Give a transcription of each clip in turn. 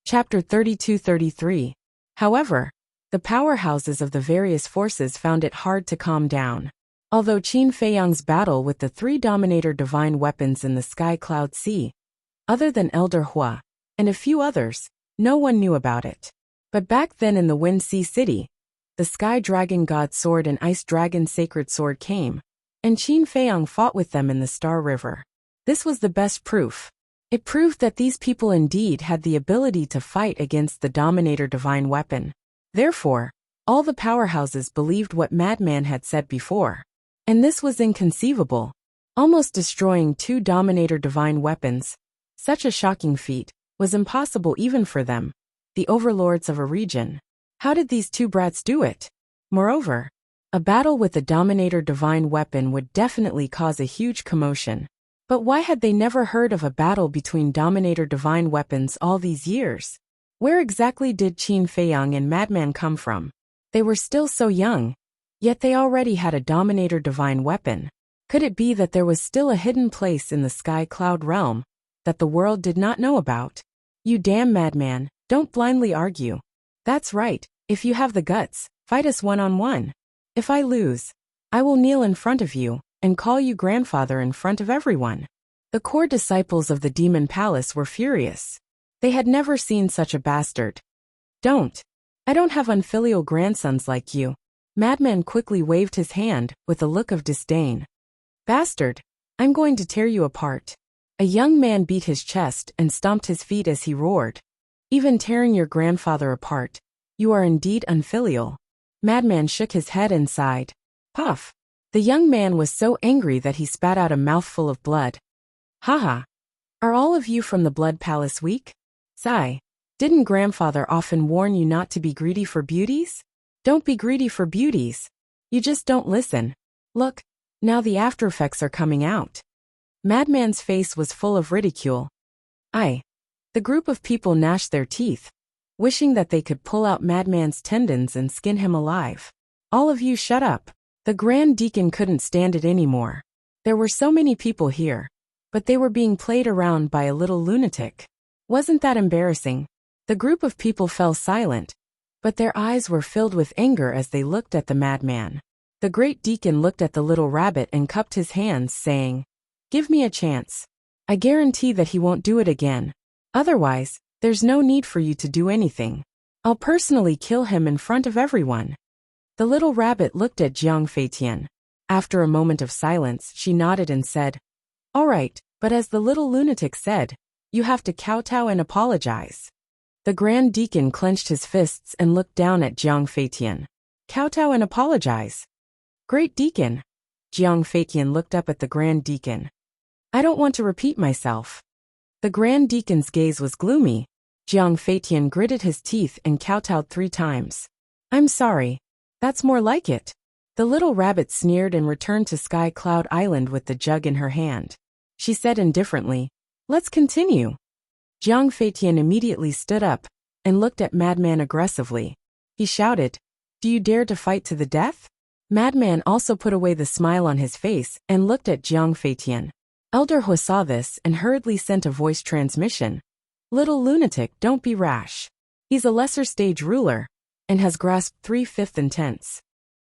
Chapter 32-33. However, the powerhouses of the various forces found it hard to calm down. Although Qin Feiyang's battle with the three Dominator divine weapons in the Sky Cloud Sea, other than Elder Hua, and a few others, no one knew about it. But back then in the Wind Sea City, the Sky Dragon God Sword and Ice Dragon Sacred Sword came, and Qin Feiyang fought with them in the Star River. This was the best proof. It proved that these people indeed had the ability to fight against the Dominator divine weapon. Therefore, all the powerhouses believed what Madman had said before. And this was inconceivable. Almost destroying two Dominator divine weapons, such a shocking feat, was impossible even for them, the overlords of a region. How did these two brats do it? Moreover, a battle with a Dominator divine weapon would definitely cause a huge commotion. But why had they never heard of a battle between Dominator divine weapons all these years? Where exactly did Qin Feiyang and Madman come from? They were still so young, yet they already had a Dominator divine weapon. Could it be that there was still a hidden place in the Sky Cloud realm that the world did not know about? You damn madman, don't blindly argue. That's right, if you have the guts, fight us one-on-one. If I lose, I will kneel in front of you and call you grandfather in front of everyone. The core disciples of the Demon Palace were furious. They had never seen such a bastard. I don't have unfilial grandsons like you. Madman quickly waved his hand with a look of disdain. Bastard, I'm going to tear you apart. A young man beat his chest and stomped his feet as he roared. Even tearing your grandfather apart, you are indeed unfilial. Madman shook his head and sighed. Puff. The young man was so angry that he spat out a mouthful of blood. Haha. Are all of you from the Blood Palace weak? Sigh. Didn't grandfather often warn you not to be greedy for beauties? Don't be greedy for beauties. You just don't listen. Look, now the after effects are coming out. Madman's face was full of ridicule. The group of people gnashed their teeth, wishing that they could pull out Madman's tendons and skin him alive. All of you shut up. The Grand Deacon couldn't stand it anymore. There were so many people here, but they were being played around by a little lunatic. Wasn't that embarrassing? The group of people fell silent, but their eyes were filled with anger as they looked at the madman. The Great Deacon looked at the little rabbit and cupped his hands, saying, Give me a chance. I guarantee that he won't do it again. Otherwise, there's no need for you to do anything. I'll personally kill him in front of everyone. The little rabbit looked at Jiang Feitian. After a moment of silence, she nodded and said, All right, but as the little lunatic said, you have to kowtow and apologize. The Grand Deacon clenched his fists and looked down at Jiang Feitian. Kowtow and apologize. Great Deacon. Jiang Feitian looked up at the Grand Deacon. I don't want to repeat myself. The Grand Deacon's gaze was gloomy. Jiang Feitian gritted his teeth and kowtowed 3 times. I'm sorry. That's more like it. The little rabbit sneered and returned to Sky Cloud Island with the jug in her hand. She said indifferently, Let's continue. Jiang Feitian immediately stood up and looked at Madman aggressively. He shouted, Do you dare to fight to the death? Madman also put away the smile on his face and looked at Jiang Feitian. Elder Hua saw this and hurriedly sent a voice transmission. Little lunatic, don't be rash. He's a lesser stage ruler and has grasped 3/5 intents.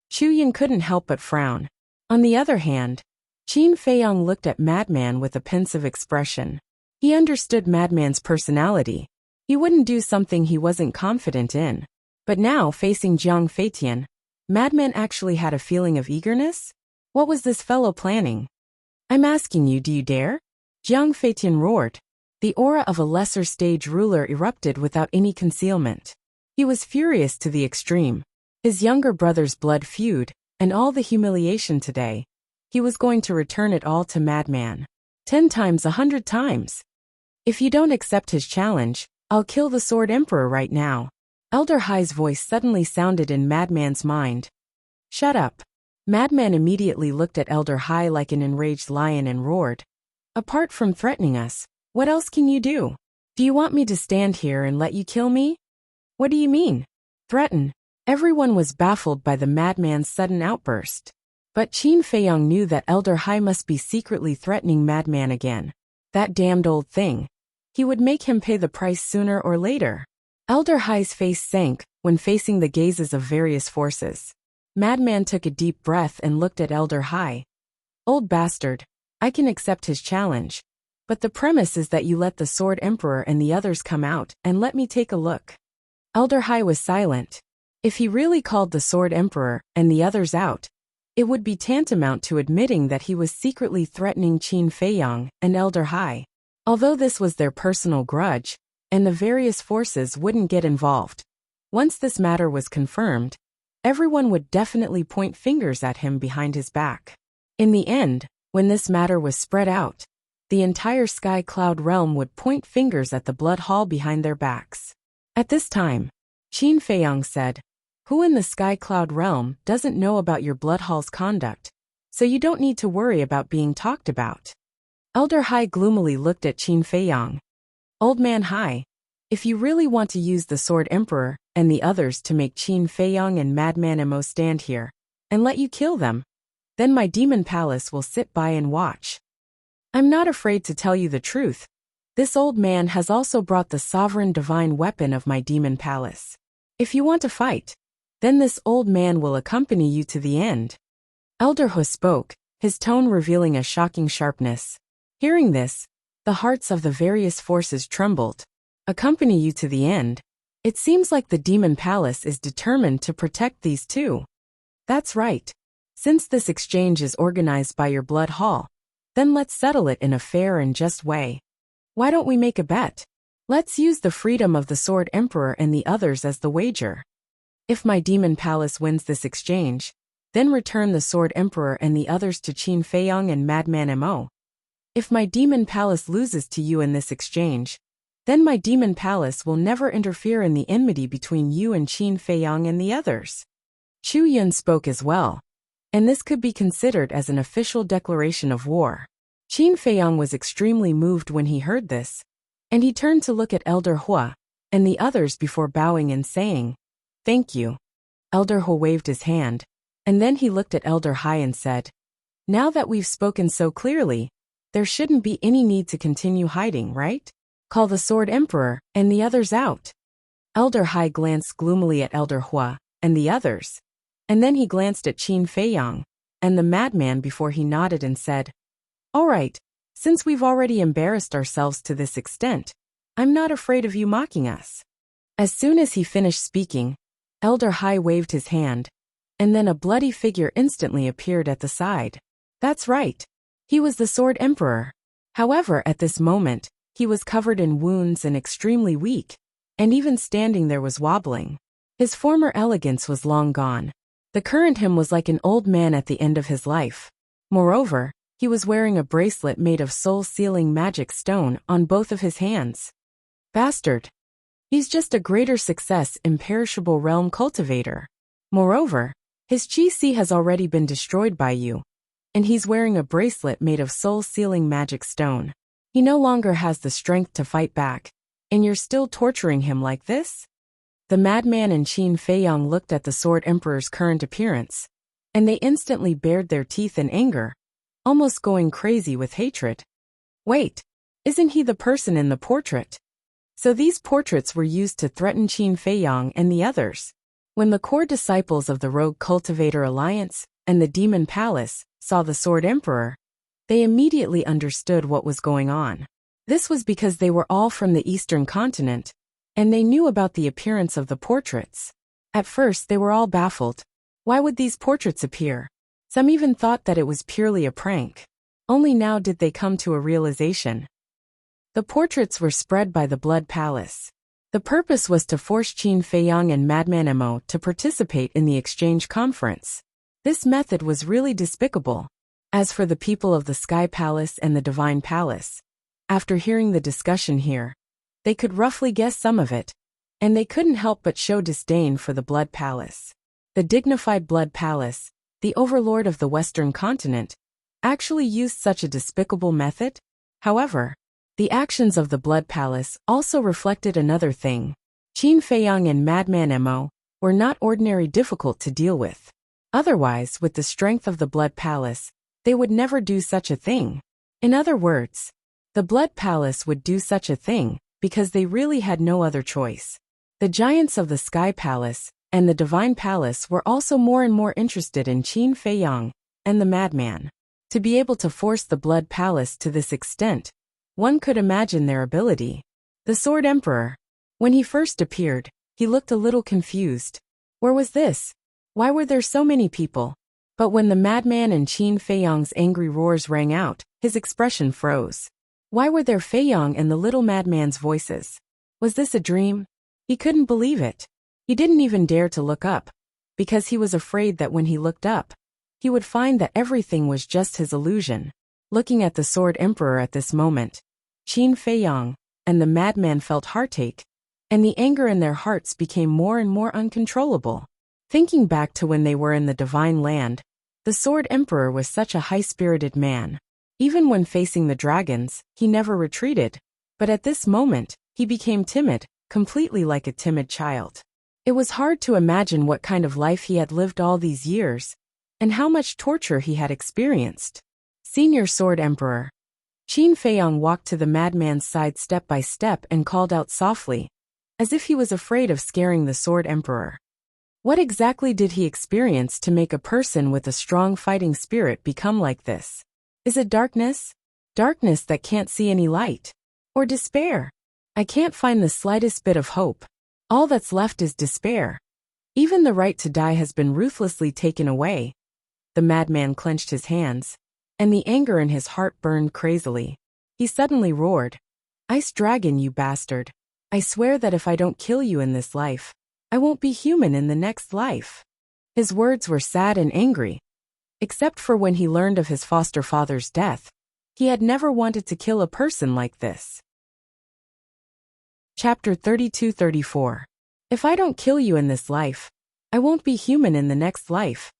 Chu Yin couldn't help but frown. On the other hand, Qin Feiyang looked at Madman with a pensive expression. He understood Madman's personality. He wouldn't do something he wasn't confident in. But now, facing Jiang Feitian, Madman actually had a feeling of eagerness? What was this fellow planning? I'm asking you, do you dare? Jiang Feitian roared. The aura of a lesser stage ruler erupted without any concealment. He was furious to the extreme. His younger brother's blood feud, and all the humiliation today. He was going to return it all to Madman. 10 times 100 times. If you don't accept his challenge, I'll kill the Sword Emperor right now. Elder Hai's voice suddenly sounded in Madman's mind. Shut up. Madman immediately looked at Elder Hai like an enraged lion and roared. Apart from threatening us, what else can you do? Do you want me to stand here and let you kill me? What do you mean? Threaten? Everyone was baffled by the madman's sudden outburst. But Qin Feiyang knew that Elder Hai must be secretly threatening Madman again. That damned old thing. he would make him pay the price sooner or later. Elder Hai's face sank when facing the gazes of various forces. Madman took a deep breath and looked at Elder Hai. Old bastard, I can accept his challenge. But the premise is that you let the Sword Emperor and the others come out and let me take a look. Elder Hai was silent. If he really called the Sword Emperor and the others out, it would be tantamount to admitting that he was secretly threatening Qin Feiyang and Elder Hai. Although this was their personal grudge, and the various forces wouldn't get involved. Once this matter was confirmed, everyone would definitely point fingers at him behind his back. In the end, when this matter was spread out, the entire Sky Cloud realm would point fingers at the Blood Hall behind their backs. At this time, Qin Feiyang said, "Who in the Sky Cloud realm doesn't know about your Blood Hall's conduct, so you don't need to worry about being talked about." Elder Hai gloomily looked at Qin Feiyang. "Old man Hai, if you really want to use the Sword Emperor and the others to make Qin Feiyang and Madman Mo stand here and let you kill them, then my Demon Palace will sit by and watch. I'm not afraid to tell you the truth. This old man has also brought the sovereign divine weapon of my Demon Palace. If you want to fight, then this old man will accompany you to the end." Elder Hu spoke, his tone revealing a shocking sharpness. Hearing this, the hearts of the various forces trembled. Accompany you to the end? It seems like the Demon Palace is determined to protect these two. That's right. Since this exchange is organized by your Blood Hall, then let's settle it in a fair and just way. Why don't we make a bet? Let's use the freedom of the Sword Emperor and the others as the wager. If my Demon Palace wins this exchange, then return the Sword Emperor and the others to Qin Feiyang and Madman Mo. If my Demon Palace loses to you in this exchange, then my Demon Palace will never interfere in the enmity between you and Qin Feiyang and the others. Chu Yun spoke as well, and this could be considered as an official declaration of war. Qin Feiyang was extremely moved when he heard this, and he turned to look at Elder Hua and the others before bowing and saying, "Thank you." Elder Hua waved his hand, and then he looked at Elder Hai and said, "Now that we've spoken so clearly, there shouldn't be any need to continue hiding, right? Call the Sword Emperor and the others out." Elder Hai glanced gloomily at Elder Hua and the others, and then he glanced at Qin Feiyang and the madman before he nodded and said, "All right, since we've already embarrassed ourselves to this extent, I'm not afraid of you mocking us." As soon as he finished speaking, Elder Hai waved his hand, and then a bloody figure instantly appeared at the side. That's right. He was the Sword Emperor. However, at this moment, he was covered in wounds and extremely weak, and even standing there was wobbling. His former elegance was long gone. The current him was like an old man at the end of his life. Moreover, he was wearing a bracelet made of soul-sealing magic stone on both of his hands. Bastard. He's just a greater success imperishable realm cultivator. Moreover, his chi-si has already been destroyed by you, and he's wearing a bracelet made of soul-sealing magic stone. He no longer has the strength to fight back, and you're still torturing him like this? The madman and Qin Feiyang looked at the Sword Emperor's current appearance, and they instantly bared their teeth in anger, almost going crazy with hatred. Wait, isn't he the person in the portrait? So these portraits were used to threaten Qin Feiyang and the others. When the core disciples of the Rogue Cultivator Alliance and the Demon Palace saw the Sword Emperor, they immediately understood what was going on. This was because they were all from the Eastern continent, and they knew about the appearance of the portraits. At first they were all baffled. Why would these portraits appear? Some even thought that it was purely a prank. Only now did they come to a realization. The portraits were spread by the Blood Palace. The purpose was to force Qin Feiyang and Madman Mo to participate in the exchange conference. This method was really despicable. As for the people of the Sky Palace and the Divine Palace, after hearing the discussion here, they could roughly guess some of it, and they couldn't help but show disdain for the Blood Palace. The dignified Blood Palace, the overlord of the Western continent, actually used such a despicable method? However, the actions of the Blood Palace also reflected another thing. Qin Feiyang and Madman Mo were not ordinary difficult to deal with. Otherwise, with the strength of the Blood Palace, they would never do such a thing. In other words, The Blood Palace would do such a thing because they really had no other choice. The giants of the Sky Palace and the Divine Palace were also more and more interested in Qin Feiyang and the madman. To be able to force the Blood Palace to this extent, one could imagine their ability. The Sword Emperor. When he first appeared, he looked a little confused. Where was this? Why were there so many people? But when the madman and Qin Feiyang's angry roars rang out, his expression froze. Why were there Feiyang and the little madman's voices? Was this a dream? He couldn't believe it. He didn't even dare to look up, because he was afraid that when he looked up, he would find that everything was just his illusion. Looking at the Sword Emperor at this moment, Qin Feiyang and the madman felt heartache, and the anger in their hearts became more and more uncontrollable. Thinking back to when they were in the Divine Land, the Sword Emperor was such a high-spirited man. Even when facing the dragons, he never retreated. But at this moment, he became timid, completely like a timid child. It was hard to imagine what kind of life he had lived all these years, and how much torture he had experienced. Senior Sword Emperor. Qin Feiyang walked to the madman's side step by step and called out softly, as if he was afraid of scaring the Sword Emperor. What exactly did he experience to make a person with a strong fighting spirit become like this? Is it darkness? Darkness that can't see any light? Or despair? I can't find the slightest bit of hope. All that's left is despair. Even the right to die has been ruthlessly taken away. The madman clenched his hands, and the anger in his heart burned crazily. He suddenly roared, "Ice Dragon, you bastard! I swear that if I don't kill you in this life, I won't be human in the next life." His words were sad and angry. Except for when he learned of his foster father's death, he had never wanted to kill a person like this. Chapter 32-34. If I don't kill you in this life, I won't be human in the next life.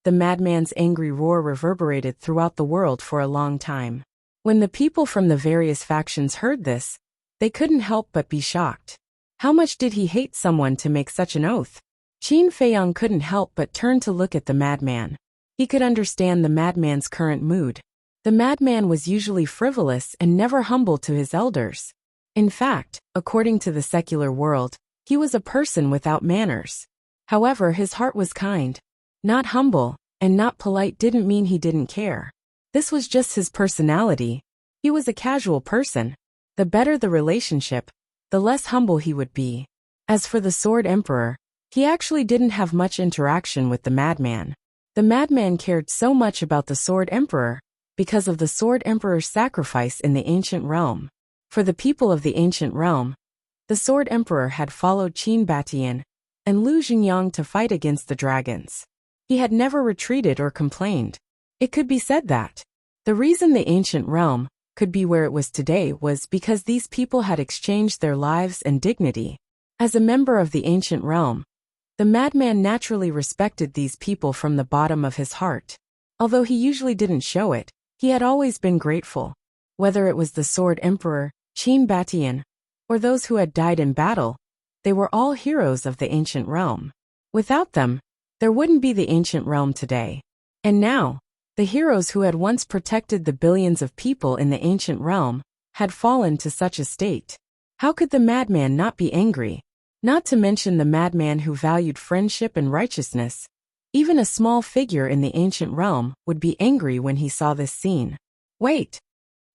The madman's angry roar reverberated throughout the world for a long time. When the people from the various factions heard this, they couldn't help but be shocked. How much did he hate someone to make such an oath? Qin Feiyang couldn't help but turn to look at the madman. He could understand the madman's current mood. The madman was usually frivolous and never humble to his elders. In fact, according to the secular world, he was a person without manners. However, his heart was kind. Not humble, and not polite didn't mean he didn't care. This was just his personality. He was a casual person. The better the relationship, the less humble he would be. As for the Sword Emperor, he actually didn't have much interaction with the madman. The madman cared so much about the Sword Emperor because of the Sword Emperor's sacrifice in the ancient realm. For the people of the ancient realm, the Sword Emperor had followed Qin Batian and Lu Xingyang to fight against the dragons. He had never retreated or complained. It could be said that the reason the ancient realm could be where it was today was because these people had exchanged their lives and dignity. As a member of the ancient realm, the madman naturally respected these people from the bottom of his heart. Although he usually didn't show it, he had always been grateful. Whether it was the Sword Emperor, Qin Batian, or those who had died in battle, they were all heroes of the ancient realm. Without them, there wouldn't be the ancient realm today. And now, the heroes who had once protected the billions of people in the ancient realm had fallen to such a state. How could the madman not be angry? Not to mention the madman who valued friendship and righteousness. Even a small figure in the ancient realm would be angry when he saw this scene. Wait!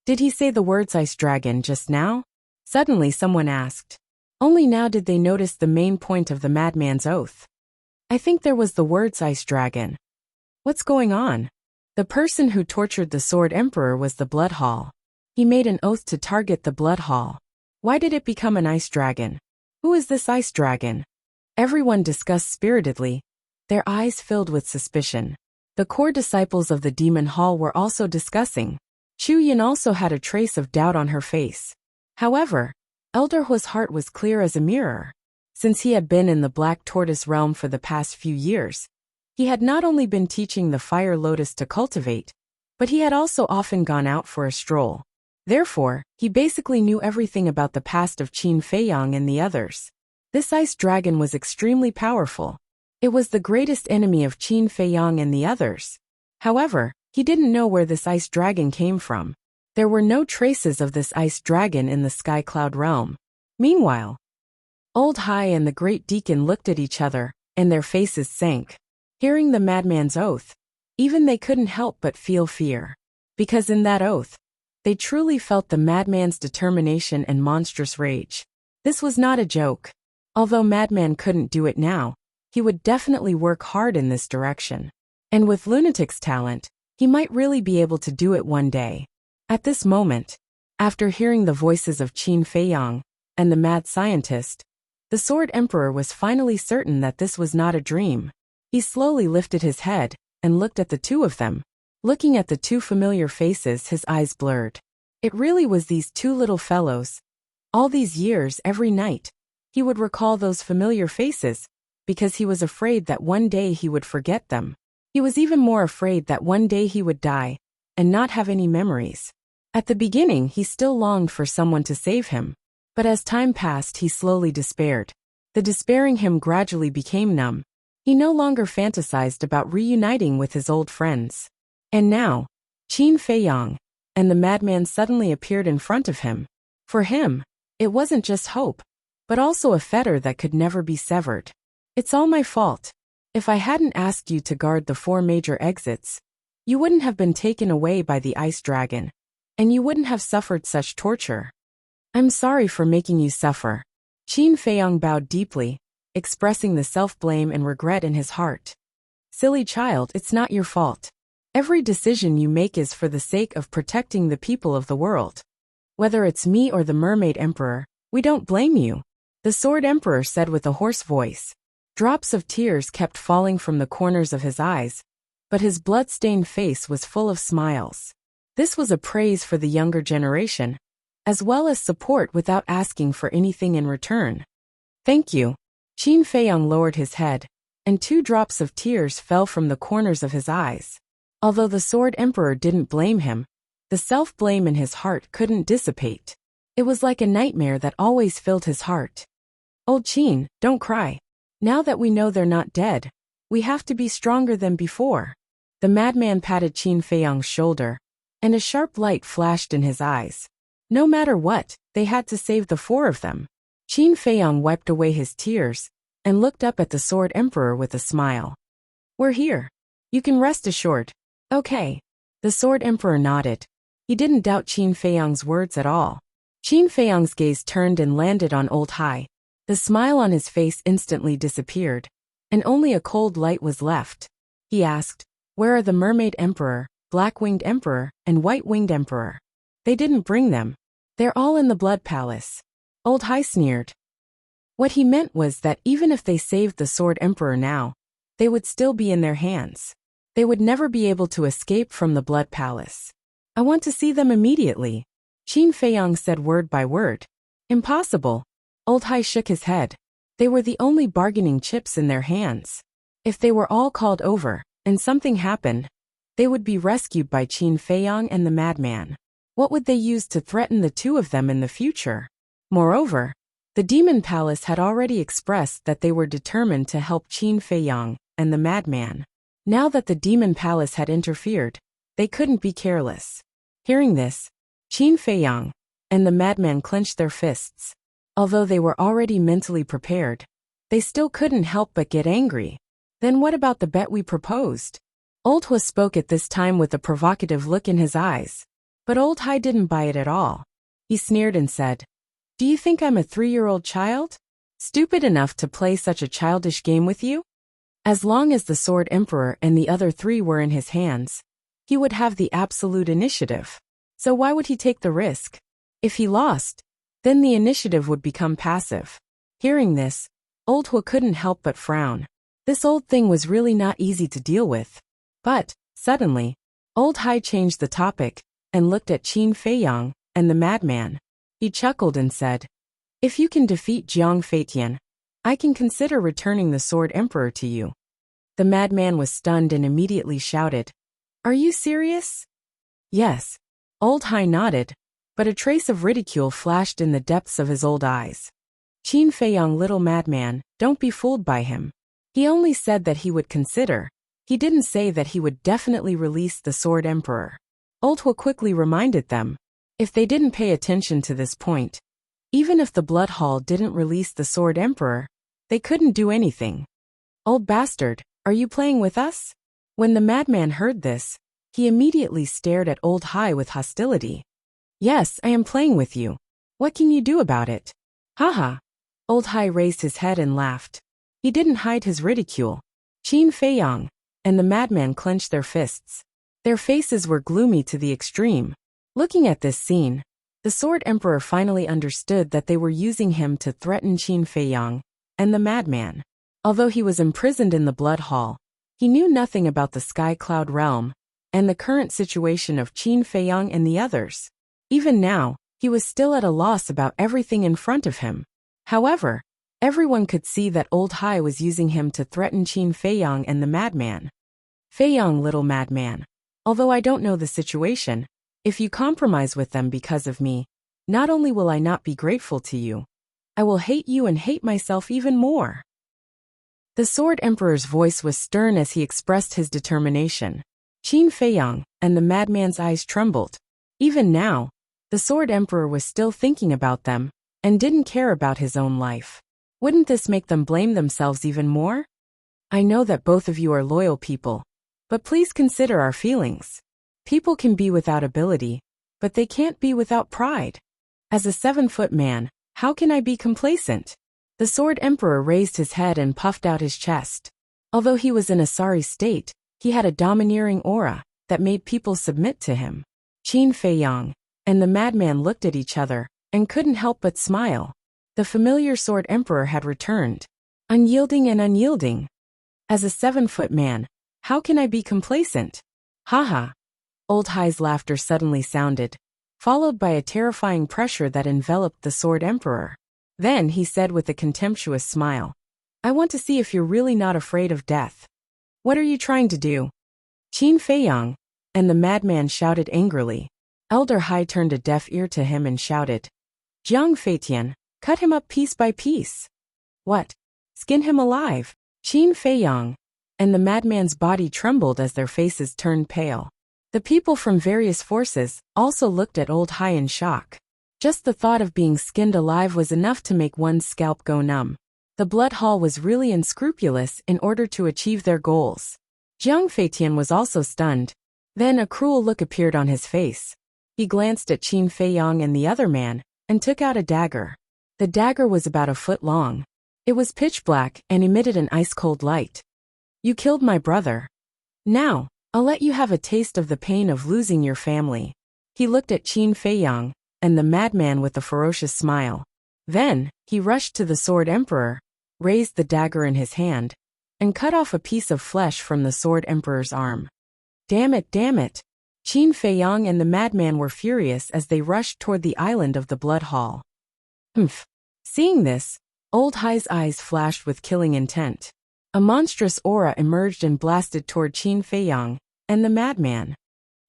Did he say the words Ice Dragon just now? Suddenly someone asked. Only now did they notice the main point of the madman's oath. I think there was the words Ice Dragon. What's going on? The person who tortured the Sword Emperor was the Blood Hall. He made an oath to target the Blood Hall. Why did it become an Ice Dragon? Who is this Ice Dragon? Everyone discussed spiritedly, their eyes filled with suspicion. The core disciples of the Demon Hall were also discussing. Chu Yin also had a trace of doubt on her face. However, Elder Hu's heart was clear as a mirror. Since he had been in the Black Tortoise realm for the past few years, he had not only been teaching the Fire Lotus to cultivate, but he had also often gone out for a stroll. Therefore, he basically knew everything about the past of Qin Feiyang and the others. This Ice Dragon was extremely powerful. It was the greatest enemy of Qin Feiyang and the others. However, he didn't know where this Ice Dragon came from. There were no traces of this ice dragon in the sky cloud realm. Meanwhile, Old Hai and the great deacon looked at each other, and their faces sank. Hearing the madman's oath, even they couldn't help but feel fear. Because in that oath, they truly felt the madman's determination and monstrous rage. This was not a joke. Although Madman couldn't do it now, he would definitely work hard in this direction. And with Lunatic's talent, he might really be able to do it one day. At this moment, after hearing the voices of Qin Feiyang and the mad scientist, the Sword Emperor was finally certain that this was not a dream. He slowly lifted his head and looked at the two of them. Looking at the two familiar faces, his eyes blurred. It really was these two little fellows. All these years, every night, he would recall those familiar faces, because he was afraid that one day he would forget them. He was even more afraid that one day he would die and not have any memories. At the beginning, he still longed for someone to save him, but as time passed, he slowly despaired. The despairing him gradually became numb. He no longer fantasized about reuniting with his old friends. And now, Qin Feiyang and the madman suddenly appeared in front of him. For him, it wasn't just hope, but also a fetter that could never be severed. It's all my fault. If I hadn't asked you to guard the 4 major exits, you wouldn't have been taken away by the ice dragon, and you wouldn't have suffered such torture. I'm sorry for making you suffer. Qin Feiyang bowed deeply, expressing the self-blame and regret in his heart. Silly child, it's not your fault. Every decision you make is for the sake of protecting the people of the world. Whether it's me or the Mermaid Emperor, we don't blame you, the Sword Emperor said with a hoarse voice. Drops of tears kept falling from the corners of his eyes, but his blood-stained face was full of smiles. This was a praise for the younger generation, as well as support without asking for anything in return. Thank you. Qin Feiyang lowered his head, and 2 drops of tears fell from the corners of his eyes. Although the Sword Emperor didn't blame him, the self-blame in his heart couldn't dissipate. It was like a nightmare that always filled his heart. Old Qin, don't cry. Now that we know they're not dead, we have to be stronger than before. The madman patted Qin Feiyang's shoulder, and a sharp light flashed in his eyes. No matter what, they had to save the 4 of them. Qin Feiyang wiped away his tears and looked up at the Sword Emperor with a smile. We're here. You can rest assured. Okay. The Sword Emperor nodded. He didn't doubt Qin Feiyang's words at all. Qin Feiyang's gaze turned and landed on Old Hai. The smile on his face instantly disappeared, and only a cold light was left. He asked, where are the Mermaid Emperor, Black-Winged Emperor, and White-Winged Emperor? They didn't bring them. They're all in the Blood Palace. Old Hai sneered. What he meant was that even if they saved the Sword Emperor now, they would still be in their hands. They would never be able to escape from the Blood Palace. I want to see them immediately. Qin Feiyang said word by word. Impossible. Old Hai shook his head. They were the only bargaining chips in their hands. If they were all called over, and something happened, they would be rescued by Qin Feiyang and the madman. What would they use to threaten the 2 of them in the future? Moreover, the Demon Palace had already expressed that they were determined to help Qin Feiyang and the madman. Now that the Demon Palace had interfered, they couldn't be careless. Hearing this, Qin Feiyang and the madman clenched their fists. Although they were already mentally prepared, they still couldn't help but get angry. Then what about the bet we proposed? Old Hua spoke at this time with a provocative look in his eyes. But Old Hai didn't buy it at all. He sneered and said, Do you think I'm a 3-year-old child? Stupid enough to play such a childish game with you? As long as the Sword Emperor and the other 3 were in his hands, he would have the absolute initiative. So why would he take the risk? If he lost, then the initiative would become passive. Hearing this, Old Hua couldn't help but frown. This old thing was really not easy to deal with. But, suddenly, Old Hai changed the topic and looked at Qin Feiyang and the madman. He chuckled and said, If you can defeat Jiang Feitian, I can consider returning the Sword Emperor to you. The madman was stunned and immediately shouted, Are you serious? Yes. Old Hai nodded, but a trace of ridicule flashed in the depths of his old eyes. Qin Feiyang, little madman, don't be fooled by him. He only said that he would consider. He didn't say that he would definitely release the Sword Emperor. Old Hua quickly reminded them, If they didn't pay attention to this point, even if the Blood Hall didn't release the Sword Emperor, they couldn't do anything. Old bastard, are you playing with us? When the madman heard this, he immediately stared at Old Hai with hostility. Yes, I am playing with you. What can you do about it? Haha. Old Hai raised his head and laughed. He didn't hide his ridicule. Qin Feiyang and the madman clenched their fists. Their faces were gloomy to the extreme. Looking at this scene, the Sword Emperor finally understood that they were using him to threaten Qin Feiyang and the madman. Although he was imprisoned in the Blood Hall, he knew nothing about the Sky Cloud realm and the current situation of Qin Feiyang and the others. Even now, he was still at a loss about everything in front of him. However, everyone could see that Old Hai was using him to threaten Qin Feiyang and the madman. Feiyang, little madman, although I don't know the situation, if you compromise with them because of me, not only will I not be grateful to you, I will hate you and hate myself even more. The Sword Emperor's voice was stern as he expressed his determination. Qin Feiyang and the madman's eyes trembled. Even now, the Sword Emperor was still thinking about them and didn't care about his own life. Wouldn't this make them blame themselves even more? I know that both of you are loyal people, but please consider our feelings. People can be without ability, but they can't be without pride. As a 7-foot man, how can I be complacent? The Sword Emperor raised his head and puffed out his chest. Although he was in a sorry state, he had a domineering aura that made people submit to him. Qin Feiyang and the madman looked at each other and couldn't help but smile. The familiar Sword Emperor had returned, unyielding and unyielding. As a 7-foot man, how can I be complacent? Haha. Old Hai's laughter suddenly sounded, followed by a terrifying pressure that enveloped the Sword Emperor. Then he said with a contemptuous smile, I want to see if you're really not afraid of death. What are you trying to do? Qin Feiyang and the madman shouted angrily. Elder Hai turned a deaf ear to him and shouted, Jiang Feitian, cut him up piece by piece. What? Skin him alive. Qin Feiyang and the madman's body trembled as their faces turned pale. The people from various forces also looked at Old Hai in shock. Just the thought of being skinned alive was enough to make one's scalp go numb. The Blood Hall was really unscrupulous in order to achieve their goals. Jiang Feitian was also stunned. Then a cruel look appeared on his face. He glanced at Qin Feiyang and the other man, and took out a dagger. The dagger was about a foot long. It was pitch black and emitted an ice-cold light. You killed my brother. Now, I'll let you have a taste of the pain of losing your family. He looked at Qin Feiyang and the madman with a ferocious smile. Then, he rushed to the Sword Emperor, raised the dagger in his hand, and cut off a piece of flesh from the Sword Emperor's arm. Damn it, damn it! Qin Feiyang and the madman were furious as they rushed toward the island of the Blood Hall. Humph! Seeing this, Old Hai's eyes flashed with killing intent. A monstrous aura emerged and blasted toward Qin Feiyang and the madman.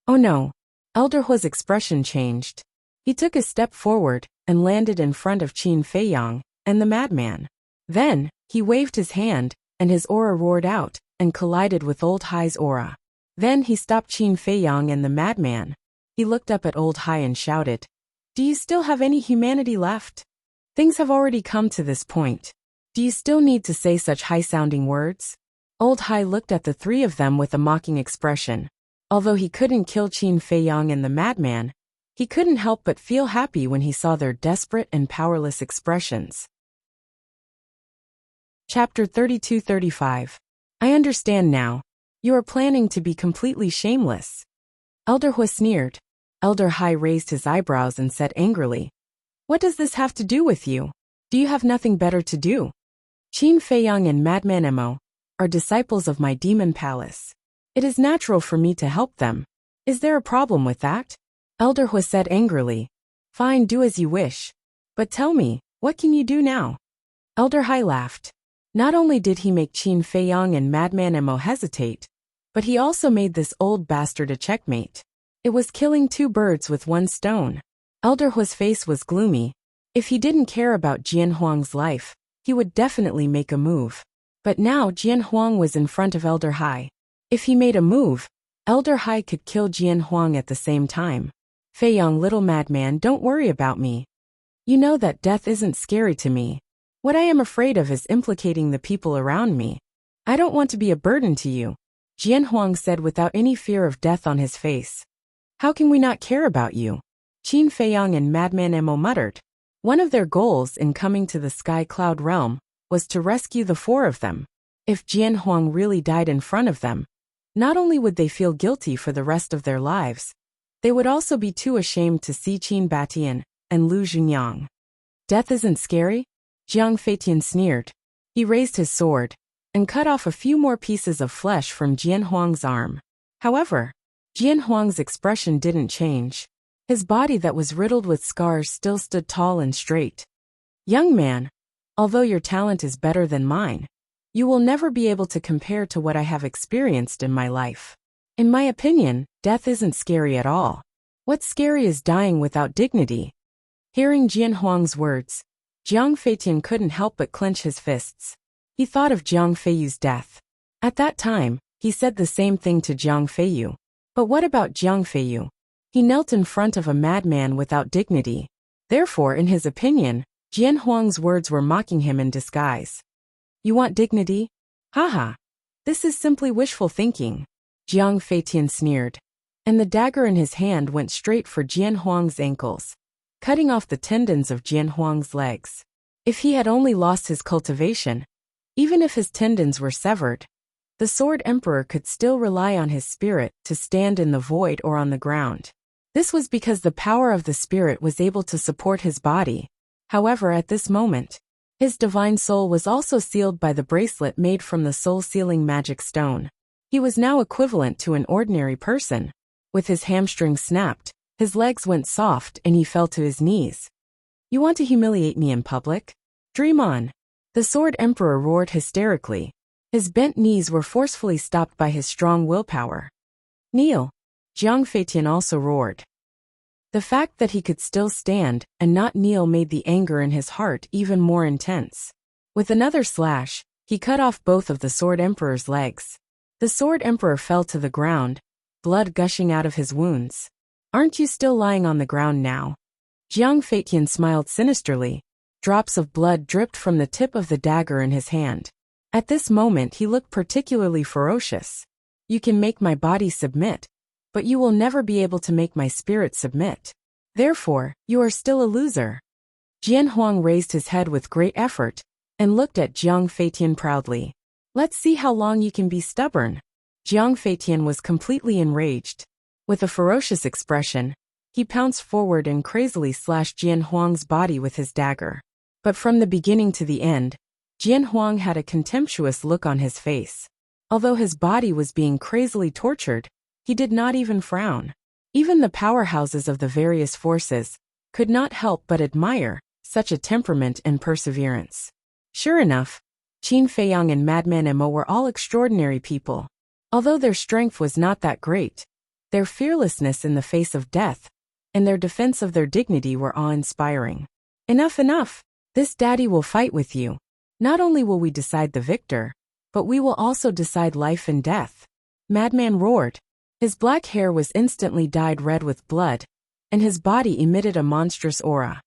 Oh no! Elder Hua's expression changed. He took a step forward and landed in front of Qin Feiyang and the madman. Then, he waved his hand, and his aura roared out and collided with Old Hai's aura. Then he stopped Qin Feiyang and the madman. He looked up at Old Hai and shouted, Do you still have any humanity left? Things have already come to this point. Do you still need to say such high-sounding words? Old Hai looked at the three of them with a mocking expression. Although he couldn't kill Qin Feiyang and the madman, he couldn't help but feel happy when he saw their desperate and powerless expressions. Chapter 32-35. I understand now. You are planning to be completely shameless. Elder Hua sneered. Elder Hai raised his eyebrows and said angrily, What does this have to do with you? Do you have nothing better to do? Qin Feiyang and Madman Emo are disciples of my demon palace. It is natural for me to help them. Is there a problem with that? Elder Hua said angrily. Fine, do as you wish. But tell me, what can you do now? Elder Hai laughed. Not only did he make Qin Feiyang and Madman Emo hesitate, but he also made this old bastard a checkmate. It was killing two birds with one stone. Elder Hua's face was gloomy. If he didn't care about Jian Huang's life, he would definitely make a move. But now Jian Huang was in front of Elder Hai. If he made a move, Elder Hai could kill Jian Huang at the same time. Fei Yang, little madman, don't worry about me. You know that death isn't scary to me. What I am afraid of is implicating the people around me. I don't want to be a burden to you, Jian Huang said without any fear of death on his face. How can we not care about you? Qin Feiyang and Madman Emo muttered. One of their goals in coming to the Sky Cloud realm was to rescue the four of them. If Jian Huang really died in front of them, not only would they feel guilty for the rest of their lives, they would also be too ashamed to see Qin Batian and Lu Junyang. Death isn't scary? Jiang Feitian sneered. He raised his sword and cut off a few more pieces of flesh from Jian Huang's arm. However, Jian Huang's expression didn't change. His body that was riddled with scars still stood tall and straight. Young man, although your talent is better than mine, you will never be able to compare to what I have experienced in my life. In my opinion, death isn't scary at all. What's scary is dying without dignity. Hearing Jian Huang's words, Jiang Feitian couldn't help but clench his fists. He thought of Jiang Feiyu's death. At that time, he said the same thing to Jiang Feiyu. But what about Jiang Feiyu? He knelt in front of a madman without dignity. Therefore, in his opinion, Jian Huang's words were mocking him in disguise. You want dignity? Haha. This is simply wishful thinking. Jiang Feitian sneered. And the dagger in his hand went straight for Jian Huang's ankles, cutting off the tendons of Jian Huang's legs. If he had only lost his cultivation, even if his tendons were severed, the Sword Emperor could still rely on his spirit to stand in the void or on the ground. This was because the power of the spirit was able to support his body. However, at this moment, his divine soul was also sealed by the bracelet made from the soul-sealing magic stone. He was now equivalent to an ordinary person. With his hamstrings snapped, his legs went soft and he fell to his knees. You want to humiliate me in public? Dream on. The Sword Emperor roared hysterically. His bent knees were forcefully stopped by his strong willpower. Kneel. Jiang Feitian also roared. The fact that he could still stand and not kneel made the anger in his heart even more intense. With another slash, he cut off both of the Sword Emperor's legs. The Sword Emperor fell to the ground, blood gushing out of his wounds. Aren't you still lying on the ground now? Jiang Feitian smiled sinisterly. Drops of blood dripped from the tip of the dagger in his hand. At this moment he looked particularly ferocious. You can make my body submit, but you will never be able to make my spirit submit. Therefore, you are still a loser. Jian Huang raised his head with great effort and looked at Jiang Feitian proudly. Let's see how long you can be stubborn. Jiang Feitian was completely enraged. With a ferocious expression, he pounced forward and crazily slashed Jian Huang's body with his dagger. But from the beginning to the end, Jian Huang had a contemptuous look on his face. Although his body was being crazily tortured, he did not even frown. Even the powerhouses of the various forces could not help but admire such a temperament and perseverance. Sure enough, Qin Feiyang and Madman Emo were all extraordinary people. Although their strength was not that great, their fearlessness in the face of death and their defense of their dignity were awe-inspiring. Enough, enough! This daddy will fight with you. Not only will we decide the victor, but we will also decide life and death. Madman roared. His black hair was instantly dyed red with blood, and his body emitted a monstrous aura.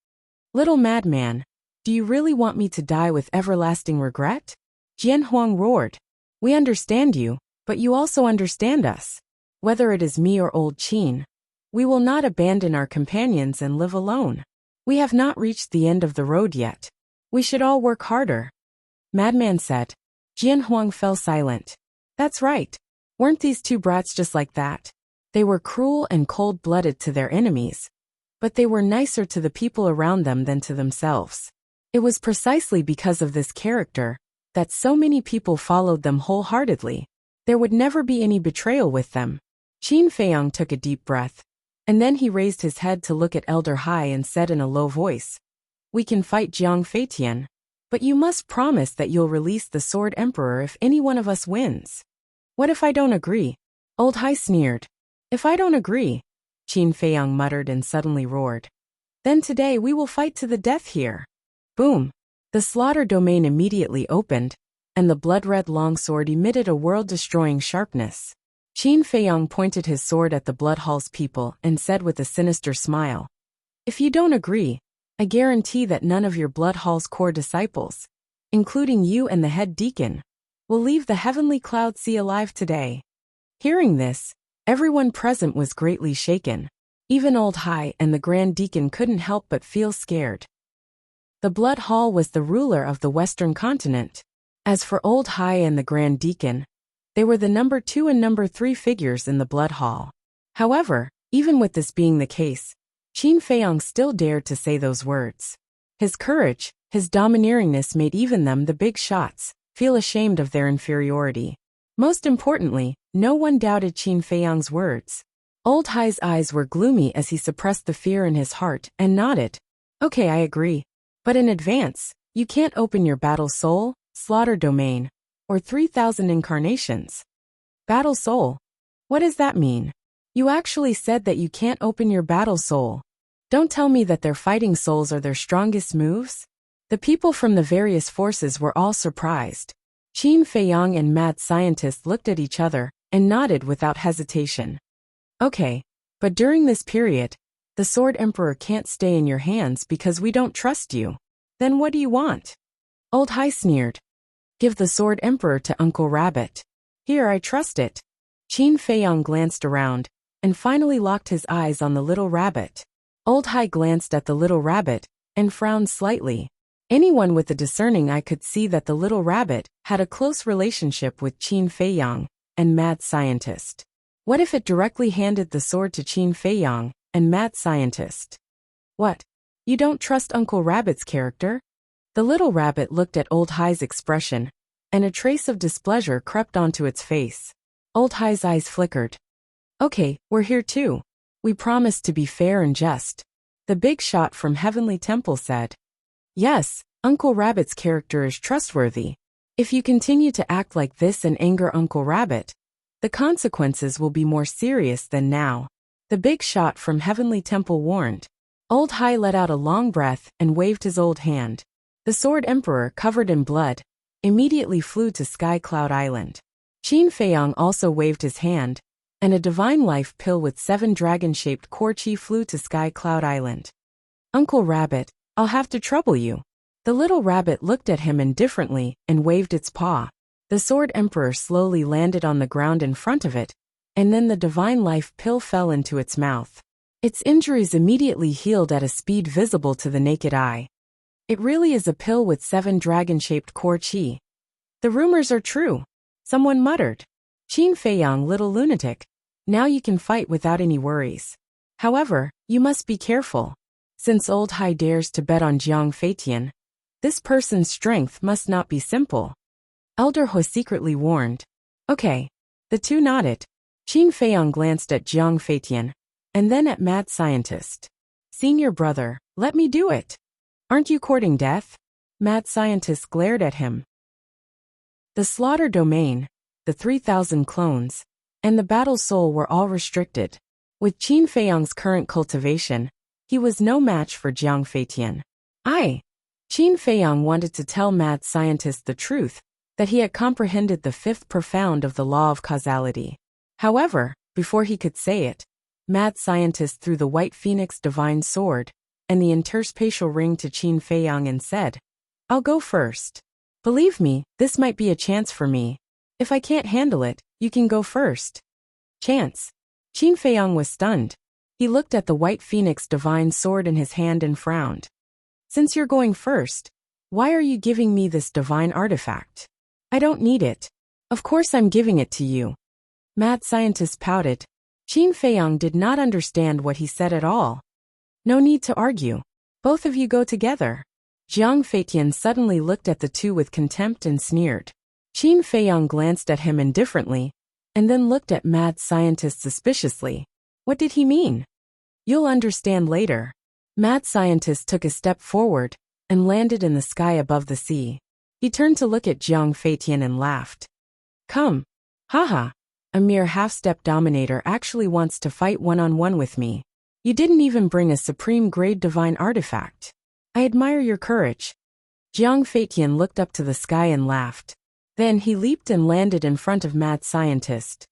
Little madman, do you really want me to die with everlasting regret? Jian Huang roared. We understand you, but you also understand us. Whether it is me or old Qin, we will not abandon our companions and live alone. We have not reached the end of the road yet. We should all work harder. Madman said. Jian Huang fell silent. That's right. Weren't these two brats just like that? They were cruel and cold-blooded to their enemies, but they were nicer to the people around them than to themselves. It was precisely because of this character that so many people followed them wholeheartedly. There would never be any betrayal with them. Qin Feiyang took a deep breath, and then he raised his head to look at Elder Hai and said in a low voice, We can fight Jiang Feitian, but you must promise that you'll release the Sword Emperor if any one of us wins. What if I don't agree? Old Hai sneered. If I don't agree, Qin Feiyang muttered and suddenly roared. Then today we will fight to the death here. Boom! The slaughter domain immediately opened, and the blood-red longsword emitted a world-destroying sharpness. Qin Feiyang pointed his sword at the Blood Hall's people and said with a sinister smile, "If you don't agree, I guarantee that none of your Blood Hall's core disciples, including you and the head deacon, will leave the heavenly cloud sea alive today." Hearing this, everyone present was greatly shaken. Even Old Hai and the Grand Deacon couldn't help but feel scared. The Blood Hall was the ruler of the Western continent. As for Old Hai and the Grand Deacon, they were the number 2 and number 3 figures in the Blood Hall. However, even with this being the case, Qin Feiyang still dared to say those words. His courage, his domineeringness made even them, the big shots, feel ashamed of their inferiority. Most importantly, no one doubted Qin Feiyang's words. Old Hai's eyes were gloomy as he suppressed the fear in his heart and nodded. "Okay, I agree. But in advance, you can't open your battle soul, slaughter domain, or 3,000 incarnations." Battle soul? What does that mean? You actually said that you can't open your battle soul. Don't tell me that their fighting souls are their strongest moves? The people from the various forces were all surprised. Qin Feiyang and Mad Scientist looked at each other and nodded without hesitation. "Okay, but during this period, the Sword Emperor can't stay in your hands because we don't trust you. Then what do you want?" Old Hai sneered. "Give the Sword Emperor to Uncle Rabbit. Here, I trust it." Qin Feiyang glanced around and finally locked his eyes on the little rabbit. Old Hai glanced at the little rabbit and frowned slightly. Anyone with a discerning eye could see that the little rabbit had a close relationship with Qin Feiyang and Mad Scientist. What if it directly handed the sword to Qin Feiyang and Mad Scientist? What? You don't trust Uncle Rabbit's character? The little rabbit looked at Old Hai's expression, and a trace of displeasure crept onto its face. Old Hai's eyes flickered. "Okay, we're here too. We promised to be fair and just," the big shot from Heavenly Temple said. "Yes, Uncle Rabbit's character is trustworthy. If you continue to act like this and anger Uncle Rabbit, the consequences will be more serious than now," the big shot from Heavenly Temple warned. Old Hai let out a long breath and waved his old hand. The Sword Emperor, covered in blood, immediately flew to Sky Cloud Island. Qin Feiyang also waved his hand, and a divine life pill with 7 dragon-shaped core chi flew to Sky Cloud Island. "Uncle Rabbit, I'll have to trouble you." The little rabbit looked at him indifferently and waved its paw. The Sword Emperor slowly landed on the ground in front of it, and then the divine life pill fell into its mouth. Its injuries immediately healed at a speed visible to the naked eye. It really is a pill with 7 dragon-shaped core chi. The rumors are true, someone muttered. Qin Feiyang, little lunatic. Now you can fight without any worries. However, you must be careful. Since Old Hai dares to bet on Jiang Feitian, this person's strength must not be simple. Elder He secretly warned. Okay. The two nodded. Qin Feiyang glanced at Jiang Feitian, and then at Mad Scientist. "Senior brother, let me do it. Aren't you courting death?" Mad Scientist glared at him. The slaughter domain, the 3,000 clones, and the battle soul were all restricted. With Qin Feiyang's current cultivation, he was no match for Jiang Feitian. Qin Feiyang wanted to tell Mad Scientist the truth, that he had comprehended the 5th profound of the law of causality. However, before he could say it, Mad Scientist threw the White Phoenix divine sword and the interspatial ring to Qin Feiyang and said, "I'll go first. Believe me, this might be a chance for me. If I can't handle it, you can go first." Chance? Qin Feiyang was stunned. He looked at the White Phoenix divine sword in his hand and frowned. "Since you're going first, why are you giving me this divine artifact? I don't need it. Of course I'm giving it to you." Mad Scientist pouted. Qin Feiyang did not understand what he said at all. "No need to argue. Both of you go together." Jiang Feitian suddenly looked at the two with contempt and sneered. Qin Feiyang glanced at him indifferently, and then looked at Mad Scientist suspiciously. What did he mean? You'll understand later. Mad Scientist took a step forward and landed in the sky above the sea. He turned to look at Jiang Feitian and laughed. "Come. Haha. A mere half-step dominator actually wants to fight one-on-one with me. You didn't even bring a supreme-grade divine artifact. I admire your courage." Jiang Feitian looked up to the sky and laughed. Then he leaped and landed in front of Mad Scientist.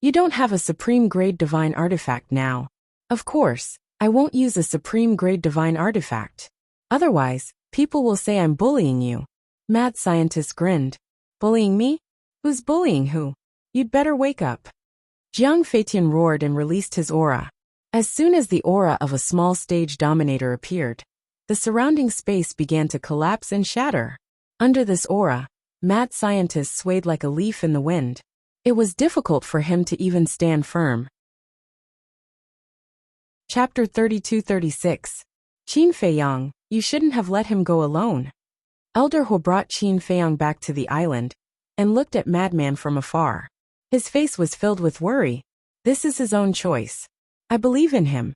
You don't have a supreme-grade divine artifact now. Of course, I won't use a supreme-grade divine artifact. Otherwise, people will say I'm bullying you. Mad Scientist grinned. Bullying me? Who's bullying who? You'd better wake up. Jiang Feitian roared and released his aura. As soon as the aura of a small stage dominator appeared, the surrounding space began to collapse and shatter. Under this aura, Mad Scientist swayed like a leaf in the wind. It was difficult for him to even stand firm. Chapter 32-36. Qin Feiyang, you shouldn't have let him go alone. Elder He brought Qin Feiyang back to the island and looked at Madman from afar. His face was filled with worry. This is his own choice. I believe in him.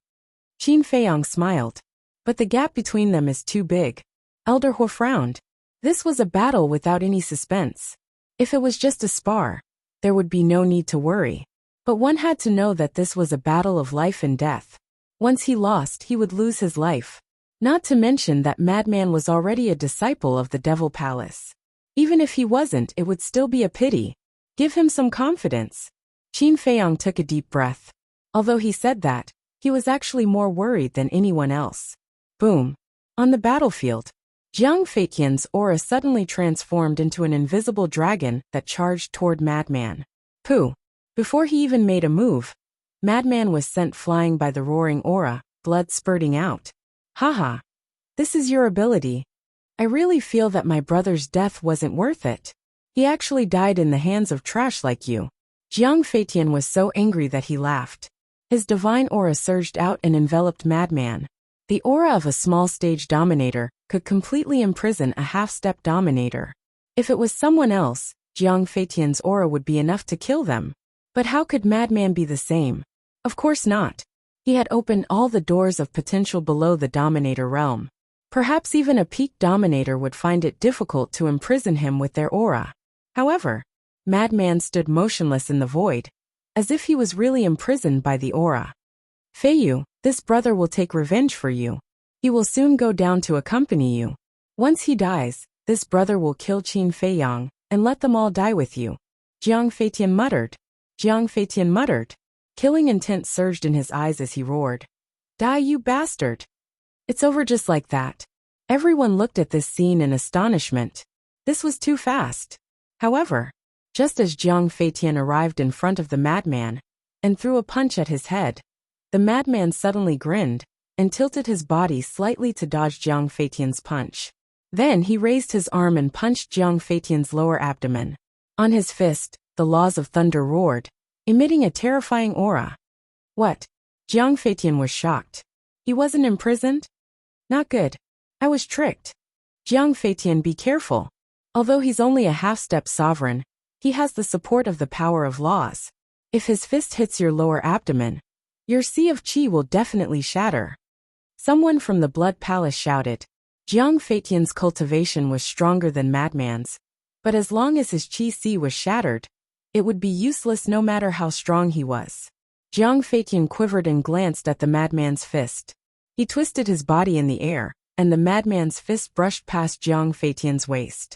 Qin Feiyang smiled. But the gap between them is too big. Elder He frowned. This was a battle without any suspense. If it was just a spar, there would be no need to worry. But one had to know that this was a battle of life and death. Once he lost, he would lose his life. Not to mention that Madman was already a disciple of the Devil Palace. Even if he wasn't, it would still be a pity. Give him some confidence. Qin Feiyang took a deep breath. Although he said that, he was actually more worried than anyone else. Boom. On the battlefield, Jiang Feitian's aura suddenly transformed into an invisible dragon that charged toward Madman. Pooh. Before he even made a move, Madman was sent flying by the roaring aura, blood spurting out. Haha. This is your ability. I really feel that my brother's death wasn't worth it. He actually died in the hands of trash like you. Jiang Feitian was so angry that he laughed. His divine aura surged out and enveloped Madman. The aura of a small stage dominator could completely imprison a half-step dominator. If it was someone else, Jiang Feitian's aura would be enough to kill them. But how could Madman be the same? Of course not. He had opened all the doors of potential below the dominator realm. Perhaps even a peak dominator would find it difficult to imprison him with their aura. However, Madman stood motionless in the void, as if he was really imprisoned by the aura. Feiyu, this brother will take revenge for you. He will soon go down to accompany you. Once he dies, this brother will kill Qin Feiyang and let them all die with you. Jiang Feitian muttered. Jiang Feitian muttered. Killing intent surged in his eyes as he roared. Die, you bastard! It's over just like that. Everyone looked at this scene in astonishment. This was too fast. However, just as Jiang Feitian arrived in front of the madman and threw a punch at his head, the madman suddenly grinned and tilted his body slightly to dodge Jiang Feitian's punch. Then he raised his arm and punched Jiang Feitian's lower abdomen. On his fist, the laws of thunder roared, emitting a terrifying aura. What? Jiang Feitian was shocked. He wasn't imprisoned? Not good. I was tricked. Jiang Feitian, be careful. Although he's only a half-step sovereign, he has the support of the power of laws. If his fist hits your lower abdomen, your sea of qi will definitely shatter. Someone from the Blood Palace shouted. Jiang Feitian's cultivation was stronger than Madman's, but as long as his qi sea was shattered, it would be useless no matter how strong he was. Jiang Feitian quivered and glanced at the madman's fist. He twisted his body in the air, and the madman's fist brushed past Jiang Feitian's waist.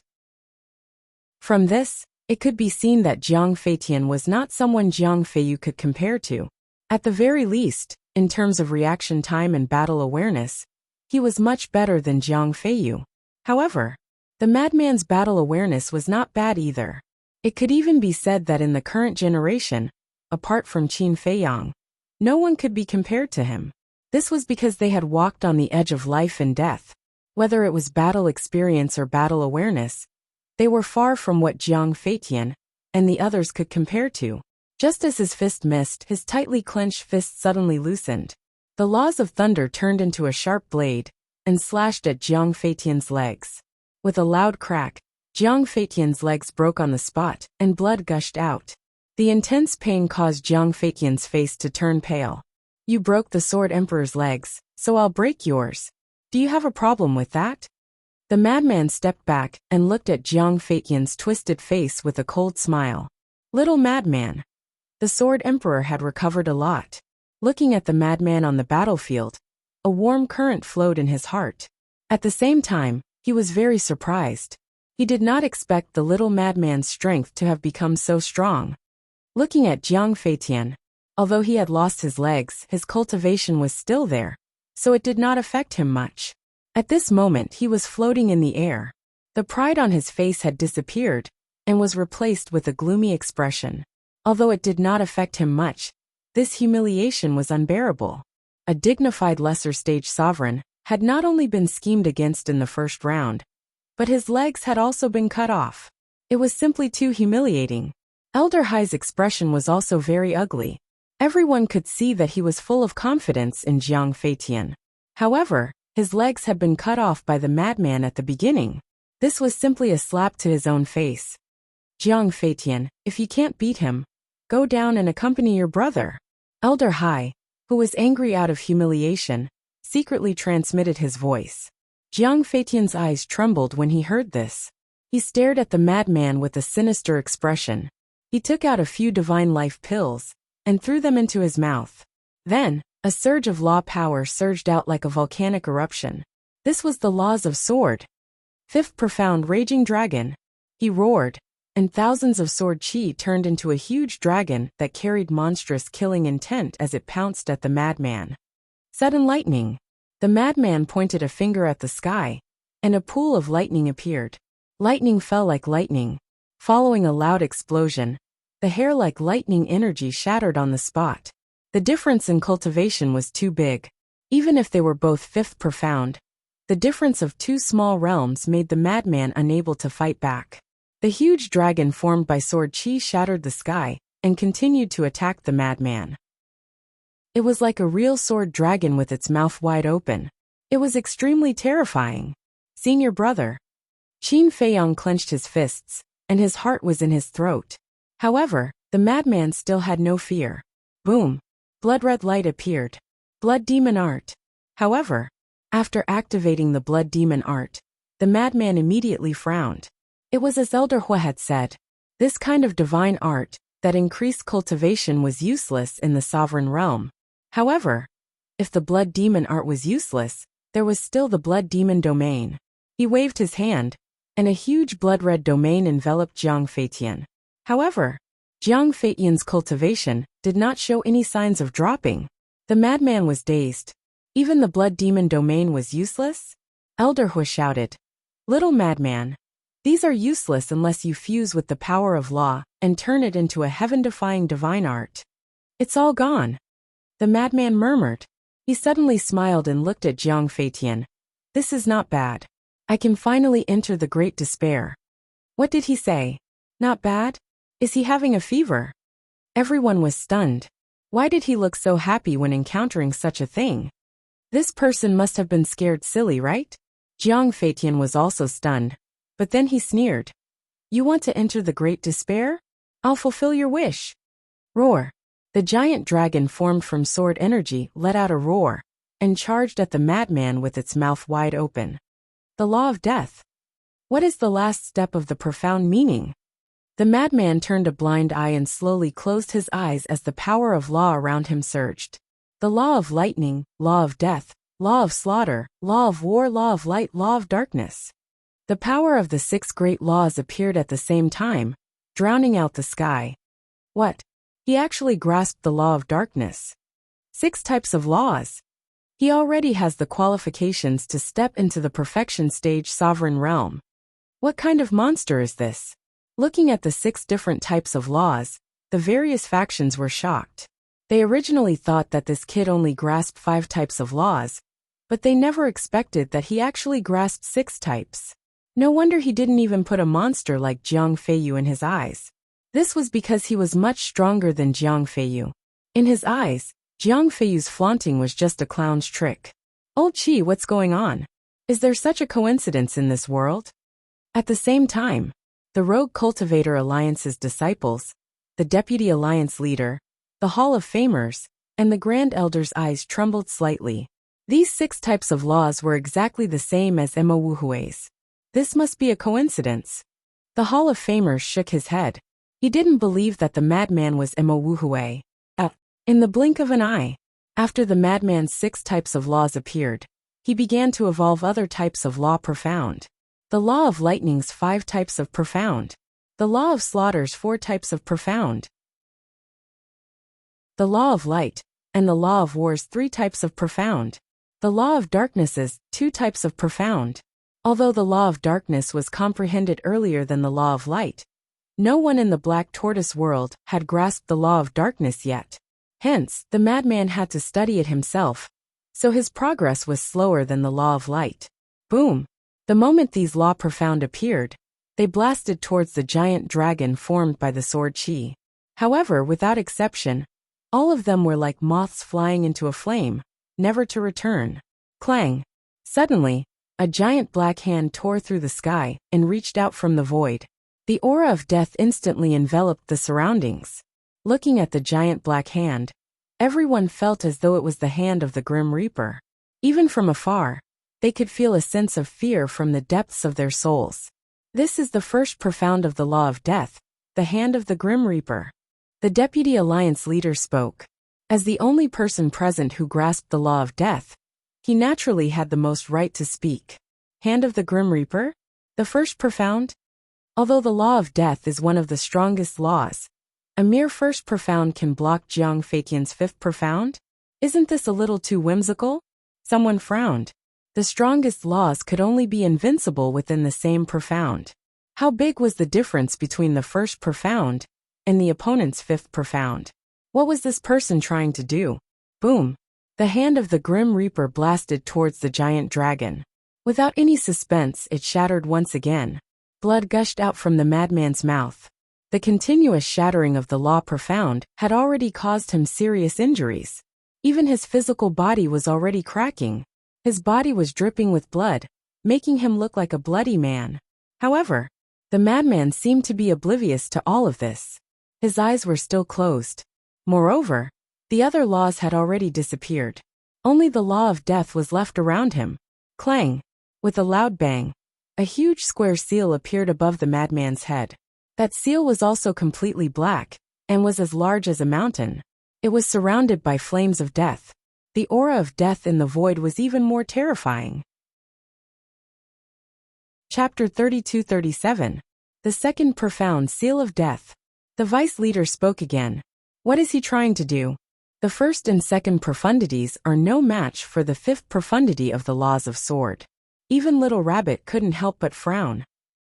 From this, it could be seen that Jiang Feitian was not someone Jiang Feiyu could compare to. At the very least, in terms of reaction time and battle awareness, he was much better than Jiang Feiyu. However, the madman's battle awareness was not bad either. It could even be said that in the current generation, apart from Qin Feiyang, no one could be compared to him. This was because they had walked on the edge of life and death. Whether it was battle experience or battle awareness, they were far from what Jiang Feitian and the others could compare to. Just as his fist missed, his tightly clenched fist suddenly loosened. The laws of thunder turned into a sharp blade and slashed at Jiang Feitian's legs. With a loud crack, Jiang Feitian's legs broke on the spot, and blood gushed out. The intense pain caused Jiang Feitian's face to turn pale. You broke the Sword Emperor's legs, so I'll break yours. Do you have a problem with that? The madman stepped back and looked at Jiang Feitian's twisted face with a cold smile. Little madman. The Sword Emperor had recovered a lot. Looking at the madman on the battlefield, a warm current flowed in his heart. At the same time, he was very surprised. He did not expect the little madman's strength to have become so strong. Looking at Jiang Feitian, although he had lost his legs, his cultivation was still there, so it did not affect him much. At this moment he was floating in the air. The pride on his face had disappeared, and was replaced with a gloomy expression. Although it did not affect him much, this humiliation was unbearable. A dignified lesser stage sovereign had not only been schemed against in the first round, but his legs had also been cut off. It was simply too humiliating. Elder Hai's expression was also very ugly. Everyone could see that he was full of confidence in Jiang Feitian. However, his legs had been cut off by the madman at the beginning. This was simply a slap to his own face. Jiang Feitian, if you can't beat him, go down and accompany your brother. Elder Hai, who was angry out of humiliation, secretly transmitted his voice. Jiang Feitian's eyes trembled when he heard this. He stared at the madman with a sinister expression. He took out a few divine life pills and threw them into his mouth. Then, a surge of law power surged out like a volcanic eruption. This was the laws of sword. Fifth profound raging dragon. He roared, and thousands of sword chi turned into a huge dragon that carried monstrous killing intent as it pounced at the madman. Sudden lightning. The madman pointed a finger at the sky, and a pool of lightning appeared. Lightning fell like lightning. Following a loud explosion, the hair-like lightning energy shattered on the spot. The difference in cultivation was too big. Even if they were both fifth profound, the difference of two small realms made the madman unable to fight back. The huge dragon formed by sword chi shattered the sky and continued to attack the madman. It was like a real sword dragon with its mouth wide open. It was extremely terrifying. Seeing your brother, Qin Feiyang clenched his fists, and his heart was in his throat. However, the madman still had no fear. Boom! Blood-red light appeared. Blood demon art. However, after activating the blood demon art, the madman immediately frowned. It was as Elder Hua had said. This kind of divine art that increased cultivation was useless in the sovereign realm. However, if the blood demon art was useless, there was still the blood demon domain. He waved his hand, and a huge blood-red domain enveloped Jiang Feitian. However, Jiang Feitian's cultivation did not show any signs of dropping. The madman was dazed. Even the blood demon domain was useless? Elder Hua shouted. Little madman, these are useless unless you fuse with the power of law and turn it into a heaven-defying divine art. It's all gone. The madman murmured. He suddenly smiled and looked at Jiang Feitian. This is not bad. I can finally enter the great despair. What did he say? Not bad? Is he having a fever? Everyone was stunned. Why did he look so happy when encountering such a thing? This person must have been scared silly, right? Jiang Feitian was also stunned. But then he sneered. You want to enter the great despair? I'll fulfill your wish. Roar. The giant dragon formed from sword energy let out a roar, and charged at the madman with its mouth wide open. The law of death. What is the last step of the profound meaning? The madman turned a blind eye and slowly closed his eyes as the power of law around him surged. The law of lightning, law of death, law of slaughter, law of war, law of light, law of darkness. The power of the 6 great laws appeared at the same time, drowning out the sky. What? He actually grasped the law of darkness. 6 types of laws. He already has the qualifications to step into the perfection stage sovereign realm. What kind of monster is this? Looking at the 6 different types of laws, the various factions were shocked. They originally thought that this kid only grasped 5 types of laws, but they never expected that he actually grasped 6 types. No wonder he didn't even put a monster like Jiang Feiyu in his eyes. This was because he was much stronger than Jiang Feiyu. In his eyes, Jiang Feiyu's flaunting was just a clown's trick. Old Qi, what's going on? Is there such a coincidence in this world? At the same time, the Rogue Cultivator Alliance's disciples, the Deputy Alliance leader, the Hall of Famers, and the Grand Elder's eyes trembled slightly. These 6 types of laws were exactly the same as Mo Wuhui's. This must be a coincidence. The Hall of Famers shook his head. He didn't believe that the madman was Mo Wuhui. In the blink of an eye, after the madman's 6 types of laws appeared, he began to evolve other types of law profound. The law of lightning's 5 types of profound. The law of slaughter's 4 types of profound. the law of light, and the law of war's 3 types of profound. The law of darkness's 2 types of profound. Although the law of darkness was comprehended earlier than the law of light, no one in the Black Tortoise world had grasped the law of darkness yet. Hence, the madman had to study it himself, so his progress was slower than the law of light. Boom! The moment these law profound appeared, they blasted towards the giant dragon formed by the sword chi. However, without exception, all of them were like moths flying into a flame, never to return. Clang! Suddenly, a giant black hand tore through the sky and reached out from the void. The aura of death instantly enveloped the surroundings. Looking at the giant black hand, everyone felt as though it was the hand of the Grim Reaper. Even from afar, they could feel a sense of fear from the depths of their souls. This is the first profound of the law of death, the hand of the Grim Reaper. The Deputy Alliance leader spoke. As the only person present who grasped the law of death, he naturally had the most right to speak. Hand of the Grim Reaper? The first profound? Although the law of death is one of the strongest laws, a mere first profound can block Jiang Feiqian's 5th profound? Isn't this a little too whimsical? Someone frowned. The strongest laws could only be invincible within the same profound. How big was the difference between the first profound and the opponent's 5th profound? What was this person trying to do? Boom! The hand of the Grim Reaper blasted towards the giant dragon. Without any suspense, it shattered once again. Blood gushed out from the madman's mouth. The continuous shattering of the law profound had already caused him serious injuries. Even his physical body was already cracking. His body was dripping with blood, making him look like a bloody man. However, the madman seemed to be oblivious to all of this. His eyes were still closed. Moreover, the other laws had already disappeared. Only the law of death was left around him. Clang! With a loud bang, a huge square seal appeared above the madman's head. That seal was also completely black, and was as large as a mountain. It was surrounded by flames of death. The aura of death in the void was even more terrifying. Chapter 32-37. The second profound seal of death. The vice leader spoke again. What is he trying to do? The first and second profundities are no match for the 5th profundity of the laws of sword. Even Little Rabbit couldn't help but frown.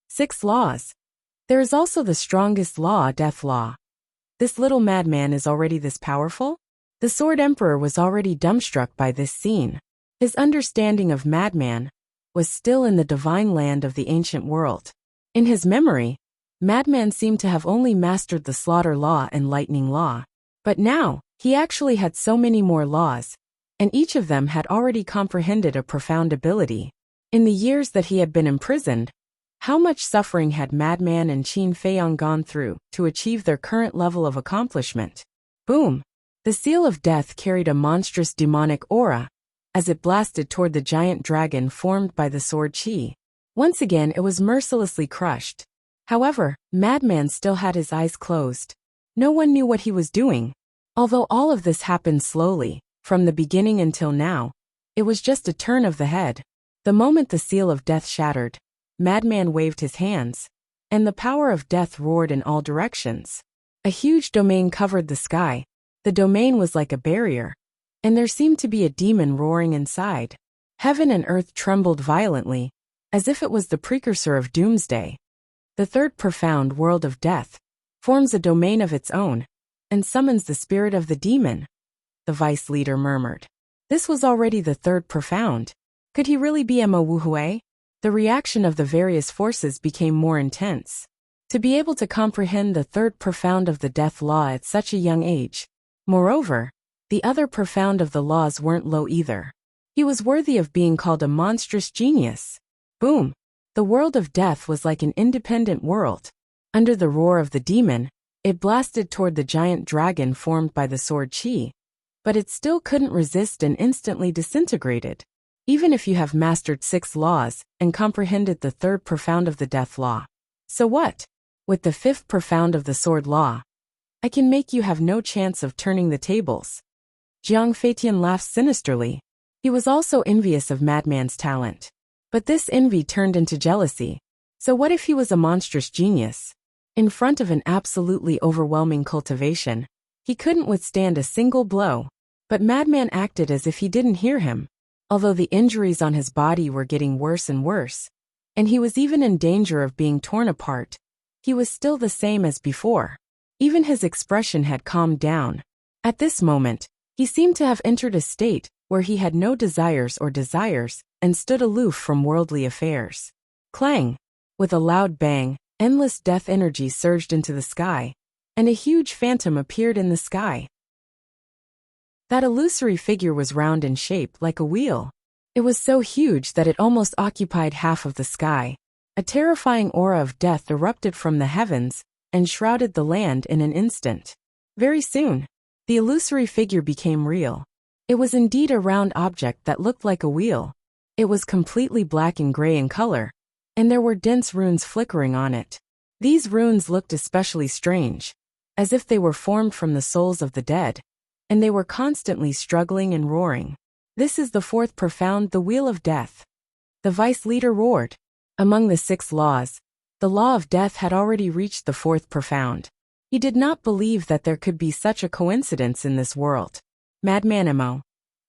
6 laws. There is also the strongest law, death law. This little madman is already this powerful? The Sword Emperor was already dumbstruck by this scene. His understanding of madman was still in the divine land of the ancient world. In his memory, madman seemed to have only mastered the slaughter law and lightning law. But now, he actually had so many more laws, and each of them had already comprehended a profound ability. In the years that he had been imprisoned, how much suffering had Madman and Qin Feiyang gone through to achieve their current level of accomplishment? Boom! The seal of death carried a monstrous demonic aura as it blasted toward the giant dragon formed by the sword chi. Once again, it was mercilessly crushed. However, Madman still had his eyes closed. No one knew what he was doing. Although all of this happened slowly, from the beginning until now, it was just a turn of the head. The moment the seal of death shattered, Madman waved his hands, and the power of death roared in all directions. A huge domain covered the sky. The domain was like a barrier, and there seemed to be a demon roaring inside. Heaven and earth trembled violently, as if it was the precursor of doomsday. The third profound world of death forms a domain of its own, and summons the spirit of the demon, the vice leader murmured. This was already the third profound. Could he really be Emma Wu Hui? The reaction of the various forces became more intense. To be able to comprehend the third profound of the death law at such a young age. Moreover, the other profound of the laws weren't low either. He was worthy of being called a monstrous genius. Boom! The world of death was like an independent world. Under the roar of the demon, it blasted toward the giant dragon formed by the sword chi, but it still couldn't resist and instantly disintegrated. Even if you have mastered 6 laws and comprehended the third profound of the death law. So what? With the 5th profound of the sword law, I can make you have no chance of turning the tables. Jiang Feiqian laughed sinisterly. He was also envious of Madman's talent. But this envy turned into jealousy. So what if he was a monstrous genius? In front of an absolutely overwhelming cultivation, He couldn't withstand a single blow. But Madman acted as if he didn't hear him. Although the injuries on his body were getting worse and worse, and he was even in danger of being torn apart, he was still the same as before. Even his expression had calmed down. At this moment, he seemed to have entered a state where he had no desires and stood aloof from worldly affairs. Clang! With a loud bang, endless death energy surged into the sky, and a huge phantom appeared in the sky. That illusory figure was round in shape like a wheel. It was so huge that it almost occupied half of the sky. A terrifying aura of death erupted from the heavens and shrouded the land in an instant. Very soon, the illusory figure became real. It was indeed a round object that looked like a wheel. It was completely black and gray in color, and there were dense runes flickering on it. These runes looked especially strange, as if they were formed from the souls of the dead, and they were constantly struggling and roaring. This is the fourth profound, the Wheel of Death. The vice leader roared. Among the 6 laws, the law of death had already reached the fourth profound. He did not believe that there could be such a coincidence in this world. Madman Emo.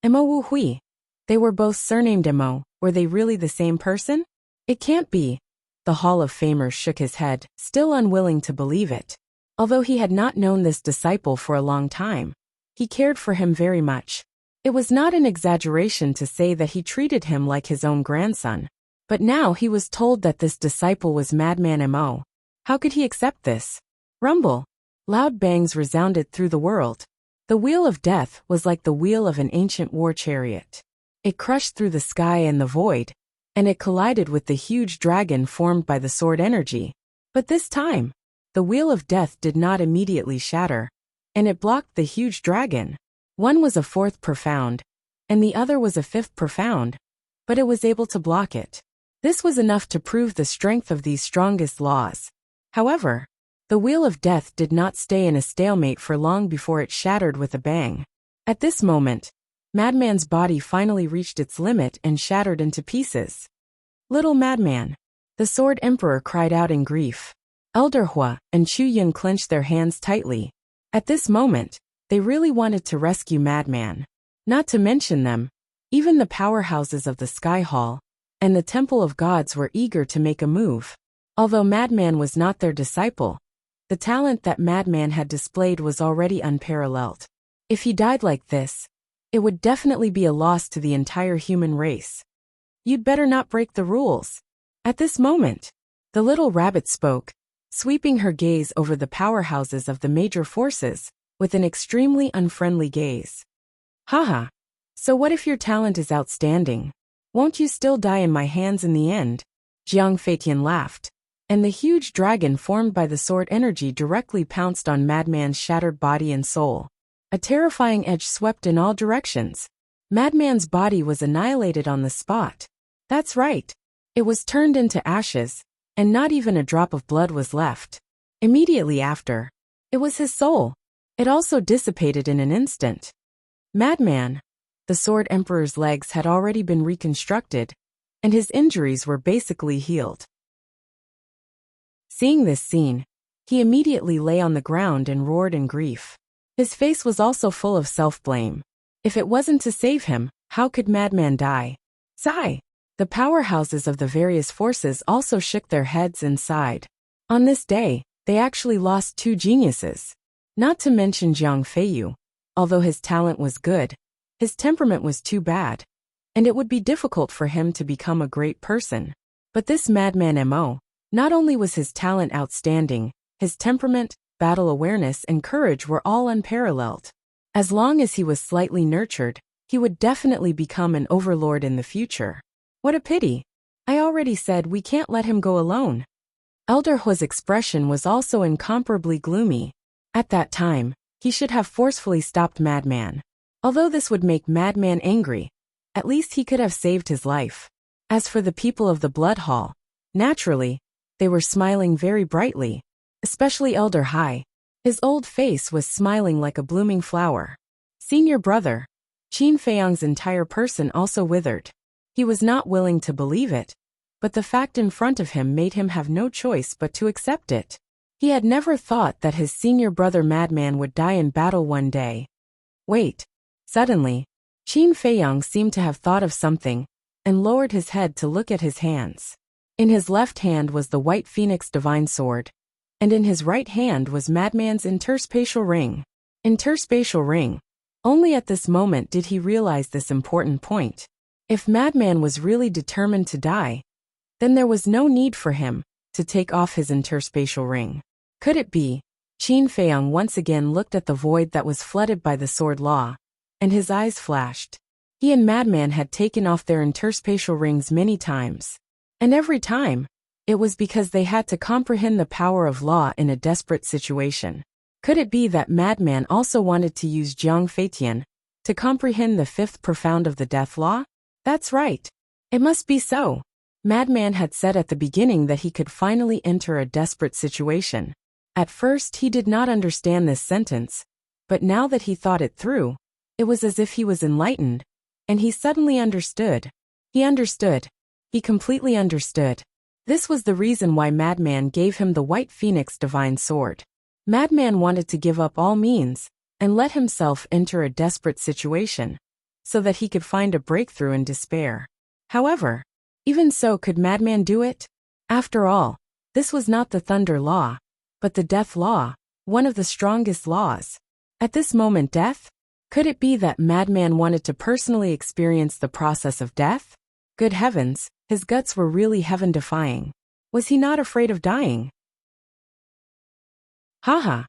Emo Wu Hui. They were both surnamed Emo. Were they really the same person? It can't be. The Hall of Famers shook his head, still unwilling to believe it. Although he had not known this disciple for a long time, he cared for him very much. It was not an exaggeration to say that he treated him like his own grandson. But now he was told that this disciple was Madman Mo. How could he accept this? Rumble. Loud bangs resounded through the world. The Wheel of Death was like the wheel of an ancient war chariot. It crushed through the sky and the void, and it collided with the huge dragon formed by the sword energy. But this time, the Wheel of Death did not immediately shatter, and it blocked the huge dragon. One was a 4th profound, and the other was a 5th profound, but it was able to block it. This was enough to prove the strength of these strongest laws. However, the Wheel of Death did not stay in a stalemate for long before it shattered with a bang. At this moment, Madman's body finally reached its limit and shattered into pieces. Little Madman! The Sword Emperor cried out in grief. Elder Hua and Chu Yun clenched their hands tightly. At this moment, they really wanted to rescue Madman. Not to mention them, even the powerhouses of the Sky Hall and the Temple of Gods were eager to make a move. Although Madman was not their disciple, the talent that Madman had displayed was already unparalleled. If he died like this, it would definitely be a loss to the entire human race. You'd better not break the rules. At this moment, the little rabbit spoke, sweeping her gaze over the powerhouses of the major forces, with an extremely unfriendly gaze. Haha. So what if your talent is outstanding? Won't you still die in my hands in the end? Jiang Feitian laughed, and the huge dragon formed by the sword energy directly pounced on Madman's shattered body and soul. A terrifying edge swept in all directions. Madman's body was annihilated on the spot. That's right. It was turned into ashes, and not even a drop of blood was left. Immediately after, it was his soul. It also dissipated in an instant. Madman. The Sword Emperor's legs had already been reconstructed, and his injuries were basically healed. Seeing this scene, he immediately lay on the ground and roared in grief. His face was also full of self-blame. If it wasn't to save him, how could Madman die? Sigh! The powerhouses of the various forces also shook their heads and sighed. On this day, they actually lost 2 geniuses. Not to mention Jiang Feiyu. Although his talent was good, his temperament was too bad, and it would be difficult for him to become a great person. But this Madman Mo, not only was his talent outstanding, his temperament, battle awareness and courage were all unparalleled. As long as he was slightly nurtured, he would definitely become an overlord in the future. What a pity. I already said we can't let him go alone. Elder Hua's expression was also incomparably gloomy. At that time, he should have forcefully stopped Madman. Although this would make Madman angry, at least he could have saved his life. As for the people of the Blood Hall, naturally, they were smiling very brightly, especially Elder Hai. His old face was smiling like a blooming flower. Senior brother, Qin Feiyang's entire person also withered. He was not willing to believe it, but the fact in front of him made him have no choice but to accept it. He had never thought that his senior brother Madman would die in battle one day. Wait. Suddenly, Qin Feiyang seemed to have thought of something, and lowered his head to look at his hands. In his left hand was the White Phoenix Divine Sword, and in his right hand was Madman's interspatial ring. Interspatial ring. Only at this moment did he realize this important point. If Madman was really determined to die, then there was no need for him to take off his interspatial ring. Could it be? Qin Feiyang once again looked at the void that was flooded by the sword law, and his eyes flashed. He and Madman had taken off their interspatial rings many times. And every time, it was because they had to comprehend the power of law in a desperate situation. Could it be that Madman also wanted to use Jiang Feitian to comprehend the fifth profound of the death law? That's right. It must be so. Madman had said at the beginning that he could finally enter a desperate situation. At first he did not understand this sentence, but now that he thought it through, it was as if he was enlightened, and he suddenly understood. He understood. He completely understood. This was the reason why Madman gave him the White Phoenix Divine Sword. Madman wanted to give up all means and let himself enter a desperate situation, so that he could find a breakthrough in despair. However, even so, could Madman do it? After all, this was not the Thunder Law, but the Death Law, one of the strongest laws. At this moment, death? Could it be that Madman wanted to personally experience the process of death? Good heavens, his guts were really heaven-defying. Was he not afraid of dying? Haha.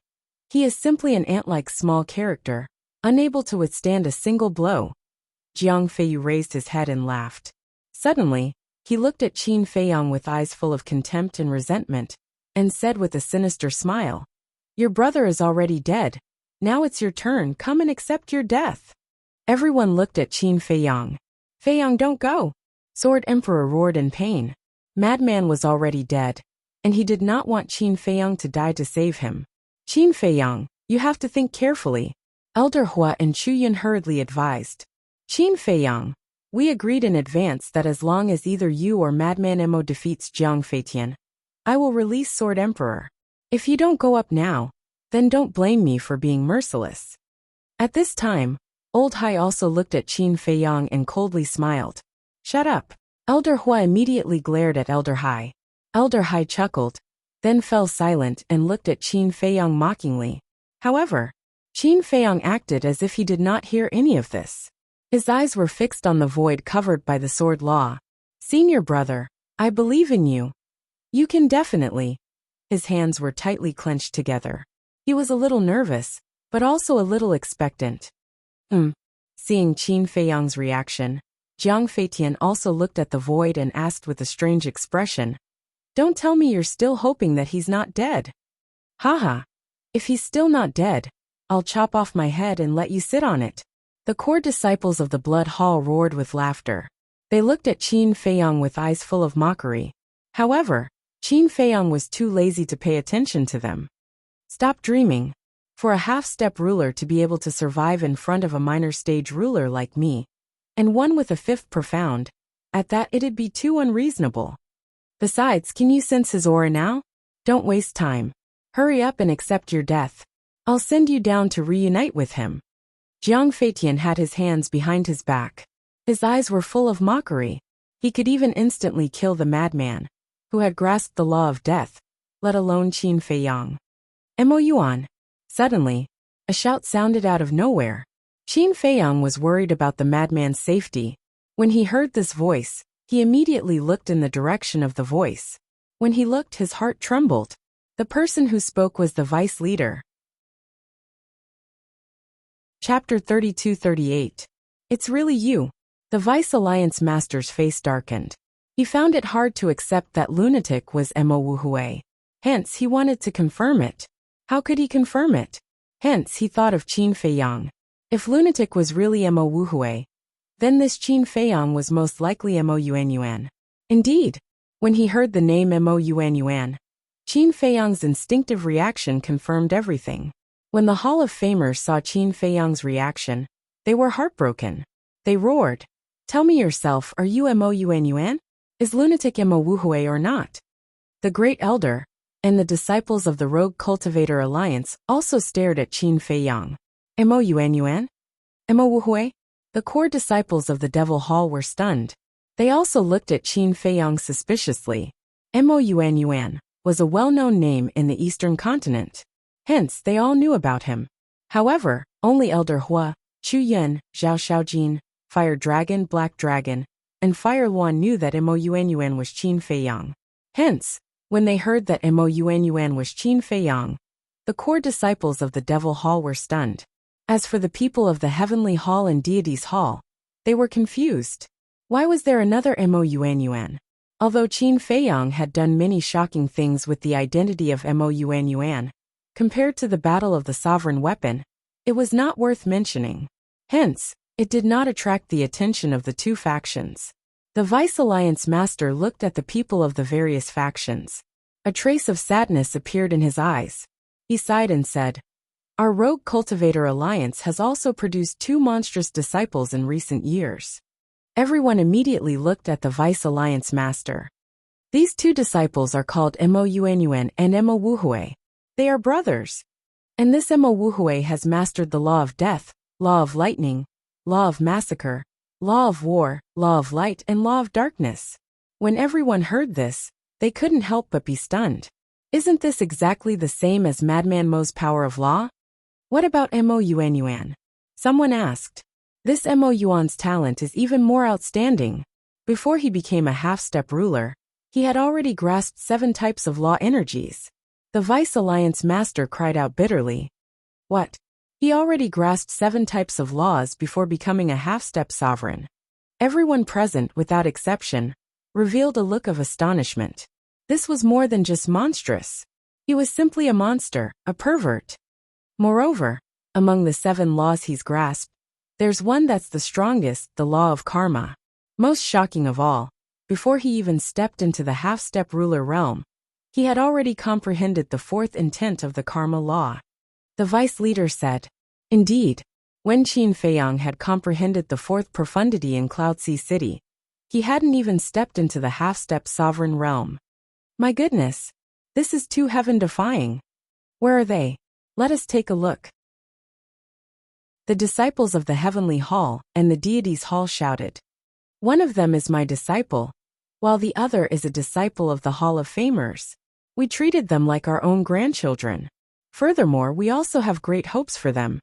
He is simply an ant-like small character, unable to withstand a single blow. Jiang Feiyu raised his head and laughed. Suddenly, he looked at Qin Feiyang with eyes full of contempt and resentment, and said with a sinister smile, "Your brother is already dead. Now it's your turn, come and accept your death." Everyone looked at Qin Feiyang. "Feiyang, don't go!" Sword Emperor roared in pain. Madman was already dead, and he did not want Qin Feiyang to die to save him. "Qin Feiyang, you have to think carefully," Elder Hua and Chu Yun hurriedly advised. "Qin Feiyang, we agreed in advance that as long as either you or Madman Mo defeats Jiang Feitian, I will release Sword Emperor. If you don't go up now, then don't blame me for being merciless." At this time, Old Hai also looked at Qin Feiyang and coldly smiled. "Shut up." Elder Hua immediately glared at Elder Hai. Elder Hai chuckled, then fell silent and looked at Qin Feiyang mockingly. However, Qin Feiyang acted as if he did not hear any of this. His eyes were fixed on the void covered by the sword law. "Senior brother, I believe in you. You can definitely." His hands were tightly clenched together. He was a little nervous, but also a little expectant. Seeing Qin Feiyang's reaction, Jiang Feitian also looked at the void and asked with a strange expression, "Don't tell me you're still hoping that he's not dead." "Haha. If he's still not dead, I'll chop off my head and let you sit on it." The core disciples of the Blood Hall roared with laughter. They looked at Qin Feiyang with eyes full of mockery. However, Qin Feiyang was too lazy to pay attention to them. Stop dreaming. For a half-step ruler to be able to survive in front of a minor stage ruler like me, and one with a fifth profound, at that it'd be too unreasonable. Besides, can you sense his aura now? Don't waste time. Hurry up and accept your death. I'll send you down to reunite with him. Jiang Feitian had his hands behind his back. His eyes were full of mockery. He could even instantly kill the madman, who had grasped the law of death, let alone Qin Feiyang. Mo Yuan. Suddenly, a shout sounded out of nowhere. Qin Feiyang was worried about the madman's safety. When he heard this voice, he immediately looked in the direction of the voice. When he looked, his heart trembled. The person who spoke was the vice leader. Chapter 32-38. It's really you. The Vice Alliance Master's face darkened. He found it hard to accept that lunatic was Mo Wuhui. Hence, he wanted to confirm it. How could he confirm it? Hence, he thought of Qin Feiyang. If lunatic was really Mo Wuhui, then this Qin Feiyang was most likely Mo Yuanyuan. Indeed, when he heard the name Mo Yuanyuan, Qin Feiyang's instinctive reaction confirmed everything. When the Hall of Famers saw Qin Feiyang's reaction, they were heartbroken. They roared, "Tell me yourself, are you Mo Yuanyuan? Is lunatic Mo Wuhui or not?" The great elder, and the disciples of the Rogue Cultivator Alliance also stared at Qin Feiyang. Mo Yuan Yuan? Mo Wuhui? The core disciples of the Devil Hall were stunned. They also looked at Qin Feiyang suspiciously. Mo Yuan Yuan was a well-known name in the Eastern continent. Hence, they all knew about him. However, only Elder Hua, Chu Yun, Zhao Shaojin, Fire Dragon, Black Dragon, and Fire Luan knew that Mo Yuan Yuan was Qin Feiyang. Hence, when they heard that Mo Yuan Yuan was Qin Feiyang, the core disciples of the Devil Hall were stunned. As for the people of the Heavenly Hall and Deities Hall, they were confused. Why was there another Mo Yuan Yuan? Although Qin Feiyang had done many shocking things with the identity of Mo Yuan Yuan, compared to the Battle of the Sovereign Weapon, it was not worth mentioning. Hence, it did not attract the attention of the two factions. The Vice Alliance Master looked at the people of the various factions. A trace of sadness appeared in his eyes. He sighed and said, "Our Rogue Cultivator Alliance has also produced two monstrous disciples in recent years." Everyone immediately looked at the Vice Alliance Master. These two disciples are called Mo Yuan Yuan and Mo Wuhui. They are brothers. And this Mo Wuhui has mastered the law of death, law of lightning, law of massacre, law of war, law of light, and law of darkness. When everyone heard this, they couldn't help but be stunned. Isn't this exactly the same as Madman Mo's power of law? What about Mo Yuan Yuan? Someone asked. This Mo Yuan's talent is even more outstanding. Before he became a half-step ruler, he had already grasped 7 types of law energies. The Vice Alliance Master cried out bitterly. What? He already grasped 7 types of laws before becoming a half-step sovereign. Everyone present, without exception, revealed a look of astonishment. This was more than just monstrous. He was simply a monster, a pervert. Moreover, among the 7 laws he's grasped, there's one that's the strongest, the law of karma. Most shocking of all, before he even stepped into the half-step ruler realm, he had already comprehended the 4th intent of the karma law. The vice leader said, "Indeed, when Qin Feiyang had comprehended the 4th profundity in Cloud Sea City, he hadn't even stepped into the half-step sovereign realm. My goodness, this is too heaven-defying. Where are they? Let us take a look." The disciples of the Heavenly Hall and the Deities Hall shouted, "One of them is my disciple, while the other is a disciple of the Hall of Famers. We treated them like our own grandchildren. Furthermore, we also have great hopes for them.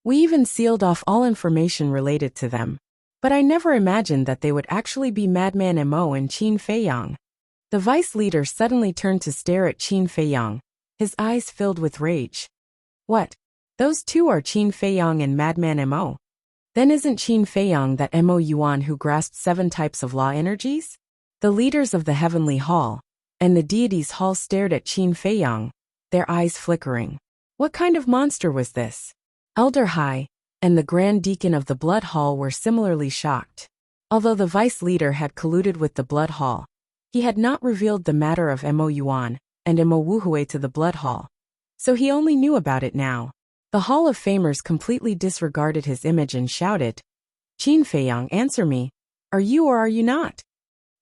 We even sealed off all information related to them. But I never imagined that they would actually be Madman Mo and Qin Feiyang." The vice leader suddenly turned to stare at Qin Feiyang, his eyes filled with rage. "What? Those two are Qin Feiyang and Madman Mo? Then isn't Qin Feiyang that Mo Yuan who grasped 7 types of law energies?" The leaders of the Heavenly Hall and the Deities Hall stared at Qin Feiyang, their eyes flickering. What kind of monster was this? Elder Hai and the Grand Deacon of the Blood Hall were similarly shocked. Although the vice leader had colluded with the Blood Hall, he had not revealed the matter of Mo Yuan and Mo Wuhui to the Blood Hall, so he only knew about it now. The Hall of Famers completely disregarded his image and shouted, "Qin Feiyang, answer me. Are you or are you not?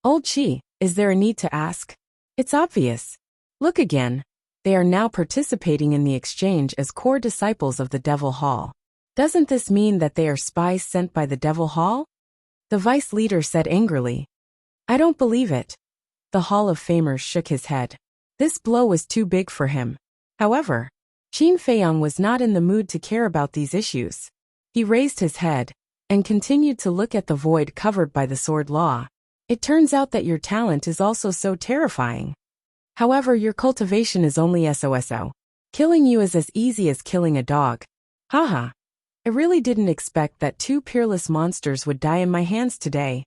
Old Qi, is there a need to ask? It's obvious. Look again. They are now participating in the exchange as core disciples of the Devil Hall. Doesn't this mean that they are spies sent by the Devil Hall?" The vice leader said angrily. "I don't believe it." The Hall of Famers shook his head. This blow was too big for him. However, Qin Feiyang was not in the mood to care about these issues. He raised his head and continued to look at the void covered by the sword law. "It turns out that your talent is also so terrifying. However, your cultivation is only SOSO. Killing you is as easy as killing a dog. Haha. I really didn't expect that 2 peerless monsters would die in my hands today.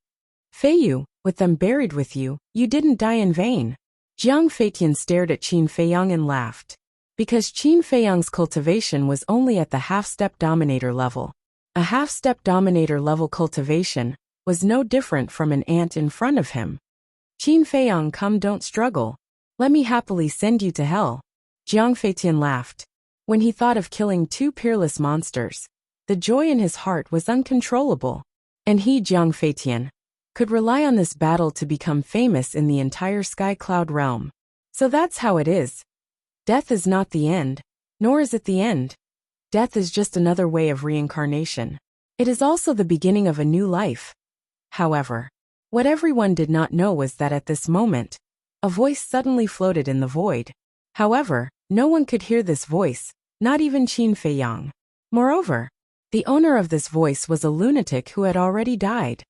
Feiyu, with them buried with you, you didn't die in vain." Jiang Feitian stared at Qin Feiyang and laughed. Because Qin Feiyang's cultivation was only at the half-step dominator level. A half-step dominator level cultivation was no different from an ant in front of him. "Qin Feiyang, come, don't struggle. Let me happily send you to hell." Jiang Feitian laughed. When he thought of killing 2 peerless monsters, the joy in his heart was uncontrollable. And he, Jiang Feitian, could rely on this battle to become famous in the entire Sky Cloud realm. So that's how it is. Death is not the end, nor is it the end. Death is just another way of reincarnation. It is also the beginning of a new life. However, what everyone did not know was that at this moment, a voice suddenly floated in the void. However, no one could hear this voice, not even Qin Feiyang. Moreover, the owner of this voice was a lunatic who had already died.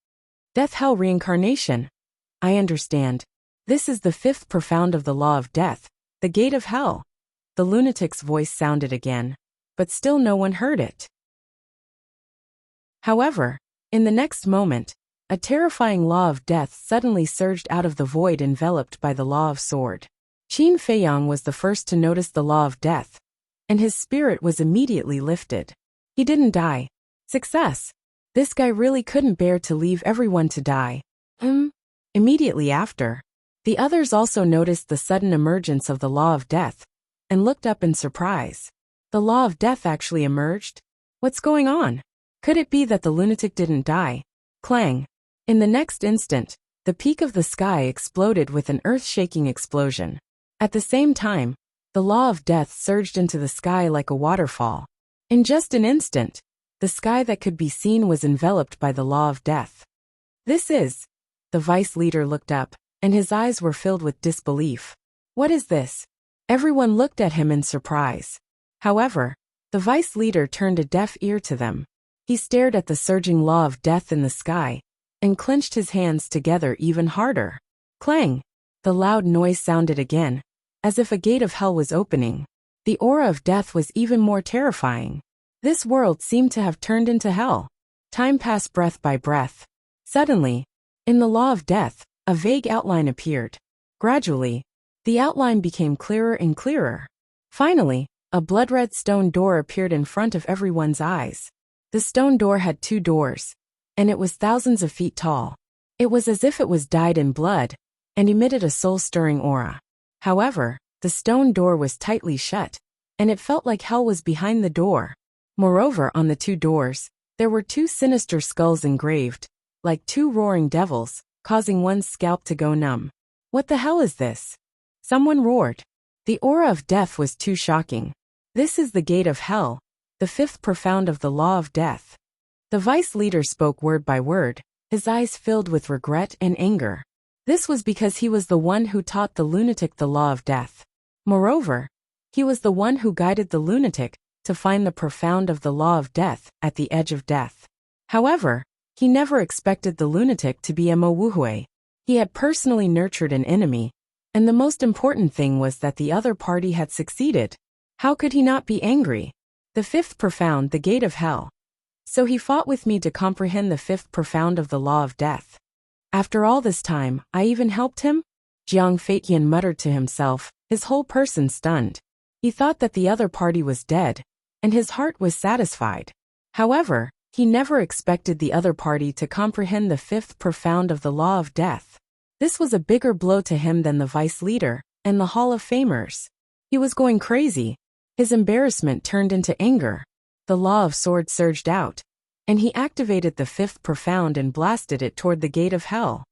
Death-hell reincarnation. I understand. This is the fifth profound of the law of death, the gate of hell. The lunatic's voice sounded again, but still no one heard it. However, in the next moment, a terrifying law of death suddenly surged out of the void enveloped by the law of sword. Qin Feiyang was the first to notice the law of death, and his spirit was immediately lifted. He didn't die. Success! This guy really couldn't bear to leave everyone to die. Immediately after, the others also noticed the sudden emergence of the law of death, and looked up in surprise. The law of death actually emerged? What's going on? Could it be that the lunatic didn't die? Clang! In the next instant, the peak of the sky exploded with an earth-shaking explosion. At the same time, the law of death surged into the sky like a waterfall. In just an instant, the sky that could be seen was enveloped by the law of death. The vice leader looked up, and his eyes were filled with disbelief. What is this? Everyone looked at him in surprise. However, the vice leader turned a deaf ear to them. He stared at the surging law of death in the sky, and clenched his hands together even harder. Clang! The loud noise sounded again, as if a gate of hell was opening. The aura of death was even more terrifying. This world seemed to have turned into hell. Time passed breath by breath. Suddenly, in the law of death, a vague outline appeared. Gradually, the outline became clearer and clearer. Finally, a blood-red stone door appeared in front of everyone's eyes. The stone door had 2 doors, and it was thousands of feet tall. It was as if it was dyed in blood, and emitted a soul-stirring aura. However, the stone door was tightly shut, and it felt like hell was behind the door. Moreover, on the 2 doors, there were 2 sinister skulls engraved, like 2 roaring devils, causing one's scalp to go numb. What the hell is this? Someone roared. The aura of death was too shocking. This is the gate of hell, the 5th profound of the law of death. The vice leader spoke word by word, his eyes filled with regret and anger. This was because he was the one who taught the lunatic the law of death. Moreover, he was the one who guided the lunatic to find the profound of the law of death at the edge of death. However, he never expected the lunatic to be a Mo Wuhui. He had personally nurtured an enemy, and the most important thing was that the other party had succeeded. How could he not be angry? The 5th profound, the gate of hell. So he fought with me to comprehend the 5th profound of the law of death. After all this time, I even helped him? Jiang Feitian muttered to himself, his whole person stunned. He thought that the other party was dead, and his heart was satisfied. However, he never expected the other party to comprehend the 5th profound of the law of death. This was a bigger blow to him than the vice leader and the Hall of Famers. He was going crazy. His embarrassment turned into anger. The law of sword surged out, and he activated the 5th profound and blasted it toward the gate of hell.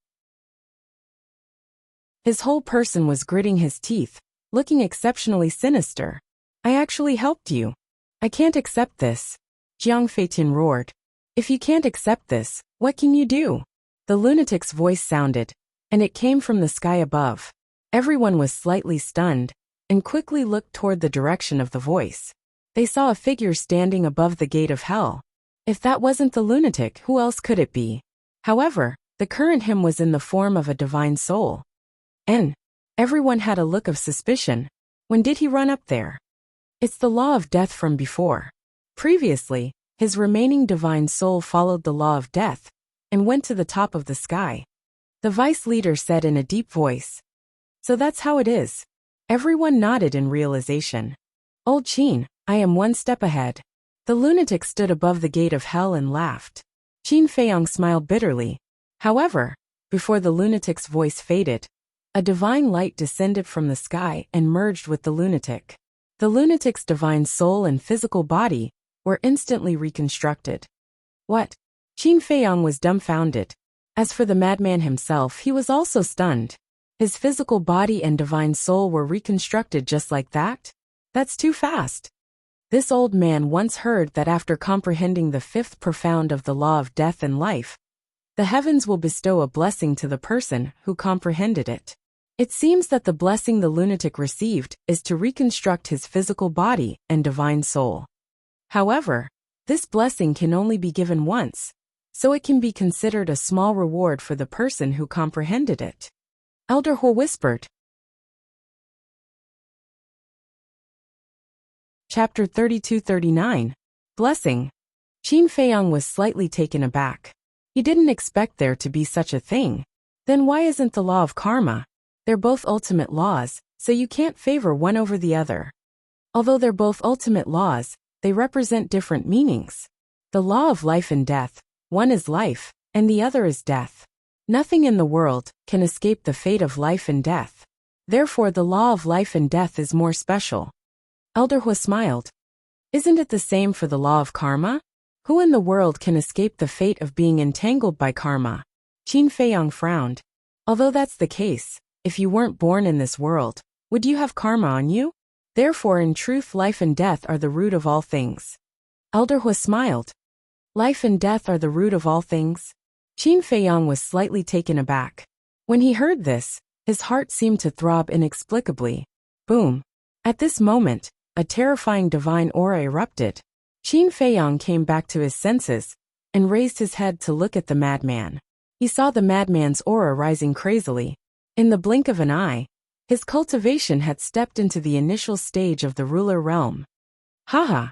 His whole person was gritting his teeth, looking exceptionally sinister. I actually helped you. I can't accept this. Jiang Feitian roared. If you can't accept this, what can you do? The lunatic's voice sounded, and it came from the sky above. Everyone was slightly stunned, and quickly looked toward the direction of the voice. They saw a figure standing above the gate of hell. If that wasn't the lunatic, who else could it be? However, the current him was in the form of a divine soul. And everyone had a look of suspicion. When did he run up there? It's the law of death from before. Previously, his remaining divine soul followed the law of death, and went to the top of the sky. The vice leader said in a deep voice. So that's how it is. Everyone nodded in realization. Old Qin, I am 1 step ahead. The lunatic stood above the gate of hell and laughed. Qin Feiyang smiled bitterly. However, before the lunatic's voice faded, a divine light descended from the sky and merged with the lunatic. The lunatic's divine soul and physical body were instantly reconstructed. What? Qin Feiyang was dumbfounded. As for the madman himself, he was also stunned. His physical body and divine soul were reconstructed just like that? That's too fast. This old man once heard that after comprehending the fifth profound of the law of death and life, the heavens will bestow a blessing to the person who comprehended it. It seems that the blessing the lunatic received is to reconstruct his physical body and divine soul. However, this blessing can only be given once, so it can be considered a small reward for the person who comprehended it. Elder Hu whispered. Chapter 32-39. Blessing. Qin Feiyang was slightly taken aback. He didn't expect there to be such a thing. Then why isn't the law of karma? They're both ultimate laws, so you can't favor one over the other. Although they're both ultimate laws, they represent different meanings. The law of life and death, one is life, and the other is death. Nothing in the world can escape the fate of life and death. Therefore the law of life and death is more special. Elder Hu smiled. Isn't it the same for the law of karma? Who in the world can escape the fate of being entangled by karma? Qin Feiyang frowned. Although that's the case, if you weren't born in this world, would you have karma on you? Therefore in truth life and death are the root of all things. Elder Hu smiled. Life and death are the root of all things? Qin Feiyang was slightly taken aback. When he heard this, his heart seemed to throb inexplicably. Boom. At this moment, a terrifying divine aura erupted. Qin Feiyang came back to his senses and raised his head to look at the madman. He saw the madman's aura rising crazily. In the blink of an eye, his cultivation had stepped into the initial stage of the ruler realm. Haha!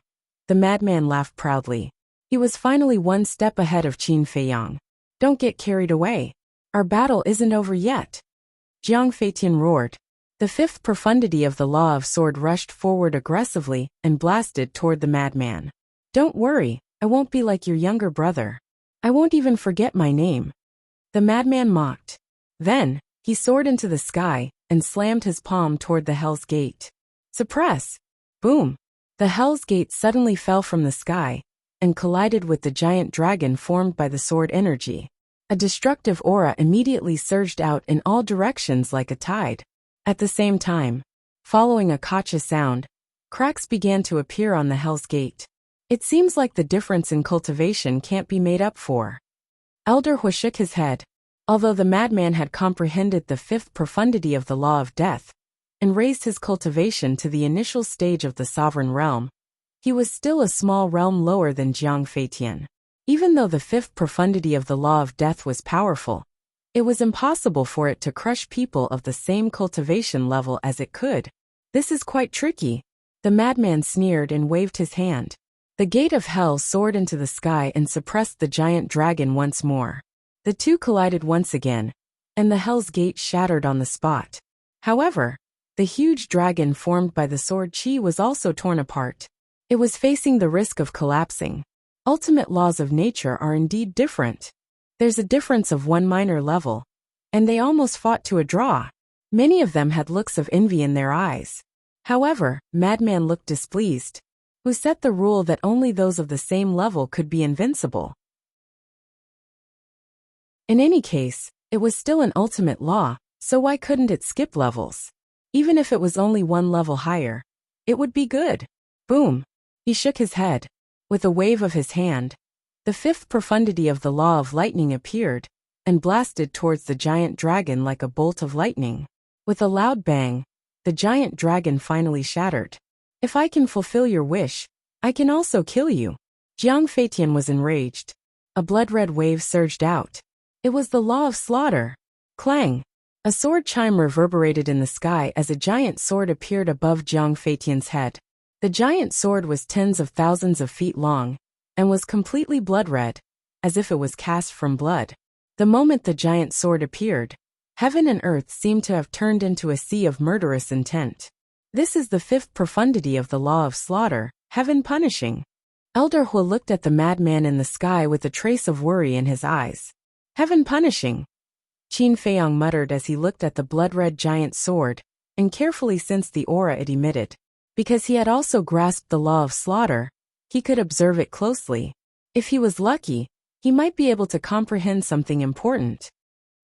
The madman laughed proudly. He was finally one step ahead of Qin Feiyang. Don't get carried away. Our battle isn't over yet. Jiang Feitian roared. The fifth profundity of the law of sword rushed forward aggressively and blasted toward the madman. Don't worry, I won't be like your younger brother. I won't even forget my name. The madman mocked. Then, he soared into the sky and slammed his palm toward the Hell's Gate. Suppress! Boom! The Hell's Gate suddenly fell from the sky and collided with the giant dragon formed by the sword energy. A destructive aura immediately surged out in all directions like a tide. At the same time, following a kacha sound, cracks began to appear on the Hell's Gate. It seems like the difference in cultivation can't be made up for. Elder Hu shook his head. Although the madman had comprehended the fifth profundity of the law of death and raised his cultivation to the initial stage of the sovereign realm, he was still a small realm lower than Jiang Feitian. Even though the fifth profundity of the law of death was powerful, it was impossible for it to crush people of the same cultivation level as it could. This is quite tricky. The madman sneered and waved his hand. The gate of hell soared into the sky and suppressed the giant dragon once more. The two collided once again, and the Hell's Gate shattered on the spot. However, the huge dragon formed by the sword chi was also torn apart. It was facing the risk of collapsing. Ultimate laws of nature are indeed different. There's a difference of one minor level, and they almost fought to a draw. Many of them had looks of envy in their eyes. However, Madman looked displeased. Who set the rule that only those of the same level could be invincible? In any case, it was still an ultimate law, so why couldn't it skip levels? Even if it was only one level higher, it would be good. Boom! He shook his head. With a wave of his hand, the fifth profundity of the law of lightning appeared and blasted towards the giant dragon like a bolt of lightning. With a loud bang, the giant dragon finally shattered. If I can fulfill your wish, I can also kill you. Jiang Feitian was enraged. A blood-red wave surged out. It was the law of slaughter. Clang! A sword chime reverberated in the sky as a giant sword appeared above Jiang Feitian's head. The giant sword was tens of thousands of feet long and was completely blood-red, as if it was cast from blood. The moment the giant sword appeared, heaven and earth seemed to have turned into a sea of murderous intent. This is the fifth profundity of the law of slaughter, heaven punishing. Elder Hu looked at the madman in the sky with a trace of worry in his eyes. Heaven punishing. Qin Feiyang muttered as he looked at the blood-red giant sword and carefully sensed the aura it emitted. Because he had also grasped the law of slaughter, he could observe it closely. If he was lucky, he might be able to comprehend something important.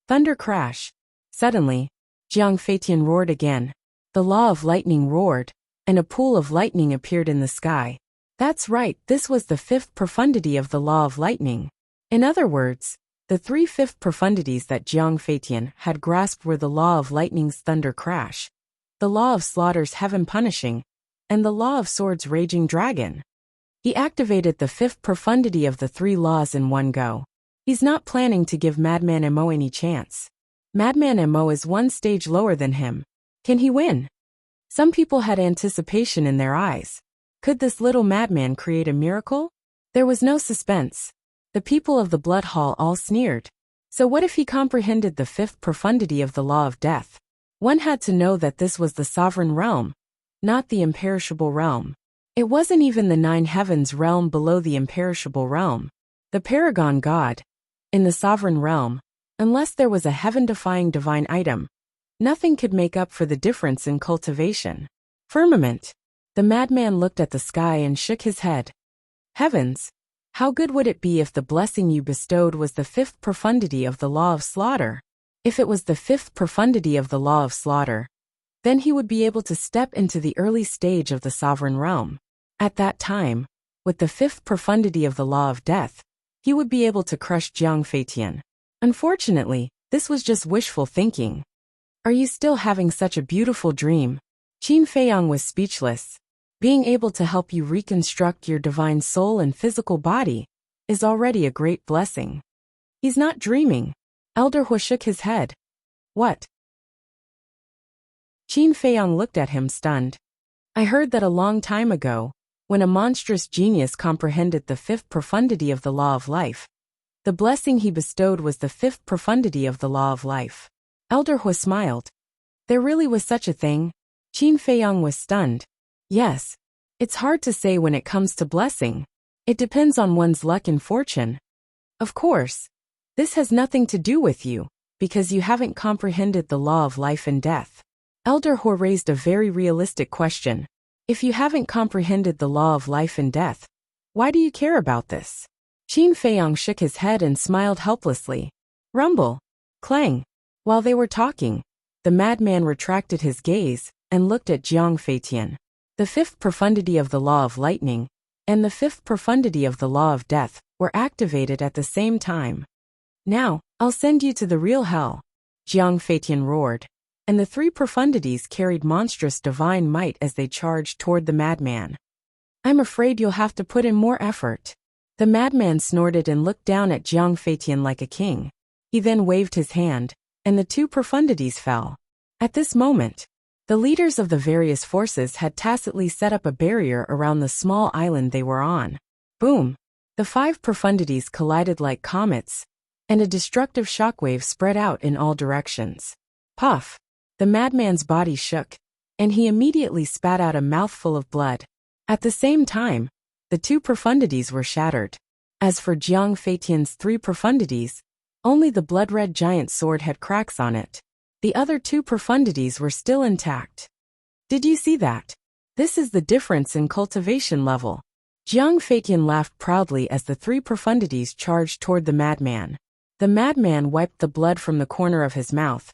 Thunder crash. Suddenly, Jiang Feitian roared again. The law of lightning roared, and a pool of lightning appeared in the sky. That's right, this was the fifth profundity of the law of lightning. In other words, the three fifth profundities that Jiang Feitian had grasped were the law of lightning's thunder crash, the law of slaughter's heaven punishing, and the law of swords raging dragon. He activated the fifth profundity of the three laws in one go. He's not planning to give Madman Mo any chance. Madman Mo is one stage lower than him. Can he win? Some people had anticipation in their eyes. Could this little madman create a miracle? There was no suspense. The people of the Blood Hall all sneered. So what if he comprehended the fifth profundity of the law of death? One had to know that this was the sovereign realm, not the imperishable realm. It wasn't even the nine heavens realm below the imperishable realm. The paragon god. In the sovereign realm, unless there was a heaven-defying divine item, nothing could make up for the difference in cultivation. Firmament. The madman looked at the sky and shook his head. Heavens! How good would it be if the blessing you bestowed was the fifth profundity of the law of slaughter? If it was the fifth profundity of the law of slaughter, then he would be able to step into the early stage of the sovereign realm. At that time, with the fifth profundity of the law of death, he would be able to crush Jiang Feitian. Unfortunately, this was just wishful thinking. Are you still having such a beautiful dream? Qin Feiyang was speechless. Being able to help you reconstruct your divine soul and physical body is already a great blessing. He's not dreaming. Elder Hu shook his head. What? Qin Feiyang looked at him stunned. I heard that a long time ago, when a monstrous genius comprehended the fifth profundity of the law of life, the blessing he bestowed was the fifth profundity of the law of life. Elder Hu smiled. There really was such a thing? Qin Feiyang was stunned. Yes. It's hard to say when it comes to blessing. It depends on one's luck and fortune. Of course, this has nothing to do with you, because you haven't comprehended the law of life and death. Elder Hu raised a very realistic question. If you haven't comprehended the law of life and death, why do you care about this? Qin Feiyang shook his head and smiled helplessly. Rumble. Clang. While they were talking, the madman retracted his gaze and looked at Jiang Feitian. The fifth profundity of the law of lightning and the fifth profundity of the law of death were activated at the same time. Now, I'll send you to the real hell, Jiang Feitian roared, and the three profundities carried monstrous divine might as they charged toward the madman. I'm afraid you'll have to put in more effort. The madman snorted and looked down at Jiang Feitian like a king. He then waved his hand, and the two profundities fell. At this moment, the leaders of the various forces had tacitly set up a barrier around the small island they were on. Boom! The five profundities collided like comets, and a destructive shockwave spread out in all directions. Puff! The madman's body shook, and he immediately spat out a mouthful of blood. At the same time, the two profundities were shattered. As for Jiang Feitian's three profundities, only the blood-red giant sword had cracks on it. The other two profundities were still intact. Did you see that? This is the difference in cultivation level. Jiang Feitian laughed proudly as the three profundities charged toward the madman. The madman wiped the blood from the corner of his mouth,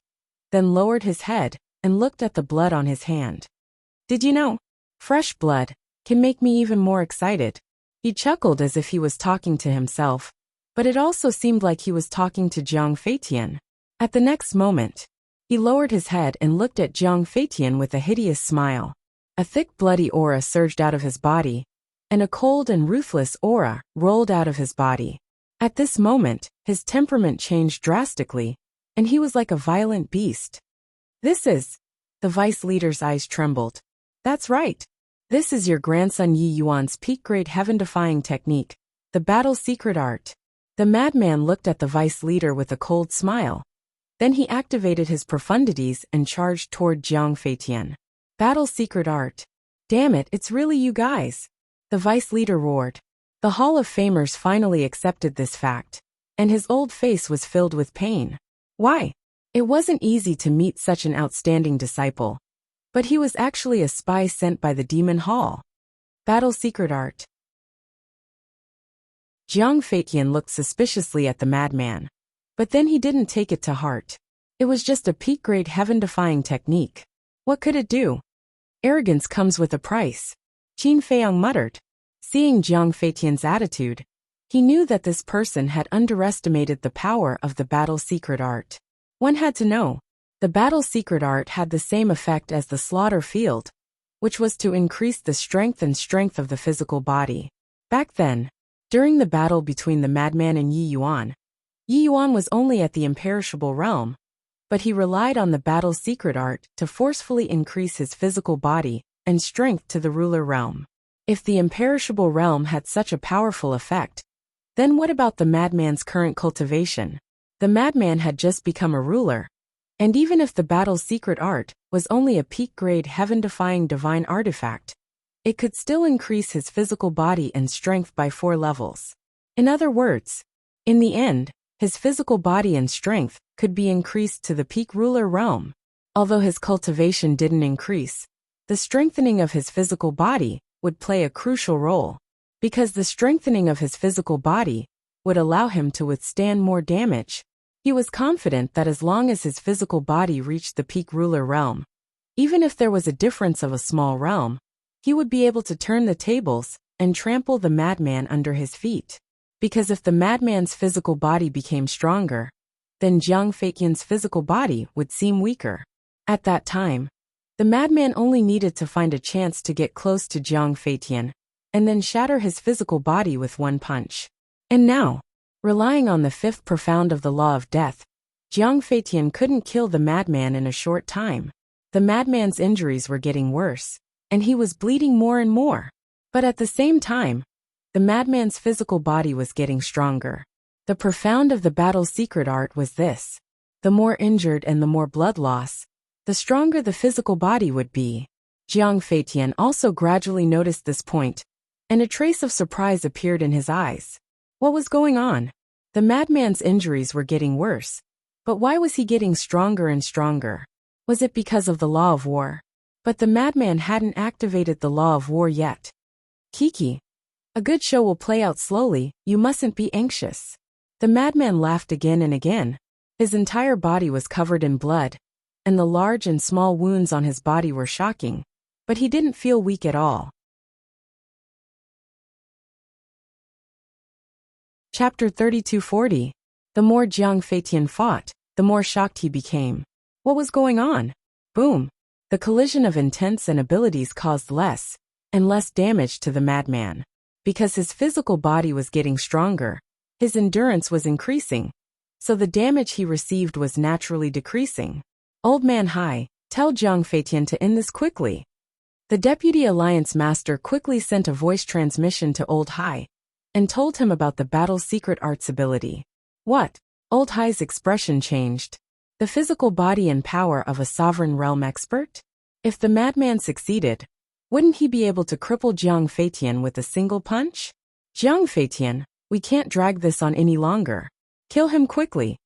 then lowered his head and looked at the blood on his hand. Did you know? Fresh blood can make me even more excited. He chuckled as if he was talking to himself, but it also seemed like he was talking to Jiang Feitian. At the next moment, he lowered his head and looked at Jiang Feitian with a hideous smile. A thick bloody aura surged out of his body, and a cold and ruthless aura rolled out of his body. At this moment, his temperament changed drastically, and he was like a violent beast. This is... The vice leader's eyes trembled. That's right. This is your grandson Yi Yuan's peak-grade heaven-defying technique, the battle secret art. The madman looked at the vice leader with a cold smile. Then he activated his profundities and charged toward Jiang Feitian. Battle secret art. Damn it, it's really you guys. The vice leader roared. The Hall of Famers finally accepted this fact, and his old face was filled with pain. Why? It wasn't easy to meet such an outstanding disciple. But he was actually a spy sent by the Demon Hall. Battle secret art. Jiang Feitian looked suspiciously at the madman. But then he didn't take it to heart. It was just a peak-grade heaven-defying technique. What could it do? Arrogance comes with a price, Qin Feiyang muttered. Seeing Jiang Feitian's attitude, he knew that this person had underestimated the power of the battle secret art. One had to know. The battle secret art had the same effect as the slaughter field, which was to increase the strength of the physical body. Back then, during the battle between the madman and Yi Yuan was only at the imperishable realm, but he relied on the battle secret art to forcefully increase his physical body and strength to the ruler realm. If the imperishable realm had such a powerful effect, then what about the madman's current cultivation? The madman had just become a ruler, and even if the battle's secret art was only a peak-grade heaven-defying divine artifact, it could still increase his physical body and strength by 4 levels. In other words, in the end, his physical body and strength could be increased to the peak ruler realm. Although his cultivation didn't increase, the strengthening of his physical body would play a crucial role, because the strengthening of his physical body would allow him to withstand more damage. He was confident that as long as his physical body reached the peak ruler realm, even if there was a difference of a small realm, he would be able to turn the tables and trample the madman under his feet. Because if the madman's physical body became stronger, then Jiang Feitian's physical body would seem weaker. At that time, the madman only needed to find a chance to get close to Jiang Feitian, and then shatter his physical body with one punch. And now, relying on the 5th profound of the law of death, Jiang Feitian couldn't kill the madman in a short time. The madman's injuries were getting worse, and he was bleeding more and more. But at the same time, the madman's physical body was getting stronger. The profound of the battle's secret art was this: the more injured and the more blood loss, the stronger the physical body would be. Jiang Feitian also gradually noticed this point, and a trace of surprise appeared in his eyes. What was going on? The madman's injuries were getting worse, but why was he getting stronger and stronger? Was it because of the law of war? But the madman hadn't activated the law of war yet. Kiki, a good show will play out slowly, you mustn't be anxious. The madman laughed again and again. His entire body was covered in blood, and the large and small wounds on his body were shocking, but he didn't feel weak at all. Chapter 3240. The more Jiang Feitian fought, the more shocked he became. What was going on? Boom! The collision of intents and abilities caused less and less damage to the madman. Because his physical body was getting stronger, his endurance was increasing, so the damage he received was naturally decreasing. Old Man Hai, tell Jiang Feitian to end this quickly. The Deputy Alliance Master quickly sent a voice transmission to Old Hai and told him about the battle's secret arts ability. What? Old Hai's expression changed. The physical body and power of a sovereign realm expert? If the madman succeeded, wouldn't he be able to cripple Jiang Feitian with a single punch? Jiang Feitian, we can't drag this on any longer. Kill him quickly.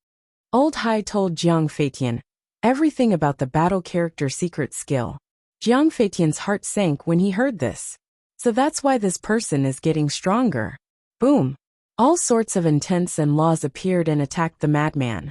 Old Hai told Jiang Feitian everything about the battle character secret skill. Jiang Feitian's heart sank when he heard this. So that's why this person is getting stronger. Boom! All sorts of intents and laws appeared and attacked the madman.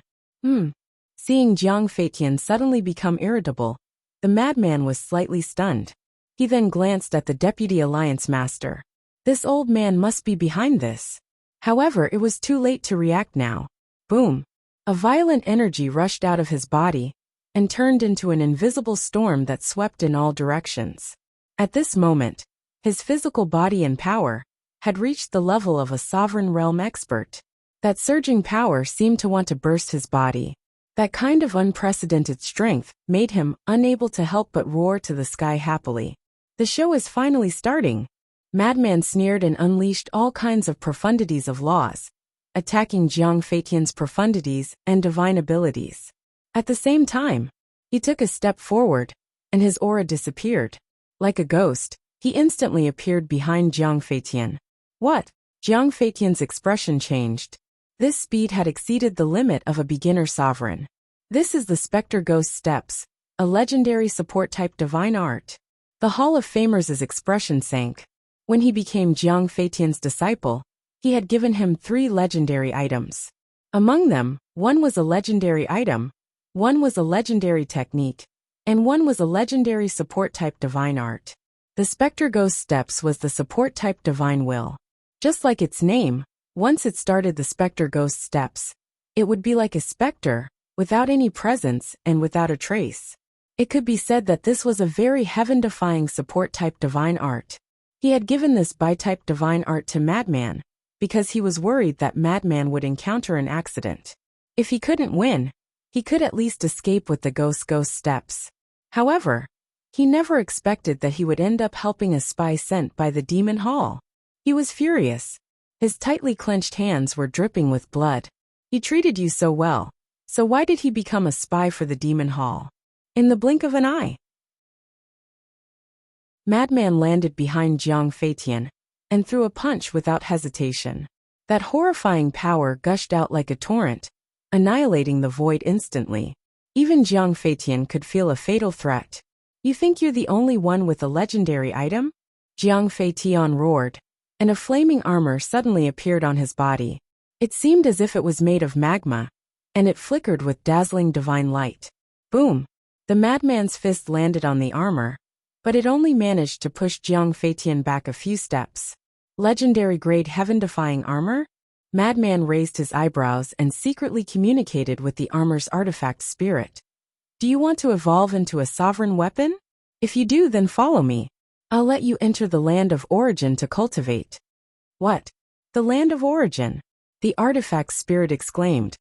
Seeing Jiang Feitian suddenly become irritable, the madman was slightly stunned. He then glanced at the Deputy Alliance Master. This old man must be behind this. However, it was too late to react now. Boom! A violent energy rushed out of his body and turned into an invisible storm that swept in all directions. At this moment, his physical body and power had reached the level of a sovereign realm expert. That surging power seemed to want to burst his body. That kind of unprecedented strength made him unable to help but roar to the sky happily. The show is finally starting. Madman sneered and unleashed all kinds of profundities of laws, attacking Jiang Feitian's profundities and divine abilities. At the same time, he took a step forward, and his aura disappeared. Like a ghost, he instantly appeared behind Jiang Feitian. What? Jiang Feitian's expression changed. This speed had exceeded the limit of a beginner sovereign. This is the Spectre Ghost Steps, a legendary support-type divine art. The Hall of Famers' expression sank. When he became Jiang Feitian's disciple, he had given him 3 legendary items. Among them, one was a legendary item, one was a legendary technique, and one was a legendary support-type divine art. The Spectre Ghost Steps was the support-type divine will. Just like its name, once it started the Spectre Ghost Steps, it would be like a specter, without any presence and without a trace. It could be said that this was a very heaven-defying support-type divine art. He had given this bi-type divine art to Madman, because he was worried that Madman would encounter an accident. If he couldn't win, he could at least escape with the Ghost Steps. However, he never expected that he would end up helping a spy sent by the Demon Hall. He was furious. His tightly clenched hands were dripping with blood. He treated you so well, so why did he become a spy for the Demon Hall? In the blink of an eye. Madman landed behind Jiang Feitian and threw a punch without hesitation. That horrifying power gushed out like a torrent, annihilating the void instantly. Even Jiang Feitian could feel a fatal threat. You think you're the only one with a legendary item? Jiang Feitian roared, and a flaming armor suddenly appeared on his body. It seemed as if it was made of magma, and it flickered with dazzling divine light. Boom! The madman's fist landed on the armor, but it only managed to push Jiang Feitian back a few steps. Legendary-grade heaven-defying armor? Madman raised his eyebrows and secretly communicated with the armor's artifact spirit. Do you want to evolve into a sovereign weapon? If you do, then follow me. I'll let you enter the land of origin to cultivate. What? The land of origin? The artifact spirit exclaimed.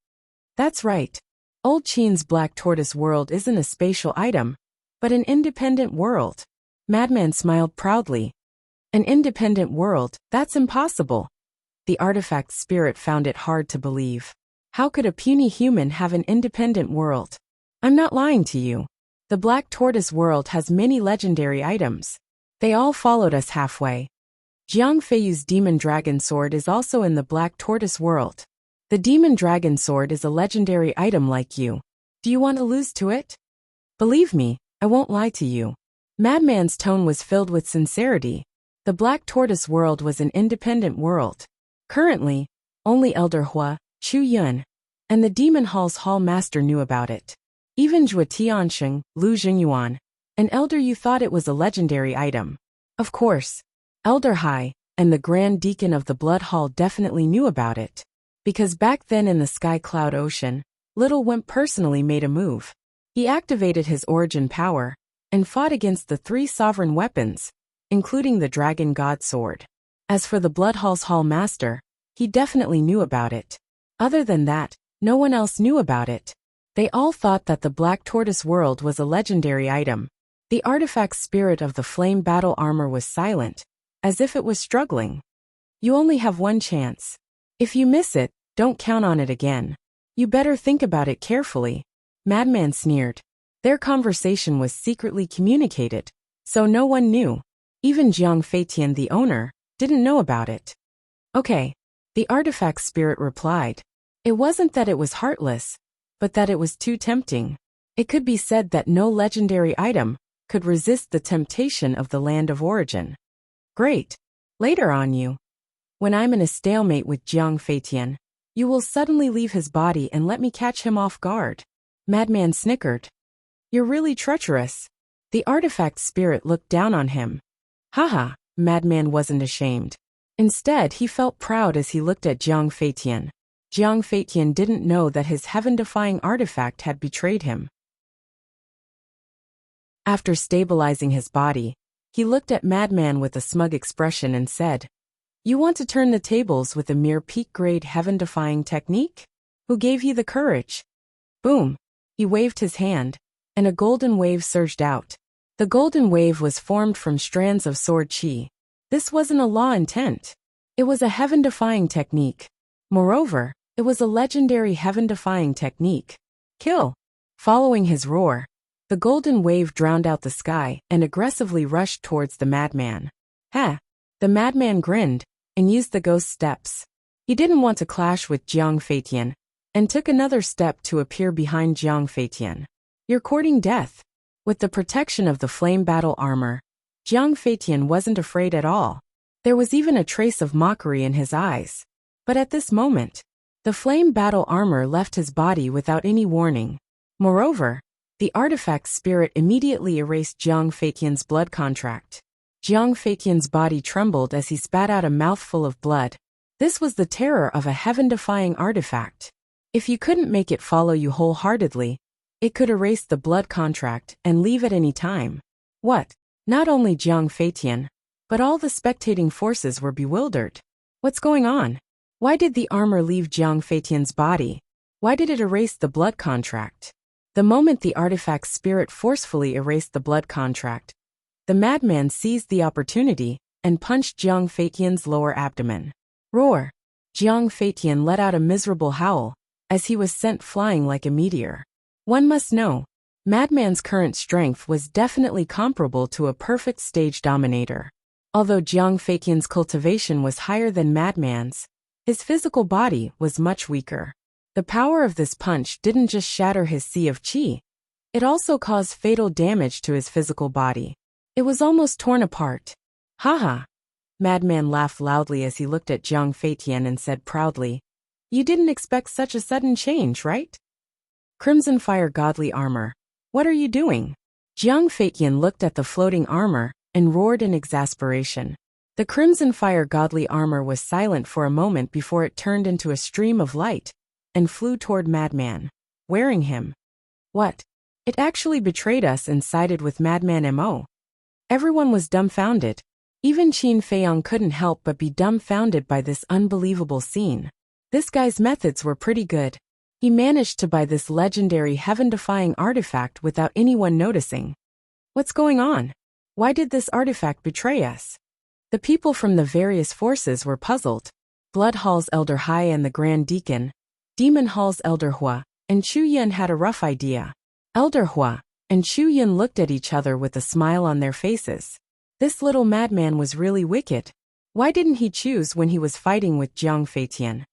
That's right. Old Qin's Black Tortoise world isn't a spatial item, but an independent world. Madman smiled proudly. An independent world? That's impossible. The artifact spirit found it hard to believe. How could a puny human have an independent world? I'm not lying to you. The Black Tortoise world has many legendary items. They all followed us halfway. Jiang Feiyu's Demon Dragon Sword is also in the Black Tortoise world. The Demon Dragon Sword is a legendary item like you. Do you want to lose to it? Believe me, I won't lie to you. Madman's tone was filled with sincerity. The Black Tortoise world was an independent world. Currently, only Elder Hua, Chu Yun, and the Demon Hall's Hall Master knew about it. Even Zhua Tiansheng, Lu Jingyuan, an Elder Yu thought it was a legendary item. Of course, Elder Hai and the Grand Deacon of the Blood Hall definitely knew about it. Because back then in the Sky Cloud Ocean, Little Wimp personally made a move. He activated his origin power and fought against the 3 sovereign weapons, including the Dragon God Sword. As for the Blood Hall's Hall Master, he definitely knew about it. Other than that, no one else knew about it. They all thought that the Black Tortoise world was a legendary item. The artifact spirit of the flame battle armor was silent, as if it was struggling. You only have one chance. If you miss it, don't count on it again. You better think about it carefully. Madman sneered. Their conversation was secretly communicated, so no one knew. Even Jiang Feitian, the owner, didn't know about it. Okay, the artifact spirit replied. It wasn't that it was heartless, but that it was too tempting. It could be said that no legendary item could resist the temptation of the land of origin. Great. Later on when I'm in a stalemate with Jiang Feitian, you will suddenly leave his body and let me catch him off guard. Madman snickered. You're really treacherous. The artifact spirit looked down on him. Haha, Madman wasn't ashamed. Instead, he felt proud as he looked at Jiang Feitian. Jiang Feitian didn't know that his heaven-defying artifact had betrayed him. After stabilizing his body, he looked at Madman with a smug expression and said, You want to turn the tables with a mere peak-grade heaven-defying technique? Who gave you the courage? Boom! He waved his hand, and a golden wave surged out. The golden wave was formed from strands of sword chi. This wasn't a law intent. It was a heaven-defying technique. Moreover, it was a legendary heaven-defying technique. Kill! Following his roar, the golden wave drowned out the sky and aggressively rushed towards the madman. Ha! The madman grinned and used the ghost steps. He didn't want to clash with Jiang Feitian and took another step to appear behind Jiang Feitian. You're courting death. With the protection of the flame battle armor, Jiang Feitian wasn't afraid at all. There was even a trace of mockery in his eyes. But at this moment, the flame battle armor left his body without any warning. Moreover, The artifact's spirit immediately erased Jiang Feitian's blood contract. Jiang Feitian's body trembled as he spat out a mouthful of blood. This was the terror of a heaven-defying artifact. If you couldn't make it follow you wholeheartedly, it could erase the blood contract and leave at any time. What? Not only Jiang Feitian, but all the spectating forces were bewildered. What's going on? Why did the armor leave Jiang Feitian's body? Why did it erase the blood contract? The moment the artifact's spirit forcefully erased the blood contract, the madman seized the opportunity and punched Jiang Feitian's lower abdomen. Roar! Jiang Feitian let out a miserable howl as he was sent flying like a meteor. One must know, Madman's current strength was definitely comparable to a perfect stage dominator. Although Jiang Feitian's cultivation was higher than Madman's, his physical body was much weaker. The power of this punch didn't just shatter his sea of qi, it also caused fatal damage to his physical body. It was almost torn apart. Haha! Madman laughed loudly as he looked at Jiang Feitian and said proudly, "You didn't expect such a sudden change, right? Crimson Fire Godly Armor. What are you doing?" Jiang Feitian looked at the floating armor and roared in exasperation. The Crimson Fire Godly Armor was silent for a moment before it turned into a stream of light and flew toward Madman, wearing him. What? It actually betrayed us and sided with Madman Mo. Everyone was dumbfounded. Even Qin Feiyang couldn't help but be dumbfounded by this unbelievable scene. This guy's methods were pretty good. He managed to buy this legendary heaven-defying artifact without anyone noticing. What's going on? Why did this artifact betray us? The people from the various forces were puzzled. Blood Hall's Elder Hai and the Grand Deacon, Demon Hall's Elder Hua, and Chu Yun had a rough idea. Elder Hua and Chu Yun looked at each other with a smile on their faces. This little madman was really wicked. Why didn't he choose when he was fighting with Jiang Feitian?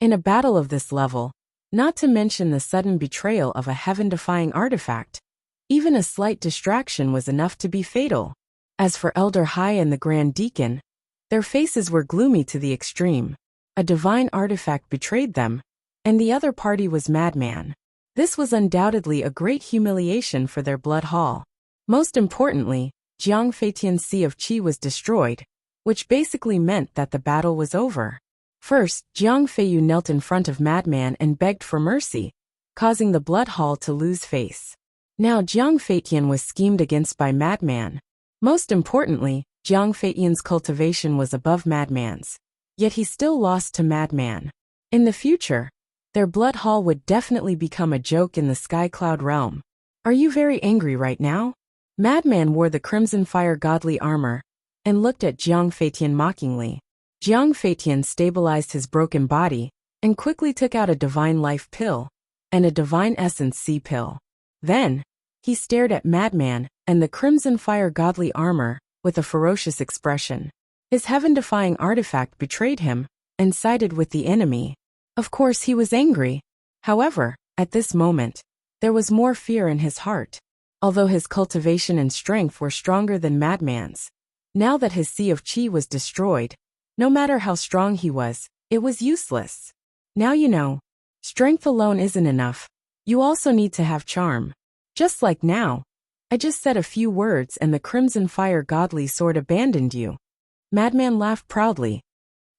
In a battle of this level, not to mention the sudden betrayal of a heaven-defying artifact, even a slight distraction was enough to be fatal. As for Elder Hai and the Grand Deacon, their faces were gloomy to the extreme. A divine artifact betrayed them, and the other party was Madman. This was undoubtedly a great humiliation for their Blood Hall. Most importantly, Jiang Feitian's Sea of Qi was destroyed, which basically meant that the battle was over. First, Jiang Feiyu knelt in front of Madman and begged for mercy, causing the Blood Hall to lose face. Now Jiang Feitian was schemed against by Madman. Most importantly, Jiang Feitian's cultivation was above Madman's. Yet he still lost to Madman. In the future, their Blood Hall would definitely become a joke in the Sky Cloud realm. Are you very angry right now? Madman wore the Crimson Fire Godly Armor and looked at Jiang Feitian mockingly. Jiang Feitian stabilized his broken body and quickly took out a Divine Life pill and a Divine Essence C pill. Then, he stared at Madman and the Crimson Fire Godly Armor with a ferocious expression. His heaven-defying artifact betrayed him and sided with the enemy. Of course he was angry. However, at this moment, there was more fear in his heart. Although his cultivation and strength were stronger than Madman's, now that his Sea of Qi was destroyed, no matter how strong he was, it was useless. Now you know, strength alone isn't enough. You also need to have charm. Just like now, I just said a few words and the Crimson Fire Godly Sword abandoned you. Madman laughed proudly.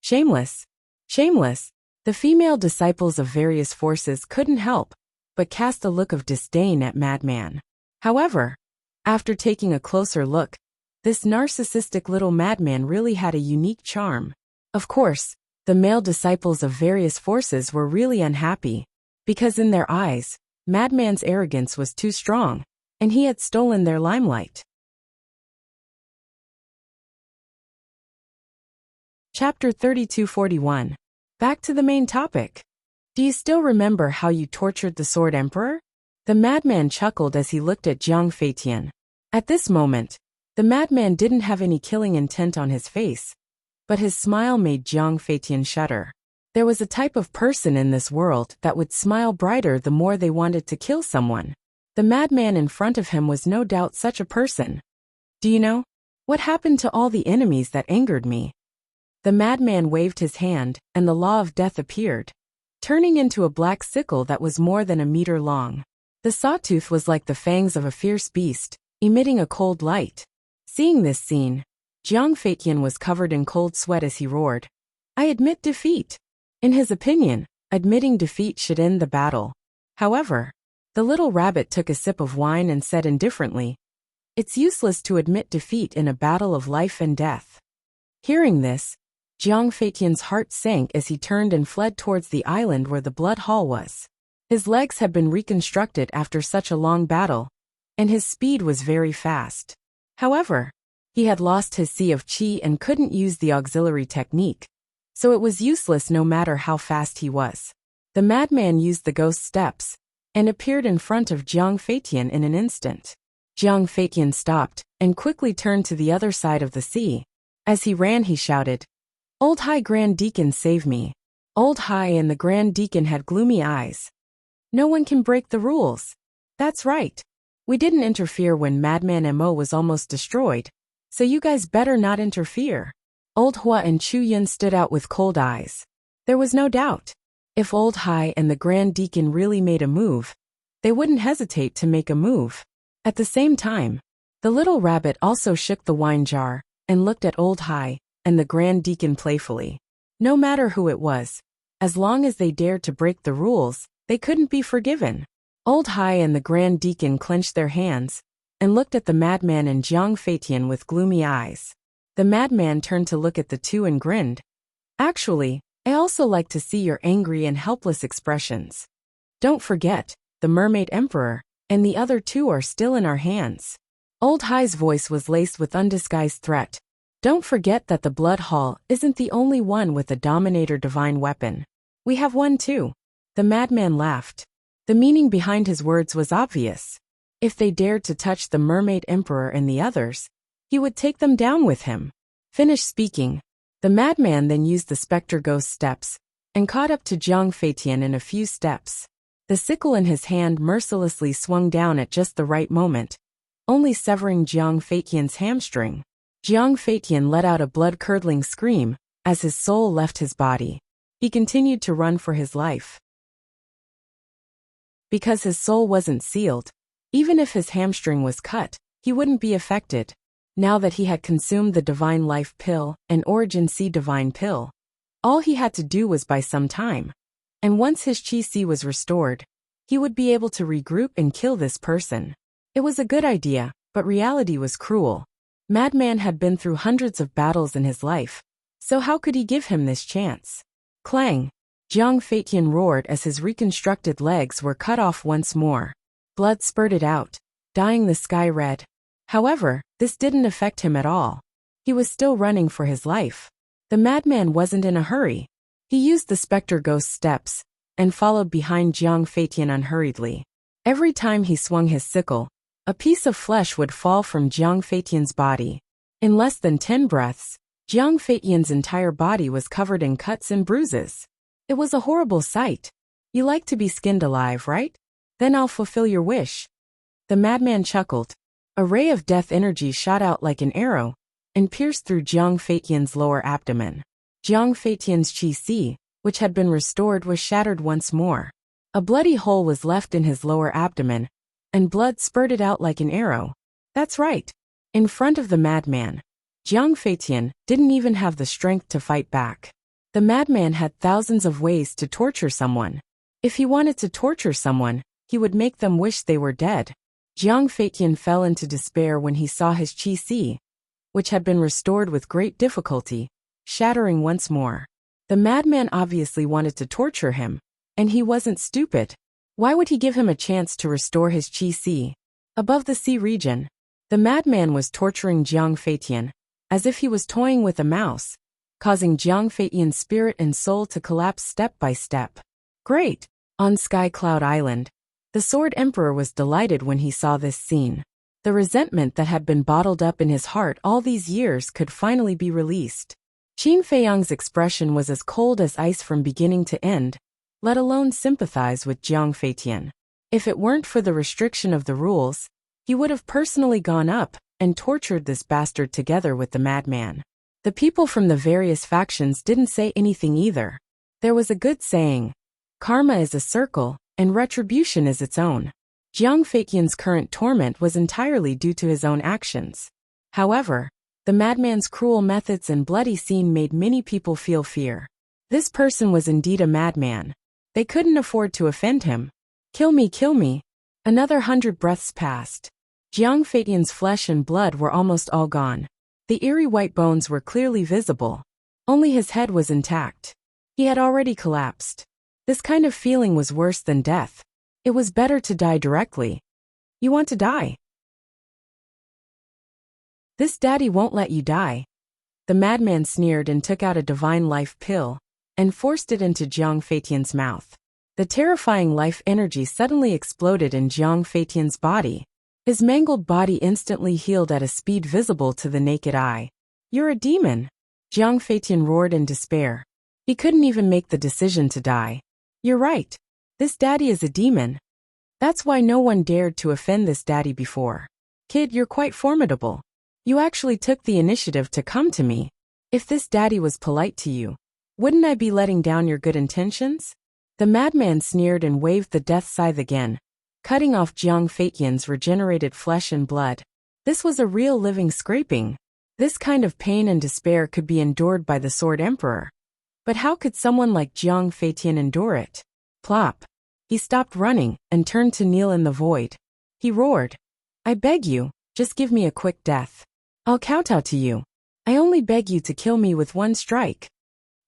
Shameless. Shameless. The female disciples of various forces couldn't help but cast a look of disdain at Madman. However, after taking a closer look, this narcissistic little madman really had a unique charm. Of course, the male disciples of various forces were really unhappy, because in their eyes, Madman's arrogance was too strong, and he had stolen their limelight. Chapter 3241. Back to the main topic. Do you still remember how you tortured the Sword Emperor? The madman chuckled as he looked at Jiang Feitian. At this moment, the madman didn't have any killing intent on his face, but his smile made Jiang Feitian shudder. There was a type of person in this world that would smile brighter the more they wanted to kill someone. The madman in front of him was no doubt such a person. Do you know? What happened to all the enemies that angered me? The madman waved his hand, and the law of death appeared, turning into a black sickle that was more than a meter long. The sawtooth was like the fangs of a fierce beast, emitting a cold light. Seeing this scene, Jiang Feitian was covered in cold sweat as he roared, "I admit defeat." In his opinion, admitting defeat should end the battle. However, the little rabbit took a sip of wine and said indifferently, "It's useless to admit defeat in a battle of life and death." Hearing this, Jiang Feitian's heart sank as he turned and fled towards the island where the blood hall was. His legs had been reconstructed after such a long battle, and his speed was very fast. However, he had lost his sea of qi and couldn't use the auxiliary technique, so it was useless no matter how fast he was. The madman used the ghost steps and appeared in front of Jiang Feitian in an instant. Jiang Feitian stopped and quickly turned to the other side of the sea. As he ran, he shouted, "Old High Grand Deacon, save me." Old High and the Grand Deacon had gloomy eyes. "No one can break the rules." "That's right. We didn't interfere when Madman Mo was almost destroyed, so you guys better not interfere." Old Hua and Chu Yun stood out with cold eyes. There was no doubt. If Old High and the Grand Deacon really made a move, they wouldn't hesitate to make a move. At the same time, the little rabbit also shook the wine jar and looked at Old High and the Grand Deacon playfully. No matter who it was, as long as they dared to break the rules, they couldn't be forgiven. Old High and the Grand Deacon clenched their hands and looked at the madman and Jiang Feitian with gloomy eyes. The madman turned to look at the two and grinned. "Actually, I also like to see your angry and helpless expressions. Don't forget, the Mermaid Emperor and the other two are still in our hands." Old High's voice was laced with undisguised threat. "Don't forget that the Blood Hall isn't the only one with a Dominator divine weapon. We have one too." The madman laughed. The meaning behind his words was obvious. If they dared to touch the Mermaid Emperor and the others, he would take them down with him. Finished speaking, the madman then used the Spectre Ghost steps and caught up to Jiang Feitian in a few steps. The sickle in his hand mercilessly swung down at just the right moment, only severing Jiang Feitian's hamstring. Jiang Feitian let out a blood-curdling scream as his soul left his body. He continued to run for his life. Because his soul wasn't sealed, even if his hamstring was cut, he wouldn't be affected. Now that he had consumed the Divine Life Pill and Origin Sea Divine Pill, all he had to do was buy some time. And once his Qi Sea was restored, he would be able to regroup and kill this person. It was a good idea, but reality was cruel. Madman had been through hundreds of battles in his life, so how could he give him this chance? Clang! Jiang Feitian roared as his reconstructed legs were cut off once more. Blood spurted out, dyeing the sky red. However, this didn't affect him at all. He was still running for his life. The madman wasn't in a hurry. He used the Spectre Ghost steps and followed behind Jiang Feitian unhurriedly. Every time he swung his sickle, a piece of flesh would fall from Jiang Feitian's body. In less than 10 breaths, Jiang Feitian's entire body was covered in cuts and bruises. It was a horrible sight. "You like to be skinned alive, right? Then I'll fulfill your wish." The madman chuckled. A ray of death energy shot out like an arrow and pierced through Jiang Feitian's lower abdomen. Jiang Feitian's Qi Sea, which had been restored, was shattered once more. A bloody hole was left in his lower abdomen, and blood spurted out like an arrow. That's right. In front of the madman, Jiang Feitian didn't even have the strength to fight back. The madman had thousands of ways to torture someone. If he wanted to torture someone, he would make them wish they were dead. Jiang Feitian fell into despair when he saw his Qi Sea, which had been restored with great difficulty, shattering once more. The madman obviously wanted to torture him, and he wasn't stupid. Why would he give him a chance to restore his Qi Sea? Above the sea region, the madman was torturing Jiang Feitian, as if he was toying with a mouse, causing Jiang Feitian's spirit and soul to collapse step by step. Great! On Sky Cloud Island, the Sword Emperor was delighted when he saw this scene. The resentment that had been bottled up in his heart all these years could finally be released. Qin Feiyang's expression was as cold as ice from beginning to end, let alone sympathize with Jiang Feitian. If it weren't for the restriction of the rules, he would have personally gone up and tortured this bastard together with the madman. The people from the various factions didn't say anything either. There was a good saying, Karma is a circle, and retribution is its own. Jiang Feiqian's current torment was entirely due to his own actions. However, the madman's cruel methods and bloody scene made many people feel fear. This person was indeed a madman. They couldn't afford to offend him. Kill me, kill me. Another 100 breaths passed. Jiang Feiqian's flesh and blood were almost all gone. The eerie white bones were clearly visible. Only his head was intact. He had already collapsed. This kind of feeling was worse than death. It was better to die directly. You want to die? This daddy won't let you die. The madman sneered and took out a divine life pill and forced it into Jiang Feiqian's mouth. The terrifying life energy suddenly exploded in Jiang Feiqian's body. His mangled body instantly healed at a speed visible to the naked eye. You're a demon! Jiang Feiqian roared in despair. He couldn't even make the decision to die. You're right. This daddy is a demon. That's why no one dared to offend this daddy before. Kid, you're quite formidable. You actually took the initiative to come to me. If this daddy was polite to you, wouldn't I be letting down your good intentions? The madman sneered and waved the death scythe again, cutting off Jiang Feiqian's regenerated flesh and blood. This was a real living scraping. This kind of pain and despair could be endured by the Sword Emperor. But how could someone like Jiang Feiqian endure it? Plop. He stopped running and turned to kneel in the void. He roared. I beg you, just give me a quick death. I'll kowtow to you. I only beg you to kill me with one strike.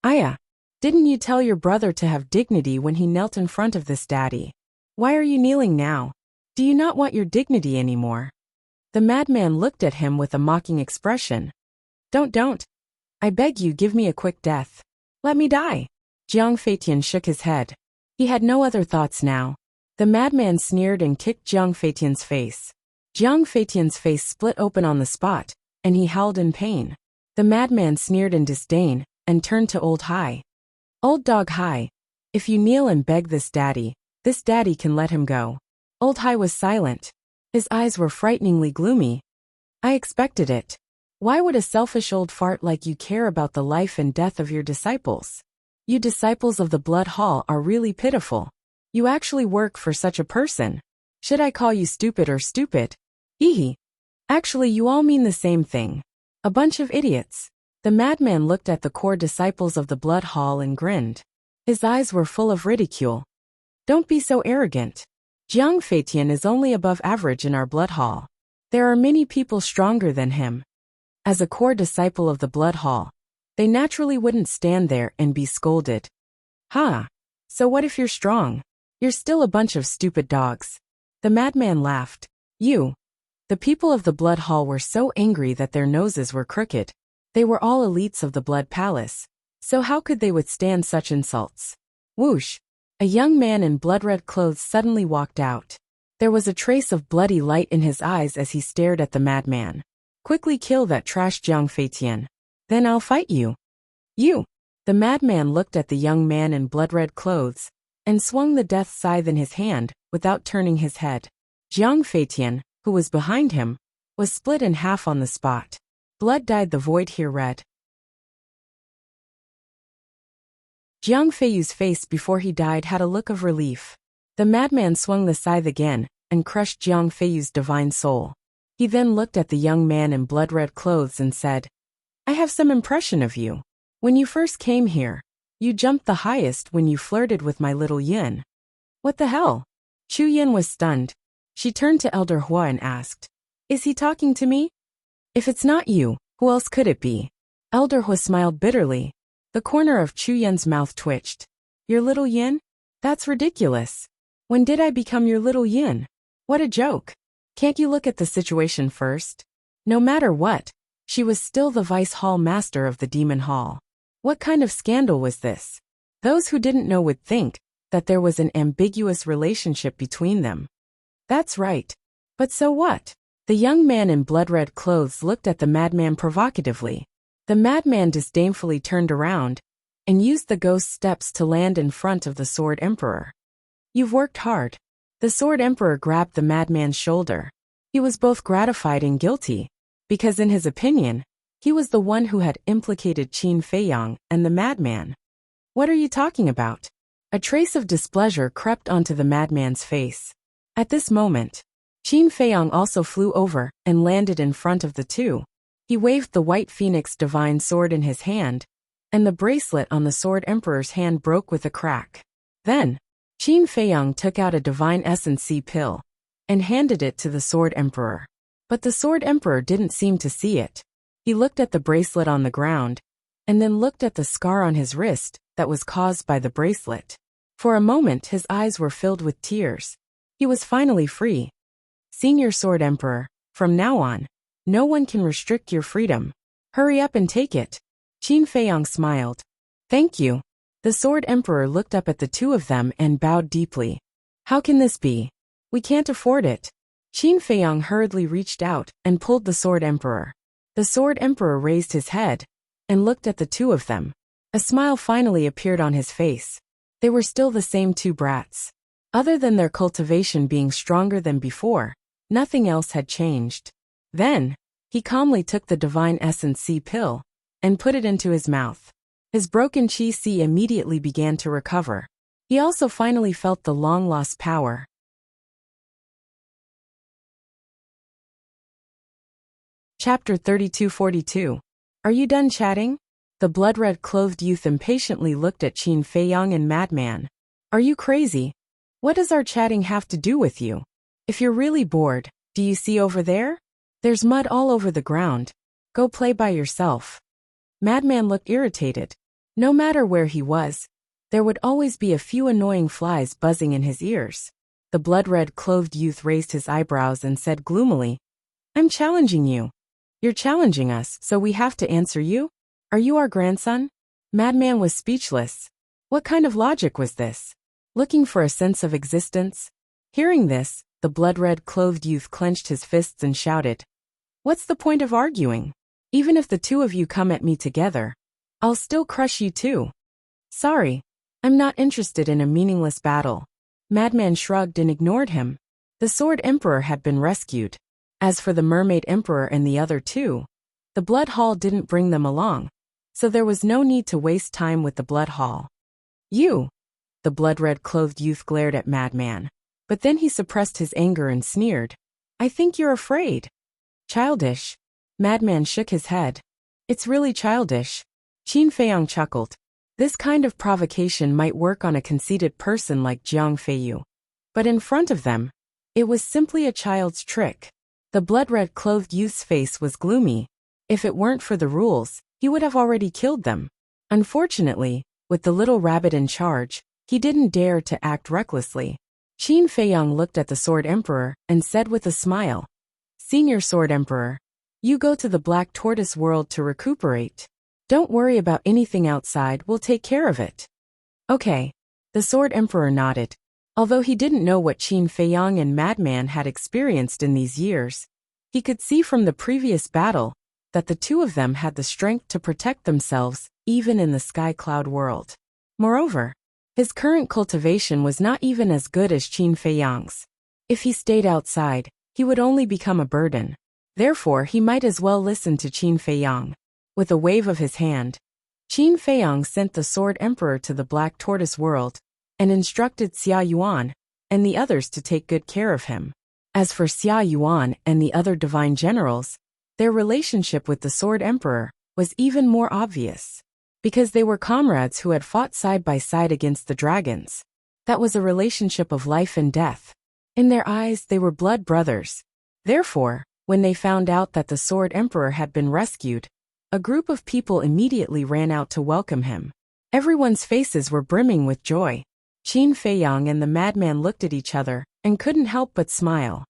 Aya, didn't you tell your brother to have dignity when he knelt in front of this daddy? Why are you kneeling now? Do you not want your dignity anymore? The madman looked at him with a mocking expression. Don't. I beg you, give me a quick death. Let me die. Jiang Feiqian shook his head. He had no other thoughts now. The madman sneered and kicked Jiang Feiqian's face. Jiang Feiqian's face split open on the spot, and he howled in pain. The madman sneered in disdain and turned to Old Hai. Old Dog Hai, if you kneel and beg this daddy can let him go. Old Hai was silent. His eyes were frighteningly gloomy. I expected it. Why would a selfish old fart like you care about the life and death of your disciples? You disciples of the Blood Hall are really pitiful. You actually work for such a person. Should I call you stupid or stupid? Hee. Actually, you all mean the same thing. A bunch of idiots. The madman looked at the core disciples of the Blood Hall and grinned. His eyes were full of ridicule. Don't be so arrogant. Jiang Feiqian is only above average in our Blood Hall. There are many people stronger than him. As a core disciple of the Blood Hall, they naturally wouldn't stand there and be scolded. So what if you're strong? You're still a bunch of stupid dogs. The madman laughed. The people of the Blood Hall were so angry that their noses were crooked. They were all elites of the Blood Palace, so how could they withstand such insults? Whoosh! A young man in blood-red clothes suddenly walked out. There was a trace of bloody light in his eyes as he stared at the madman. Quickly kill that trash Jiang Feiqian. Then I'll fight you. The madman looked at the young man in blood-red clothes and swung the death scythe in his hand without turning his head. Jiang Feiqian, who was behind him, was split in half on the spot. Blood dyed the void here red. Jiang Feiyu's face before he died had a look of relief. The madman swung the scythe again and crushed Jiang Feiyu's divine soul. He then looked at the young man in blood-red clothes and said, I have some impression of you. When you first came here, you jumped the highest when you flirted with my little Yin. What the hell? Chu Yin was stunned. She turned to Elder Hua and asked, Is he talking to me? If it's not you, who else could it be? Elder Hua smiled bitterly. The corner of Chu Yin's mouth twitched. Your little Yin? That's ridiculous. When did I become your little Yin? What a joke. Can't you look at the situation first? No matter what, she was still the Vice Hall Master of the Demon Hall. What kind of scandal was this? Those who didn't know would think that there was an ambiguous relationship between them. That's right. But so what? The young man in blood-red clothes looked at the madman provocatively. The madman disdainfully turned around and used the ghost steps to land in front of the Sword Emperor. You've worked hard. The Sword Emperor grabbed the madman's shoulder. He was both gratified and guilty, because in his opinion, he was the one who had implicated Qin Feiyang and the madman. What are you talking about? A trace of displeasure crept onto the madman's face. At this moment, Qin Feiyang also flew over and landed in front of the two. He waved the white phoenix divine sword in his hand, and the bracelet on the sword emperor's hand broke with a crack. Then, Qin Feiyang took out a divine essence C pill and handed it to the sword emperor. But the sword emperor didn't seem to see it. He looked at the bracelet on the ground, and then looked at the scar on his wrist that was caused by the bracelet. For a moment his eyes were filled with tears. He was finally free. Senior Sword Emperor, from now on, no one can restrict your freedom. Hurry up and take it. Qin Feiyang smiled. Thank you. The Sword Emperor looked up at the two of them and bowed deeply. How can this be? We can't afford it. Qin Feiyang hurriedly reached out and pulled the Sword Emperor. The Sword Emperor raised his head and looked at the two of them. A smile finally appeared on his face. They were still the same two brats. Other than their cultivation being stronger than before, nothing else had changed. Then, he calmly took the Divine Essence C pill and put it into his mouth. His broken Qi C immediately began to recover. He also finally felt the long-lost power. Chapter 3242. Are you done chatting? The blood-red clothed youth impatiently looked at Qin Feiyang and Madman. Are you crazy? What does our chatting have to do with you? If you're really bored, do you see over there? There's mud all over the ground. Go play by yourself. Madman looked irritated. No matter where he was, there would always be a few annoying flies buzzing in his ears. The blood-red clothed youth raised his eyebrows and said gloomily, I'm challenging you. You're challenging us, so we have to answer you? Are you our grandson? Madman was speechless. What kind of logic was this? Looking for a sense of existence? Hearing this, the blood-red clothed youth clenched his fists and shouted, What's the point of arguing? Even if the two of you come at me together, I'll still crush you too. Sorry, I'm not interested in a meaningless battle. Madman shrugged and ignored him. The Sword Emperor had been rescued. As for the Mermaid Emperor and the other two, the Blood Hall didn't bring them along, so there was no need to waste time with the Blood Hall. You! The blood-red clothed youth glared at Madman, but then he suppressed his anger and sneered. I think you're afraid. Childish. Madman shook his head. It's really childish. Qin Feiyang chuckled. This kind of provocation might work on a conceited person like Jiang Feiyu. But in front of them, it was simply a child's trick. The blood-red clothed youth's face was gloomy. If it weren't for the rules, he would have already killed them. Unfortunately, with the little rabbit in charge, he didn't dare to act recklessly. Qin Feiyang looked at the Sword Emperor and said with a smile, Senior Sword Emperor, you go to the Black Tortoise world to recuperate. Don't worry about anything outside, we'll take care of it. Okay. The Sword Emperor nodded. Although he didn't know what Qin Feiyang and Madman had experienced in these years, he could see from the previous battle that the two of them had the strength to protect themselves even in the Sky Cloud world. Moreover, his current cultivation was not even as good as Qin Feiyang's. If he stayed outside, he would only become a burden. Therefore, he might as well listen to Qin Feiyang. With a wave of his hand, Qin Feiyang sent the Sword Emperor to the Black Tortoise world and instructed Xia Yuan and the others to take good care of him. As for Xia Yuan and the other divine generals, their relationship with the Sword Emperor was even more obvious. Because they were comrades who had fought side by side against the dragons. That was a relationship of life and death. In their eyes, they were blood brothers. Therefore, when they found out that the Sword Emperor had been rescued, a group of people immediately ran out to welcome him. Everyone's faces were brimming with joy. Qin Feiyang and the madman looked at each other and couldn't help but smile.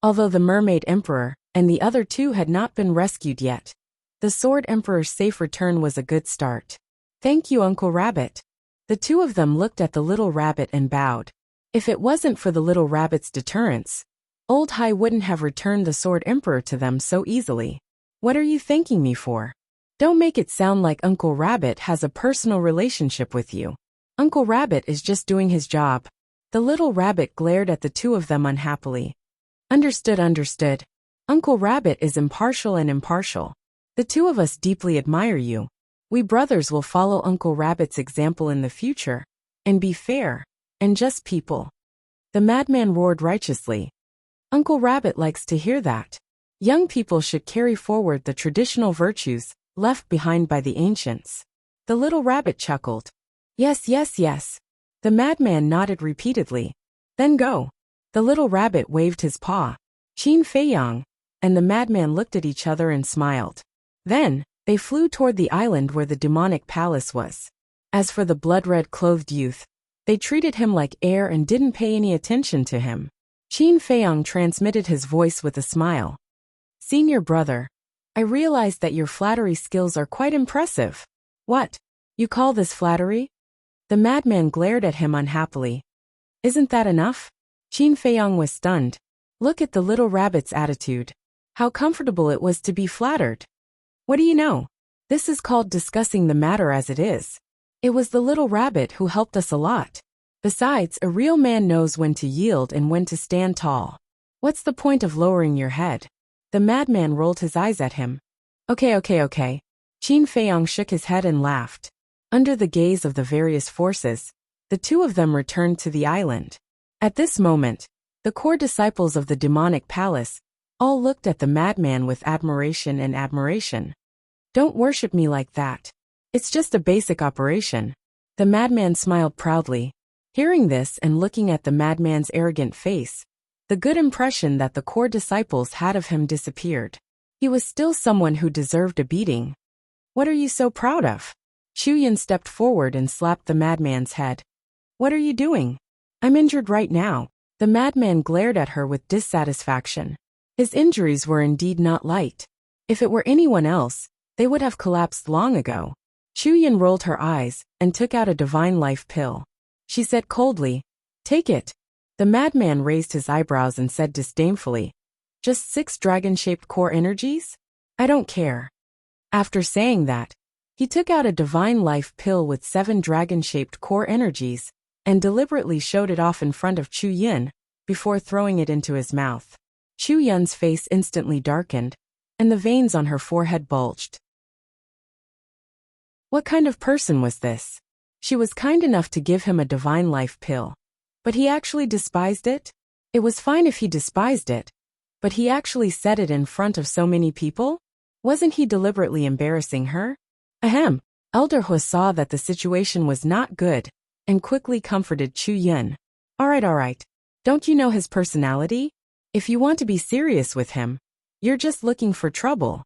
Although the Mermaid Emperor and the other two had not been rescued yet, the Sword Emperor's safe return was a good start. Thank you, Uncle Rabbit. The two of them looked at the little rabbit and bowed. If it wasn't for the little rabbit's deterrence, Old Hai wouldn't have returned the Sword Emperor to them so easily. What are you thanking me for? Don't make it sound like Uncle Rabbit has a personal relationship with you. Uncle Rabbit is just doing his job. The little rabbit glared at the two of them unhappily. Understood. Uncle Rabbit is impartial and impartial. The two of us deeply admire you. We brothers will follow Uncle Rabbit's example in the future, and be fair, and just people." The madman roared righteously. Uncle Rabbit likes to hear that. Young people should carry forward the traditional virtues left behind by the ancients. The little rabbit chuckled. Yes, yes, yes. The madman nodded repeatedly. Then go. The little rabbit waved his paw. Qin Feiyang and the madman looked at each other and smiled. Then, they flew toward the island where the demonic palace was. As for the blood-red-clothed youth, they treated him like air and didn't pay any attention to him. Qin Feiyang transmitted his voice with a smile. Senior brother, I realize that your flattery skills are quite impressive. What? You call this flattery? The madman glared at him unhappily. Isn't that enough? Qin Feiyang was stunned. Look at the little rabbit's attitude. How comfortable it was to be flattered. What do you know? This is called discussing the matter as it is. It was the little rabbit who helped us a lot. Besides, a real man knows when to yield and when to stand tall. What's the point of lowering your head? The madman rolled his eyes at him. Okay. Qin Feiyang shook his head and laughed. Under the gaze of the various forces, the two of them returned to the island. At this moment, the core disciples of the demonic palace all looked at the madman with admiration. Don't worship me like that. It's just a basic operation. The madman smiled proudly. Hearing this and looking at the madman's arrogant face, the good impression that the core disciples had of him disappeared. He was still someone who deserved a beating. What are you so proud of? Chuyin stepped forward and slapped the madman's head. What are you doing? I'm injured right now. The madman glared at her with dissatisfaction. His injuries were indeed not light. If it were anyone else, they would have collapsed long ago. Chuyin rolled her eyes and took out a divine life pill. She said coldly, "Take it." The madman raised his eyebrows and said disdainfully, "Just 6 dragon-shaped core energies? I don't care." After saying that, he took out a divine life pill with 7 dragon-shaped core energies and deliberately showed it off in front of Chu Yin before throwing it into his mouth. Chu Yun's face instantly darkened, and the veins on her forehead bulged. What kind of person was this? She was kind enough to give him a divine life pill. But he actually despised it? It was fine if he despised it. But he actually said it in front of so many people? Wasn't he deliberately embarrassing her? Ahem. Elder Hu saw that the situation was not good, and quickly comforted Chu Yun. Alright. Don't you know his personality? If you want to be serious with him, you're just looking for trouble.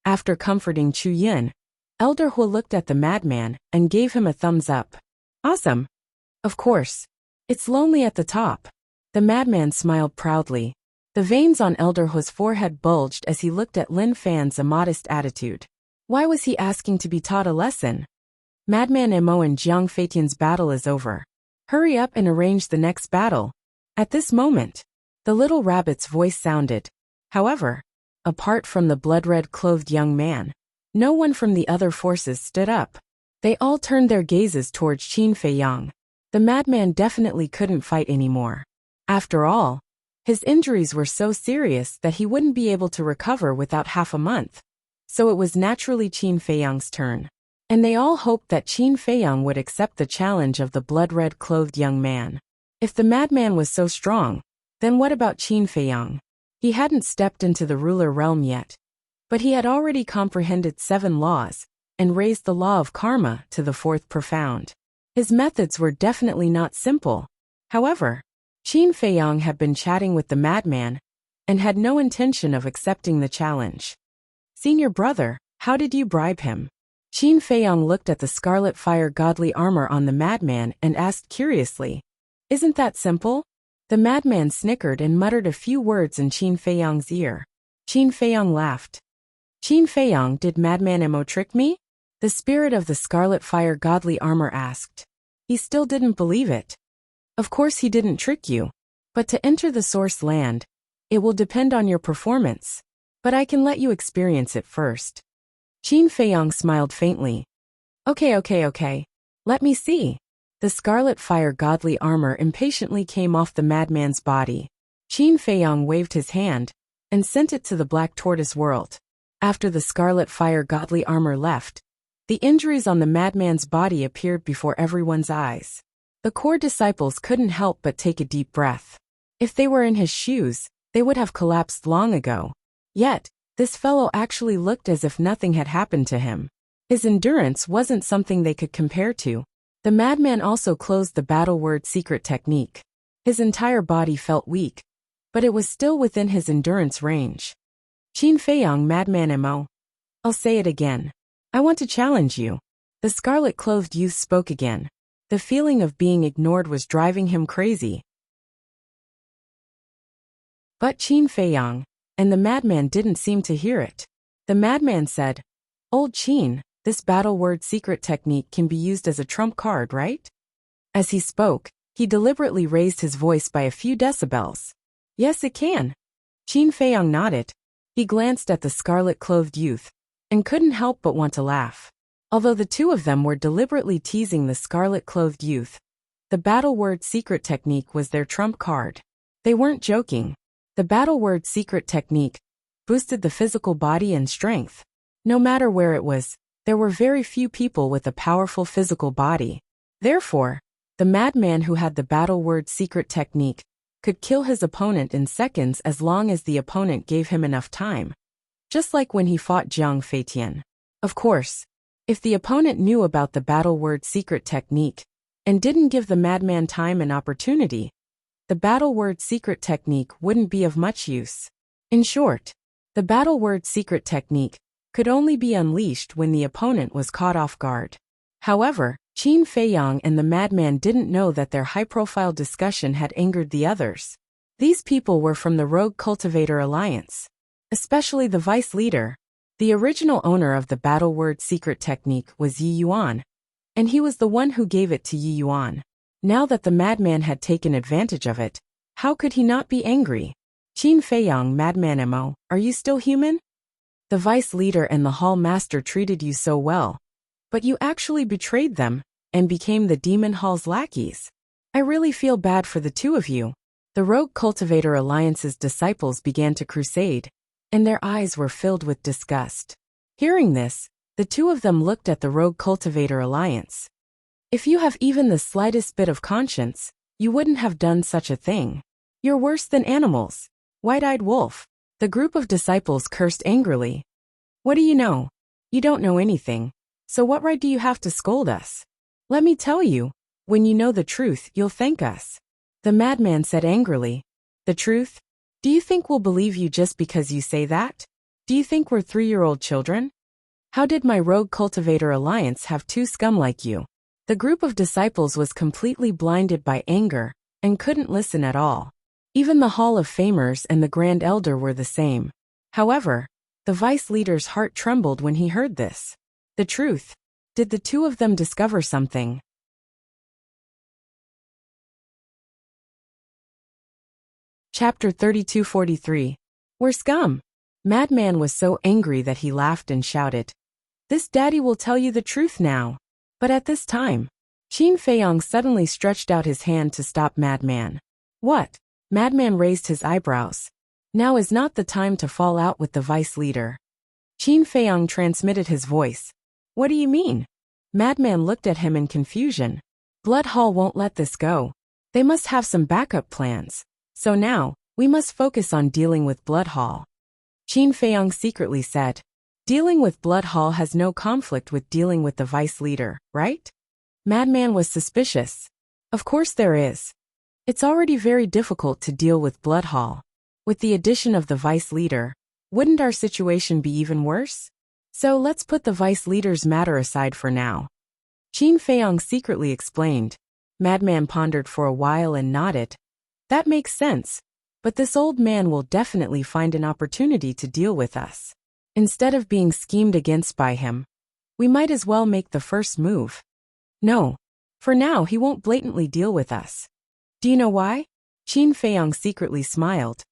After comforting Chu Yun, Elder Hu looked at the madman and gave him a thumbs up. Awesome. Of course. It's lonely at the top. The madman smiled proudly. The veins on Elder Hu's forehead bulged as he looked at Lin Fan's immodest attitude. Why was he asking to be taught a lesson? Madman Emo and Jiang Feitian's battle is over. Hurry up and arrange the next battle. At this moment, the little rabbit's voice sounded. However, apart from the blood-red-clothed young man, no one from the other forces stood up. They all turned their gazes towards Qin Feiyang. The madman definitely couldn't fight anymore. After all, his injuries were so serious that he wouldn't be able to recover without half a month. So it was naturally Qin Feiyang's turn. And they all hoped that Qin Feiyang would accept the challenge of the blood-red-clothed young man. If the madman was so strong, then what about Qin Feiyang? He hadn't stepped into the ruler realm yet. But he had already comprehended 7 laws, and raised the law of karma to the 4th profound. His methods were definitely not simple. However, Qin Feiyang had been chatting with the madman, and had no intention of accepting the challenge. Senior brother, how did you bribe him? Qin Feiyang looked at the scarlet fire godly armor on the madman and asked curiously. Isn't that simple? The madman snickered and muttered a few words in Qin Feiyang's ear. Qin Feiyang laughed. Qin Feiyang, did Madman Emo trick me? The spirit of the scarlet fire godly armor asked. He still didn't believe it. Of course he didn't trick you. But to enter the source land, it will depend on your performance. But I can let you experience it first. Qin Feiyang smiled faintly. Okay. Let me see. The scarlet fire godly armor impatiently came off the madman's body. Qin Feiyang waved his hand and sent it to the black tortoise world. After the scarlet fire godly armor left, The injuries on the madman's body appeared before everyone's eyes. The core disciples couldn't help but take a deep breath. If they were in his shoes, they would have collapsed long ago. Yet, this fellow actually looked as if nothing had happened to him. His endurance wasn't something they could compare to. The madman also closed the battle word secret technique. His entire body felt weak, but it was still within his endurance range. Qin Feiyang Madman Mo. I'll say it again. I want to challenge you. The scarlet-clothed youth spoke again. The feeling of being ignored was driving him crazy. But Qin Feiyang and the madman didn't seem to hear it. The madman said, "Old Qin, this battle word secret technique can be used as a trump card, right?" As he spoke, he deliberately raised his voice by a few decibels. "Yes, it can." Qin Feiyang nodded. He glanced at the scarlet-clothed youth and couldn't help but want to laugh. Although the two of them were deliberately teasing the scarlet-clothed youth, the battle word secret technique was their trump card. They weren't joking. The battle word secret technique boosted the physical body and strength. No matter where it was, there were very few people with a powerful physical body. Therefore, the madman who had the battle word secret technique could kill his opponent in seconds as long as the opponent gave him enough time. Just like when he fought Jiang Feitian. Of course, if the opponent knew about the battle word secret technique and didn't give the madman time and opportunity, the battle word secret technique wouldn't be of much use. In short, the battle word secret technique could only be unleashed when the opponent was caught off guard. However, Qin Feiyang and the madman didn't know that their high-profile discussion had angered the others. These people were from the Rogue Cultivator Alliance, especially the vice leader. The original owner of the battle word secret technique was Yi Yuan, and he was the one who gave it to Yi Yuan. Now that the madman had taken advantage of it, how could he not be angry? Qin Feiyang Madman Mo, are you still human? The vice leader and the hall master treated you so well, but you actually betrayed them and became the demon hall's lackeys. I really feel bad for the two of you. The Rogue Cultivator Alliance's disciples began to crusade, and their eyes were filled with disgust. Hearing this, the two of them looked at the Rogue Cultivator Alliance. If you have even the slightest bit of conscience, you wouldn't have done such a thing. You're worse than animals. White-eyed wolf. The group of disciples cursed angrily. What do you know? You don't know anything. So what right do you have to scold us? Let me tell you, when you know the truth, you'll thank us. The madman said angrily. The truth? Do you think we'll believe you just because you say that? Do you think we're 3-year-old children? How did my Rogue Cultivator Alliance have two scum like you? The group of disciples was completely blinded by anger and couldn't listen at all. Even the Hall of Famers and the Grand Elder were the same. However, the vice leader's heart trembled when he heard this. The truth. Did the two of them discover something? Chapter 3243. We're scum. Madman was so angry that he laughed and shouted, "This daddy will tell you the truth now." But at this time, Qin Feiyang suddenly stretched out his hand to stop Madman. What? Madman raised his eyebrows. Now is not the time to fall out with the vice leader. Qin Feiyang transmitted his voice. What do you mean? Madman looked at him in confusion. Blood Hall won't let this go. They must have some backup plans. So now, we must focus on dealing with Blood Hall. Qin Feiyang secretly said. Dealing with Blood Hall has no conflict with dealing with the vice leader, right? Madman was suspicious. Of course there is. It's already very difficult to deal with Blood Hall. With the addition of the vice leader, wouldn't our situation be even worse? So let's put the vice leader's matter aside for now. Qin Feiyang secretly explained. Madman pondered for a while and nodded. That makes sense, but this old man will definitely find an opportunity to deal with us. Instead of being schemed against by him, we might as well make the first move. No, for now he won't blatantly deal with us. Do you know why? Qin Feiyang secretly smiled.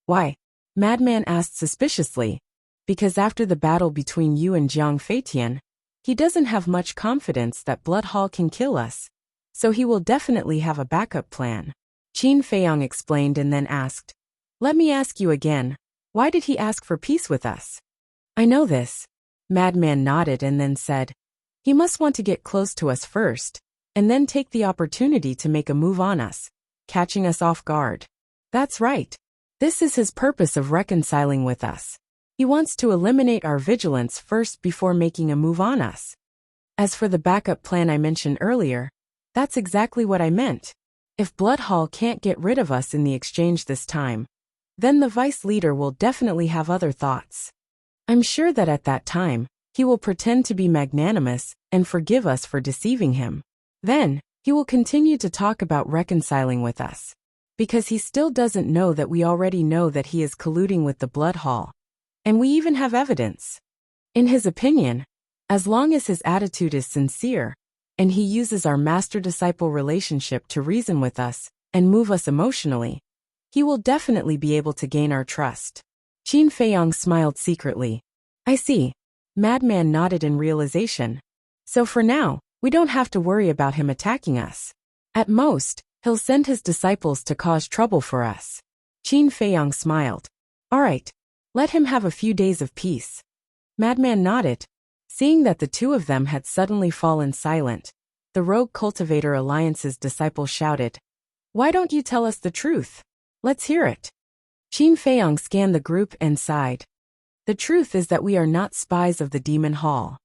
Why? Madman asked suspiciously. Because after the battle between you and Jiang Feitian, he doesn't have much confidence that Blood Hall can kill us, so he will definitely have a backup plan. Qin Feiyang explained and then asked, Let me ask you again, why did he ask for peace with us? I know this. Madman nodded and then said, He must want to get close to us first, and then take the opportunity to make a move on us, catching us off guard. That's right. This is his purpose of reconciling with us. He wants to eliminate our vigilance first before making a move on us. As for the backup plan I mentioned earlier, that's exactly what I meant. If Bloodhall can't get rid of us in the exchange this time, then the vice leader will definitely have other thoughts. I'm sure that at that time, he will pretend to be magnanimous and forgive us for deceiving him. Then, he will continue to talk about reconciling with us. Because he still doesn't know that we already know that he is colluding with the Bloodhall. And we even have evidence. In his opinion, as long as his attitude is sincere, and he uses our master-disciple relationship to reason with us and move us emotionally, he will definitely be able to gain our trust. Qin Feiyang smiled secretly. I see. Madman nodded in realization. So for now, we don't have to worry about him attacking us. At most, he'll send his disciples to cause trouble for us. Qin Feiyang smiled. All right, let him have a few days of peace. Madman nodded. Seeing that the two of them had suddenly fallen silent, the Rogue Cultivator Alliance's disciple shouted, Why don't you tell us the truth? Let's hear it. Qin Feiyang scanned the group and sighed. The truth is that we are not spies of the Demon Hall.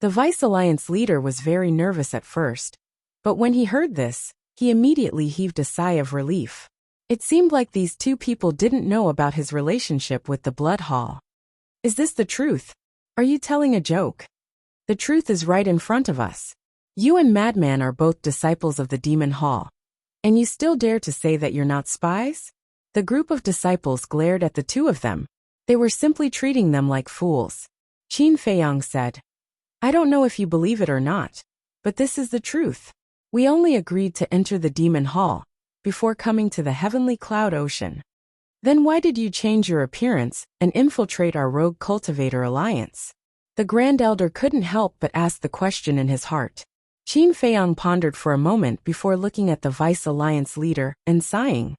The Vice Alliance leader was very nervous at first, but when he heard this, he immediately heaved a sigh of relief. It seemed like these two people didn't know about his relationship with the Blood Hall. Is this the truth? Are you telling a joke? The truth is right in front of us. You and Madman are both disciples of the Demon Hall. And you still dare to say that you're not spies? The group of disciples glared at the two of them. They were simply treating them like fools. Qin Feiyang said, I don't know if you believe it or not, but this is the truth. We only agreed to enter the Demon Hall before coming to the Heavenly Cloud Ocean. Then why did you change your appearance and infiltrate our Rogue Cultivator Alliance? The Grand Elder couldn't help but ask the question in his heart. Qin Feiyang pondered for a moment before looking at the Vice Alliance leader and sighing.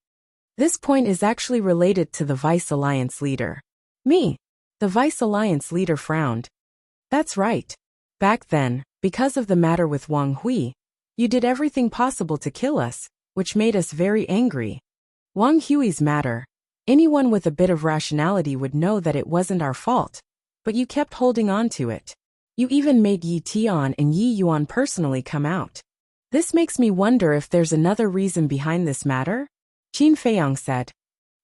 This point is actually related to the Vice Alliance leader. Me. The Vice Alliance leader frowned. That's right. Back then, because of the matter with Wang Hui, you did everything possible to kill us, which made us very angry. Wang Hui's matter. Anyone with a bit of rationality would know that it wasn't our fault, but you kept holding on to it. You even made Yi Tian and Yi Yuan personally come out. This makes me wonder if there's another reason behind this matter? Qin Feiyang said.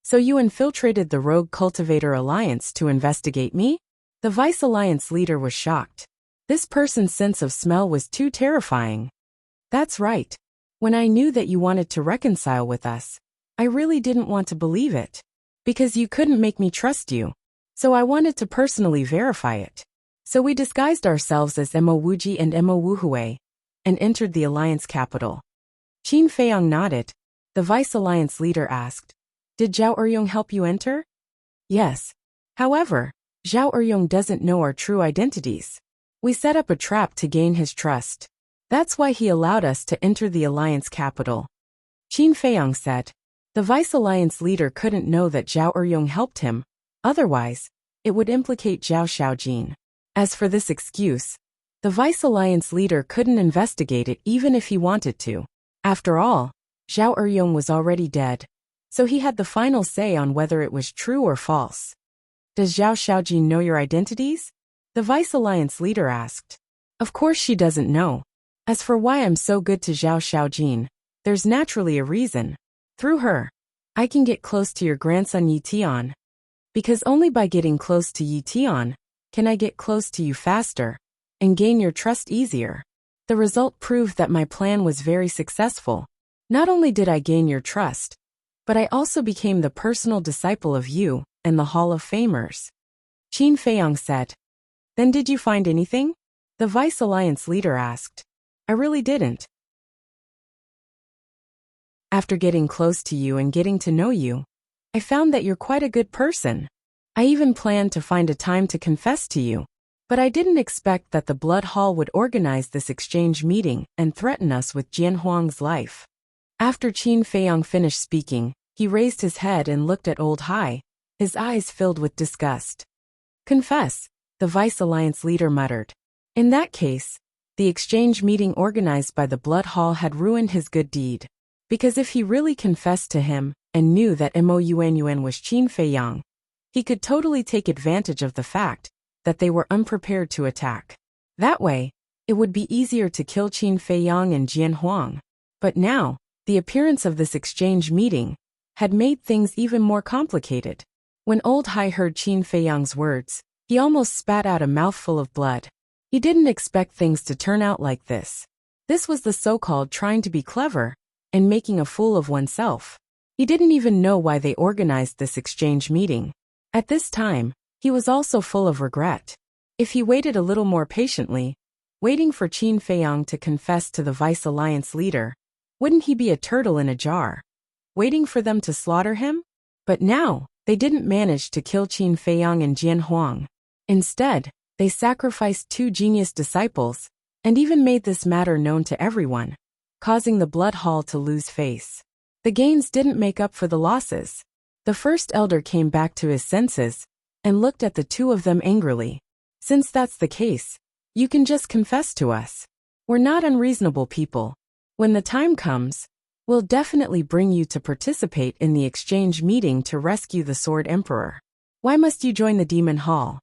So you infiltrated the Rogue Cultivator Alliance to investigate me? The Vice Alliance leader was shocked. This person's sense of smell was too terrifying. That's right. When I knew that you wanted to reconcile with us, I really didn't want to believe it. Because you couldn't make me trust you. So I wanted to personally verify it. So we disguised ourselves as Emo Wuji and Emo Wuhui, and entered the Alliance capital. Qin Feiyang nodded. The Vice Alliance leader asked, Did Zhao Eryong help you enter? Yes. However, Zhao Eryong doesn't know our true identities. We set up a trap to gain his trust. That's why he allowed us to enter the Alliance capital. Qin Feiyang said. The Vice Alliance leader couldn't know that Zhao Eryong helped him, otherwise, it would implicate Zhao Xiaojin. As for this excuse, the Vice Alliance leader couldn't investigate it even if he wanted to. After all, Zhao Eryong was already dead, so he had the final say on whether it was true or false. Does Zhao Xiaojin know your identities? The Vice Alliance leader asked. Of course she doesn't know. As for why I'm so good to Zhao Xiaojin, there's naturally a reason. Through her, I can get close to your grandson Yi Tian. Because only by getting close to Yi Tian can I get close to you faster and gain your trust easier. The result proved that my plan was very successful. Not only did I gain your trust, but I also became the personal disciple of you and the Hall of Famers. Qin Feiyang said. Then did you find anything? The Vice Alliance leader asked. I really didn't. After getting close to you and getting to know you, I found that you're quite a good person. I even planned to find a time to confess to you, but I didn't expect that the Blood Hall would organize this exchange meeting and threaten us with Jian Huang's life. After Qin Feiyang finished speaking, he raised his head and looked at Old Hai, his eyes filled with disgust. Confess, the Vice Alliance leader muttered. In that case, the exchange meeting organized by the Blood Hall had ruined his good deed. Because if he really confessed to him and knew that Mo Yuanyuan was Qin Feiyang, he could totally take advantage of the fact that they were unprepared to attack. That way, it would be easier to kill Qin Feiyang and Jian Huang. But now, the appearance of this exchange meeting had made things even more complicated. When Old Hai heard Qin Feiyang's words, he almost spat out a mouthful of blood. He didn't expect things to turn out like this. This was the so-called trying to be clever and making a fool of oneself. He didn't even know why they organized this exchange meeting. At this time, he was also full of regret. If he waited a little more patiently, waiting for Qin Feiyang to confess to the Vice Alliance leader, wouldn't he be a turtle in a jar, waiting for them to slaughter him? But now, they didn't manage to kill Qin Feiyang and Jian Huang. Instead, they sacrificed 2 genius disciples, and even made this matter known to everyone, causing the Blood Hall to lose face. The gains didn't make up for the losses. The first elder came back to his senses, and looked at the 2 of them angrily. Since that's the case, you can just confess to us. We're not unreasonable people. When the time comes, we'll definitely bring you to participate in the exchange meeting to rescue the Sword Emperor. Why must you join the Demon Hall?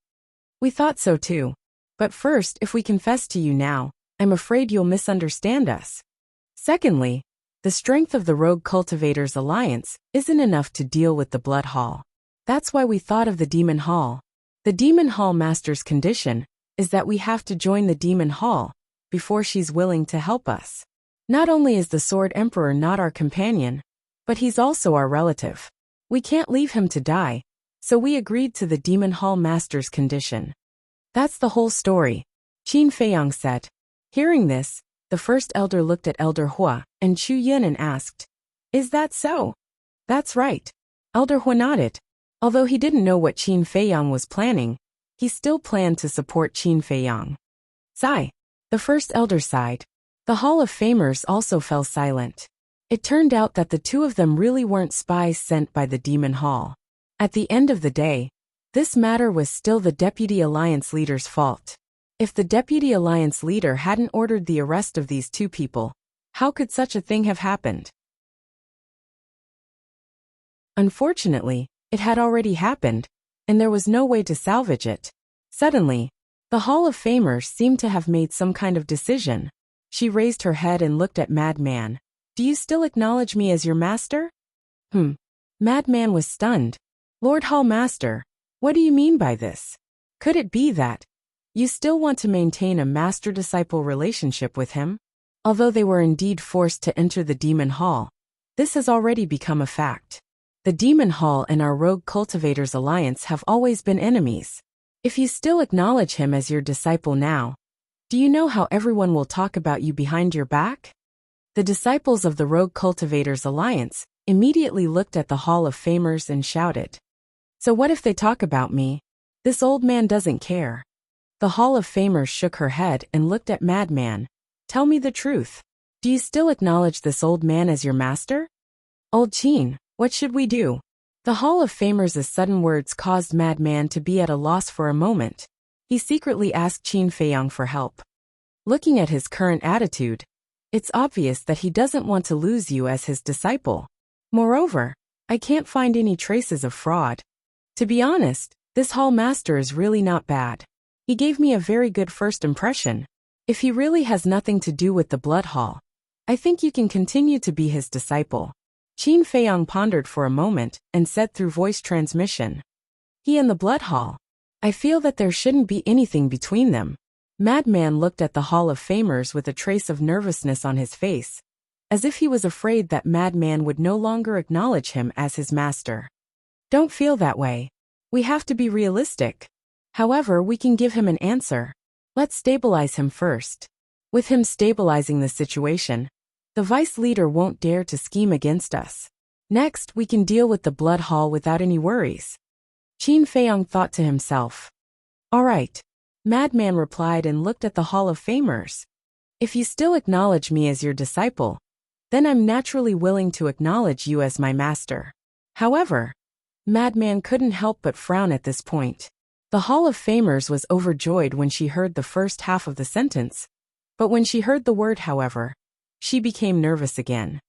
We thought so too. But first, if we confess to you now, I'm afraid you'll misunderstand us. Secondly, the strength of the Rogue Cultivators Alliance isn't enough to deal with the Blood Hall. That's why we thought of the Demon Hall. The Demon Hall Master's condition is that we have to join the Demon Hall before she's willing to help us. Not only is the Sword Emperor not our companion, but he's also our relative. We can't leave him to die, so we agreed to the Demon Hall Master's condition. That's the whole story, Qin Feiyang said. Hearing this, the first elder looked at Elder Hua and Chu Yin and asked, "Is that so?" "That's right." Elder Hua nodded. Although he didn't know what Qin Feiyang was planning, he still planned to support Qin Feiyang. Sigh. The first elder sighed. The Hall of Famers also fell silent. It turned out that the 2 of them really weren't spies sent by the Demon Hall. At the end of the day, this matter was still the Deputy Alliance leader's fault. If the Deputy Alliance leader hadn't ordered the arrest of these 2 people, how could such a thing have happened? Unfortunately, it had already happened, and there was no way to salvage it. Suddenly, the Hall of Famers seemed to have made some kind of decision. She raised her head and looked at Madman. "Do you still acknowledge me as your master?" Madman was stunned. "Lord Hall Master, what do you mean by this? Could it be that you still want to maintain a master-disciple relationship with him?" Although they were indeed forced to enter the Demon Hall, this has already become a fact. The Demon Hall and our Rogue Cultivators Alliance have always been enemies. If you still acknowledge him as your disciple now, do you know how everyone will talk about you behind your back? The disciples of the Rogue Cultivators Alliance immediately looked at the Hall of Famers and shouted, "So what if they talk about me? This old man doesn't care." The Hall of Famers shook her head and looked at Madman. "Tell me the truth. Do you still acknowledge this old man as your master?" "Old Qin, what should we do?" The Hall of Famers' sudden words caused Madman to be at a loss for a moment. He secretly asked Qin Feiyang for help. Looking at his current attitude, it's obvious that he doesn't want to lose you as his disciple. Moreover, I can't find any traces of fraud. To be honest, this Hall Master is really not bad. He gave me a very good first impression. If he really has nothing to do with the Blood Hall, I think you can continue to be his disciple. Qin Feiyang pondered for a moment and said through voice transmission, "He and the Blood Hall. I feel that there shouldn't be anything between them." Madman looked at the Hall of Famers with a trace of nervousness on his face, as if he was afraid that Madman would no longer acknowledge him as his master. "Don't feel that way. We have to be realistic. However, we can give him an answer. Let's stabilize him first. With him stabilizing the situation, the vice leader won't dare to scheme against us. Next, we can deal with the Blood Hall without any worries." Qin Feiyang thought to himself. "All right," Madman replied and looked at the Hall of Famers. "If you still acknowledge me as your disciple, then I'm naturally willing to acknowledge you as my master." However, Madman couldn't help but frown at this point. The Hall of Famers was overjoyed when she heard the first half of the sentence, but when she heard the word however, she became nervous again.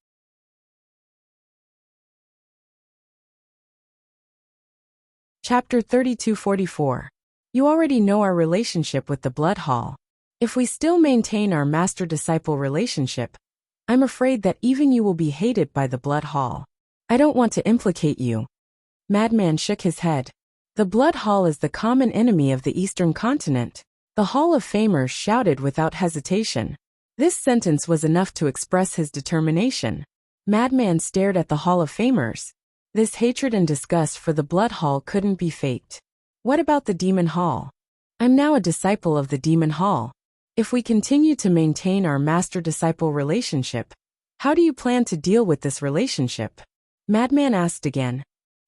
Chapter 3244. You already know our relationship with the Blood Hall. If we still maintain our master-disciple relationship, I'm afraid that even you will be hated by the Blood Hall. I don't want to implicate you. Madman shook his head. The Blood Hall is the common enemy of the Eastern continent. The Hall of Famers shouted without hesitation. This sentence was enough to express his determination. Madman stared at the Hall of Famers. This hatred and disgust for the Blood Hall couldn't be faked. What about the Demon Hall? I'm now a disciple of the Demon Hall. If we continue to maintain our master-disciple relationship, how do you plan to deal with this relationship? Madman asked again.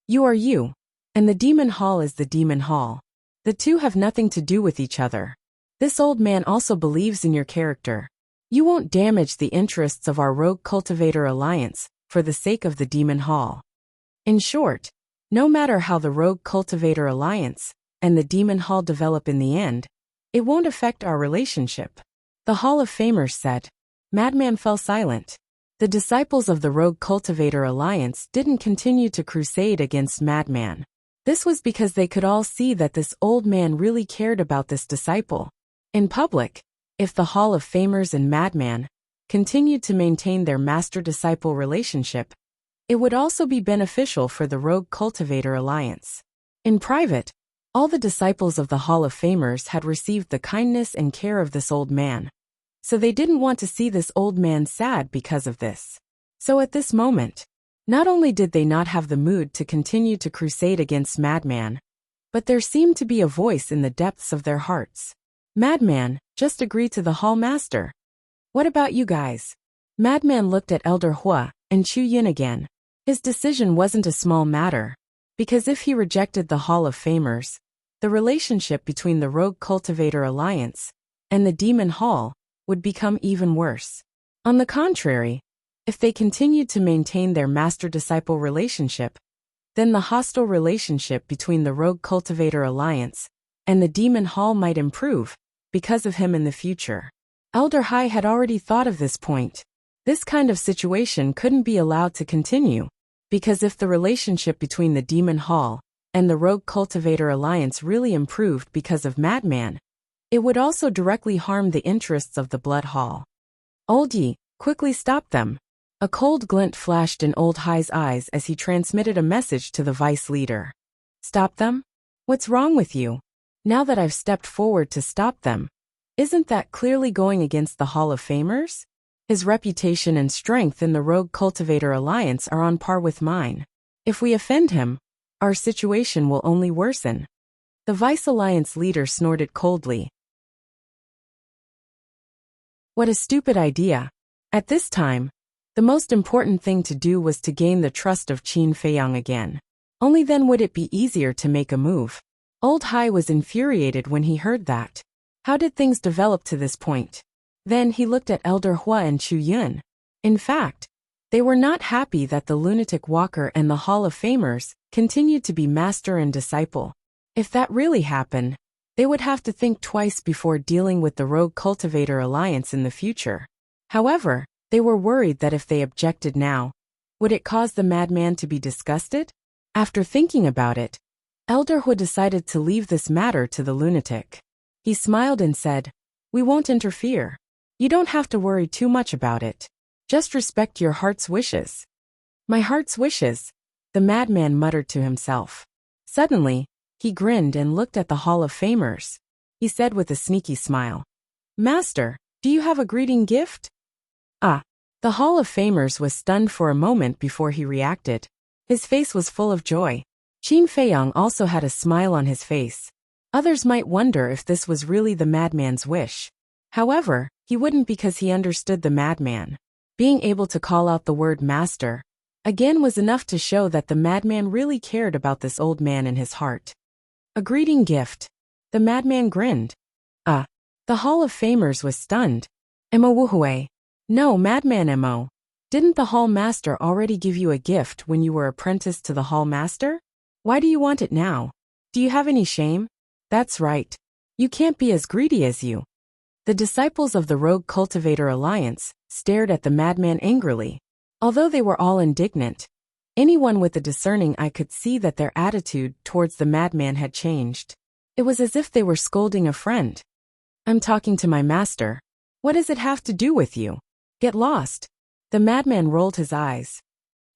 You are you, and the Demon Hall is the Demon Hall. The two have nothing to do with each other. This old man also believes in your character. You won't damage the interests of our Rogue Cultivator Alliance for the sake of the Demon Hall. In short, no matter how the Rogue Cultivator Alliance and the Demon Hall develop in the end, it won't affect our relationship. The Hall of Famers said. Madman fell silent. The disciples of the Rogue Cultivator Alliance didn't continue to crusade against Madman. This was because they could all see that this old man really cared about this disciple. In public, if the Hall of Famers and Madman continued to maintain their master-disciple relationship, it would also be beneficial for the Rogue Cultivator Alliance. In private, all the disciples of the Hall of Famers had received the kindness and care of this old man, so they didn't want to see this old man sad because of this. So at this moment, not only did they not have the mood to continue to crusade against Madman, but there seemed to be a voice in the depths of their hearts. Madman, just agree to the Hall Master. What about you guys? Madman looked at Elder Hua and Chu Yin again. His decision wasn't a small matter, because if he rejected the Hall of Famers, the relationship between the Rogue Cultivator Alliance and the Demon Hall would become even worse. On the contrary, if they continued to maintain their master-disciple relationship, then the hostile relationship between the Rogue Cultivator Alliance and the Demon Hall might improve because of him in the future. Elder Hai had already thought of this point. This kind of situation couldn't be allowed to continue, because if the relationship between the Demon Hall and the Rogue Cultivator Alliance really improved because of Madman, it would also directly harm the interests of the Blood Hall. Old Yi, quickly stop them. A cold glint flashed in Old Hai's eyes as he transmitted a message to the vice leader. Stop them? What's wrong with you? Now that I've stepped forward to stop them, isn't that clearly going against the Hall of Famers? His reputation and strength in the Rogue Cultivator Alliance are on par with mine. If we offend him, our situation will only worsen. The Vice Alliance leader snorted coldly. What a stupid idea. At this time, the most important thing to do was to gain the trust of Qin Feiyang again. Only then would it be easier to make a move. Old Hai was infuriated when he heard that. How did things develop to this point? Then he looked at Elder Hua and Chu Yun. In fact, they were not happy that the lunatic walker and the Hall of Famers continued to be master and disciple. If that really happened, they would have to think twice before dealing with the Rogue Cultivator Alliance in the future. However, they were worried that if they objected now, would it cause the madman to be disgusted? After thinking about it, Elder Hua decided to leave this matter to the lunatic. He smiled and said, "We won't interfere. You don't have to worry too much about it. Just respect your heart's wishes." My heart's wishes, the madman muttered to himself. Suddenly, he grinned and looked at the Hall of Famers. He said with a sneaky smile, "Master, do you have a greeting gift?" Ah. The Hall of Famers was stunned for a moment before he reacted. His face was full of joy. Qin Feiyang also had a smile on his face. Others might wonder if this was really the madman's wish. However, he wouldn't because he understood the madman. Being able to call out the word master again was enough to show that the madman really cared about this old man in his heart. A greeting gift. The madman grinned. The Hall of Famers was stunned. Emo Wuhui. No, madman Emo. Didn't the Hall Master already give you a gift when you were apprenticed to the Hall Master? Why do you want it now? Do you have any shame? That's right. You can't be as greedy as you. The disciples of the Rogue Cultivator Alliance stared at the madman angrily. Although they were all indignant, anyone with a discerning eye could see that their attitude towards the madman had changed. It was as if they were scolding a friend. I'm talking to my master. What does it have to do with you? Get lost. The madman rolled his eyes.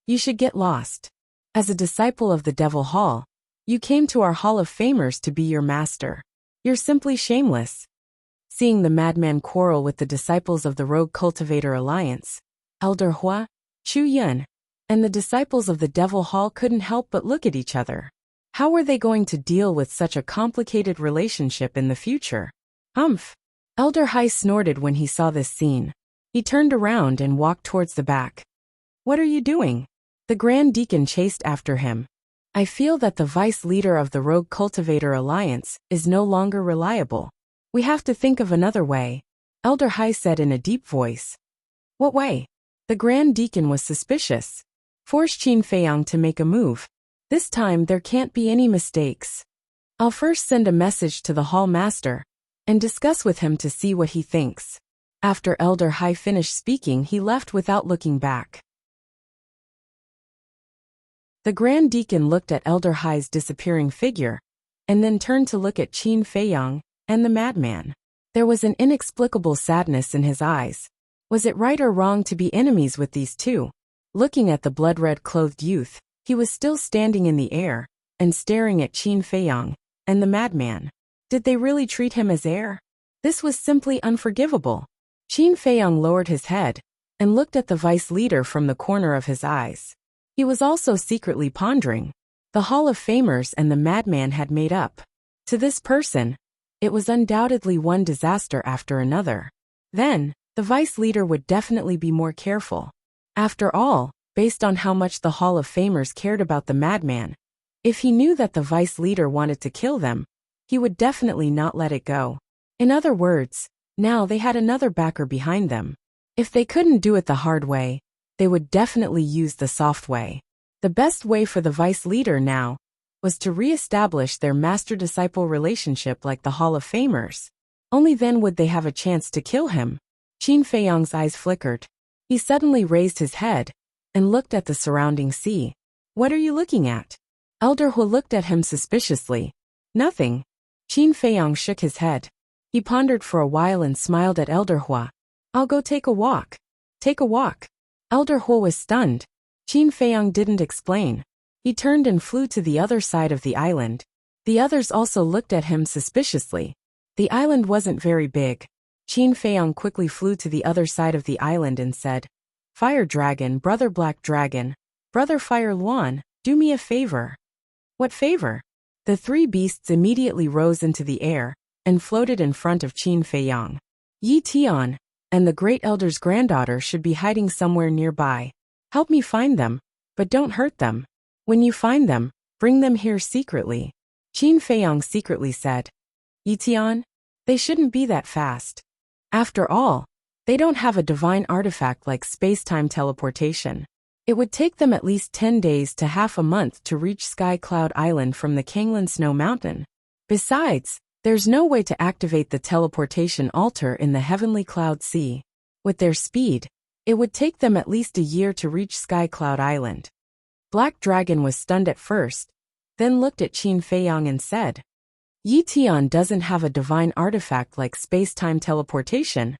You should get lost. As a disciple of the Devil Hall, you came to our Hall of Famers to be your master. You're simply shameless. Seeing the madman quarrel with the disciples of the Rogue Cultivator Alliance, Elder Hua, Chu Yun, and the disciples of the Devil Hall couldn't help but look at each other. How were they going to deal with such a complicated relationship in the future? Humph! Elder Hai snorted when he saw this scene. He turned around and walked towards the back. What are you doing? The Grand Deacon chased after him. I feel that the vice leader of the Rogue Cultivator Alliance is no longer reliable. We have to think of another way, Elder Hai said in a deep voice. What way? The Grand Deacon was suspicious. Force Qin Feiyang to make a move. This time there can't be any mistakes. I'll first send a message to the Hall Master and discuss with him to see what he thinks. After Elder Hai finished speaking, he left without looking back. The Grand Deacon looked at Elder Hai's disappearing figure, and then turned to look at Qin Feiyang and the madman. There was an inexplicable sadness in his eyes. Was it right or wrong to be enemies with these two? Looking at the blood-red clothed youth, he was still standing in the air, and staring at Qin Feiyang and the madman. Did they really treat him as heir? This was simply unforgivable. Qin Feiyang lowered his head, and looked at the vice leader from the corner of his eyes. He was also secretly pondering. The Hall of Famers and the madman had made up. To this person, it was undoubtedly one disaster after another. Then, the vice leader would definitely be more careful. After all, based on how much the Hall of Famers cared about the madman, if he knew that the vice leader wanted to kill them, he would definitely not let it go. In other words, now they had another backer behind them. If they couldn't do it the hard way, they would definitely use the soft way. The best way for the vice leader now was to re-establish their master-disciple relationship like the Hall of Famers. Only then would they have a chance to kill him. Qin Feiyang's eyes flickered. He suddenly raised his head and looked at the surrounding sea. What are you looking at? Elder Hu looked at him suspiciously. Nothing. Qin Feiyang shook his head. He pondered for a while and smiled at Elder Hua. I'll go take a walk. Take a walk. Elder Hua was stunned. Qin Feiyang didn't explain. He turned and flew to the other side of the island. The others also looked at him suspiciously. The island wasn't very big. Qin Feiyang quickly flew to the other side of the island and said, Fire Dragon, Brother Black Dragon, Brother Fire Luan, do me a favor. What favor? The three beasts immediately rose into the air and floated in front of Qin Feiyang. Yi Tian and the Great Elder's granddaughter should be hiding somewhere nearby. Help me find them, but don't hurt them. When you find them, bring them here secretly. Qin Feiyang secretly said. Yi Tian? They shouldn't be that fast. After all, they don't have a divine artifact like space-time teleportation. It would take them at least 10 days to half a month to reach Sky Cloud Island from the Kanglan Snow Mountain. Besides, there's no way to activate the teleportation altar in the Heavenly Cloud Sea. With their speed, it would take them at least a year to reach Sky Cloud Island. Black Dragon was stunned at first, then looked at Qin Feiyang and said, Yi Tian doesn't have a divine artifact like space-time teleportation,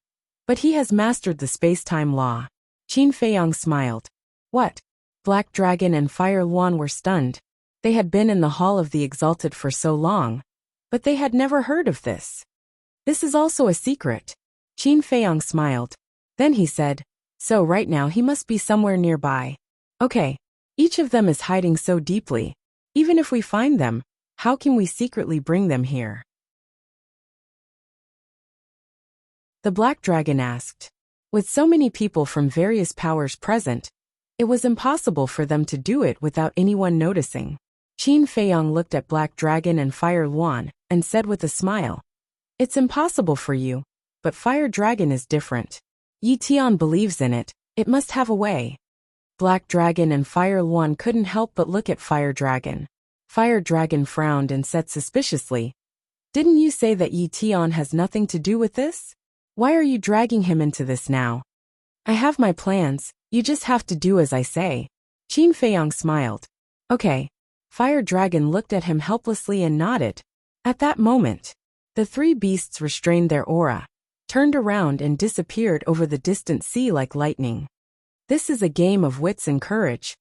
but he has mastered the space-time law. Qin Feiyang smiled. What? Black Dragon and Fire Luan were stunned. They had been in the Hall of the Exalted for so long, but they had never heard of this. This is also a secret. Qin Feiyang smiled. Then he said, So right now he must be somewhere nearby. Okay. Each of them is hiding so deeply. Even if we find them, how can we secretly bring them here? The Black Dragon asked. With so many people from various powers present, it was impossible for them to do it without anyone noticing. Qin Feiyang looked at Black Dragon and Fire Luan and said with a smile, It's impossible for you, but Fire Dragon is different. Yi Tian believes in it, it must have a way. Black Dragon and Fire Luan couldn't help but look at Fire Dragon. Fire Dragon frowned and said suspiciously, Didn't you say that Yi Tian has nothing to do with this? Why are you dragging him into this now? I have my plans, you just have to do as I say. Qin Feiyang smiled. Okay. Fire Dragon looked at him helplessly and nodded. At that moment, the three beasts restrained their aura, turned around and disappeared over the distant sea like lightning. This is a game of wits and courage.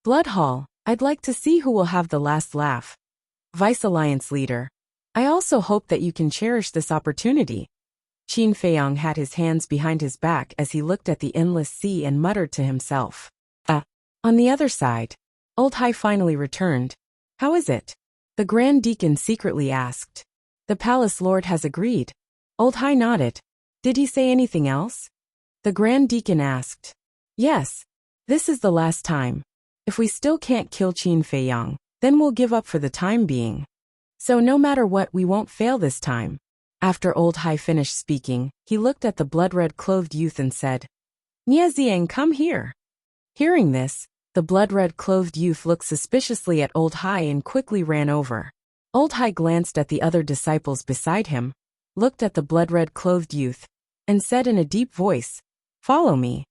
Blood Hall, I'd like to see who will have the last laugh. Vice Alliance Leader, I also hope that you can cherish this opportunity. Qin Feiyang had his hands behind his back as he looked at the endless sea and muttered to himself. On the other side, Old Hai finally returned. How is it? The Grand Deacon secretly asked. The Palace Lord has agreed. Old Hai nodded. Did he say anything else? The Grand Deacon asked. Yes. This is the last time. If we still can't kill Qin Feiyang, then we'll give up for the time being. So no matter what, we won't fail this time. After Old Hai finished speaking, he looked at the blood-red clothed youth and said, Nieziang, come here. Hearing this, the blood-red clothed youth looked suspiciously at Old Hai and quickly ran over. Old Hai glanced at the other disciples beside him, looked at the blood-red clothed youth, and said in a deep voice, Follow me.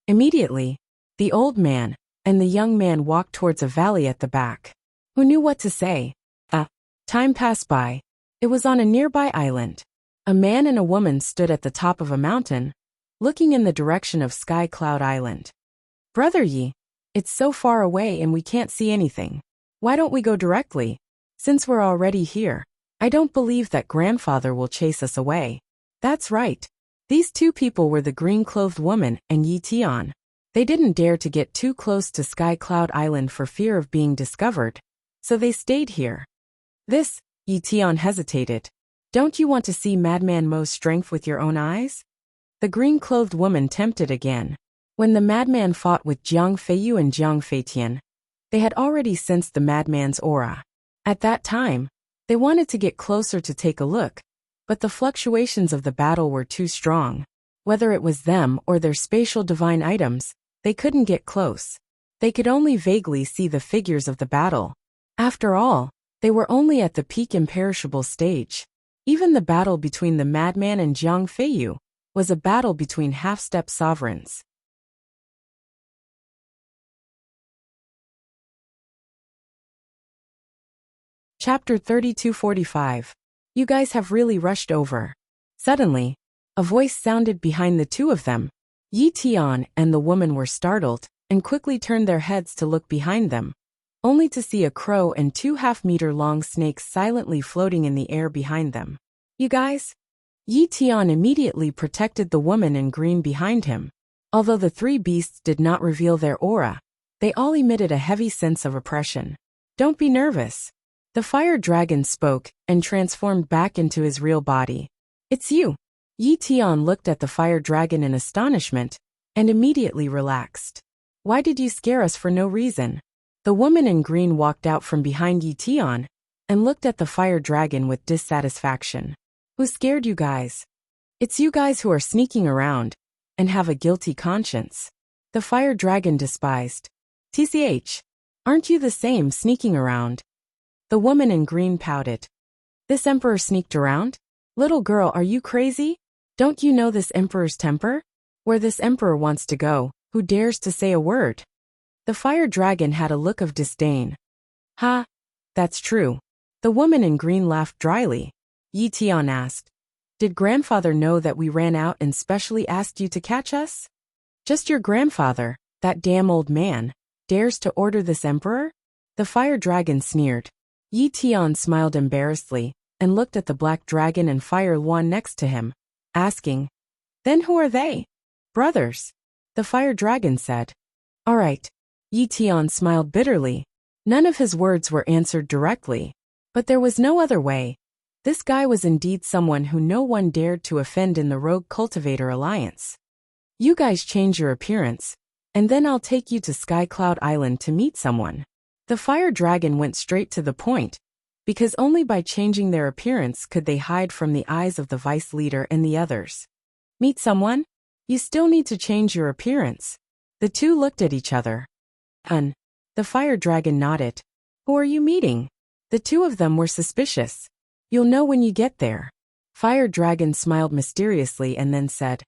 Immediately, the old man and the young man walked towards a valley at the back. Who knew what to say? Time passed by. It was on a nearby island. A man and a woman stood at the top of a mountain, looking in the direction of Sky Cloud Island. Brother Yi, it's so far away and we can't see anything. Why don't we go directly? Since we're already here, I don't believe that grandfather will chase us away. That's right. These two people were the green-clothed woman and Yi Tian. They didn't dare to get too close to Sky Cloud Island for fear of being discovered, so they stayed here. This, Yi Tian hesitated. Don't you want to see Madman Mo's strength with your own eyes? The green-clothed woman tempted again. When the madman fought with Jiang Feiyu and Jiang Feitian, they had already sensed the madman's aura. At that time, they wanted to get closer to take a look, but the fluctuations of the battle were too strong. Whether it was them or their spatial divine items, they couldn't get close. They could only vaguely see the figures of the battle. After all, they were only at the peak imperishable stage. Even the battle between the madman and Jiang Feiyu was a battle between half-step sovereigns. Chapter 3245. You guys have really rushed over. Suddenly, a voice sounded behind the two of them. Yi Tian and the woman were startled and quickly turned their heads to look behind them, only to see a crow and two half-meter-long snakes silently floating in the air behind them. You guys? Yi Tian immediately protected the woman in green behind him. Although the three beasts did not reveal their aura, they all emitted a heavy sense of oppression. Don't be nervous. The fire dragon spoke and transformed back into his real body. It's you. Yi Tian looked at the fire dragon in astonishment and immediately relaxed. Why did you scare us for no reason? The woman in green walked out from behind Yi Tian and looked at the fire dragon with dissatisfaction. Who scared you guys? It's you guys who are sneaking around and have a guilty conscience. The fire dragon despised. TCH, aren't you the same sneaking around? The woman in green pouted. This emperor sneaked around? Little girl, are you crazy? Don't you know this emperor's temper? Where this emperor wants to go, who dares to say a word? The fire dragon had a look of disdain. Ha! That's true. The woman in green laughed dryly. Yi Tian asked, Did grandfather know that we ran out and specially asked you to catch us? Just your grandfather, that damn old man, dares to order this emperor? The fire dragon sneered. Yi Tian smiled embarrassedly and looked at the black dragon and fire Luan next to him, asking, Then who are they? Brothers. The fire dragon said. All right. Yi Tian smiled bitterly. None of his words were answered directly, but there was no other way. This guy was indeed someone who no one dared to offend in the Rogue Cultivator Alliance. You guys change your appearance, and then I'll take you to Sky Cloud Island to meet someone. The fire dragon went straight to the point, because only by changing their appearance could they hide from the eyes of the vice leader and the others. Meet someone? You still need to change your appearance. The two looked at each other. The fire dragon nodded. Who are you meeting? The two of them were suspicious. You'll know when you get there. Fire Dragon smiled mysteriously and then said,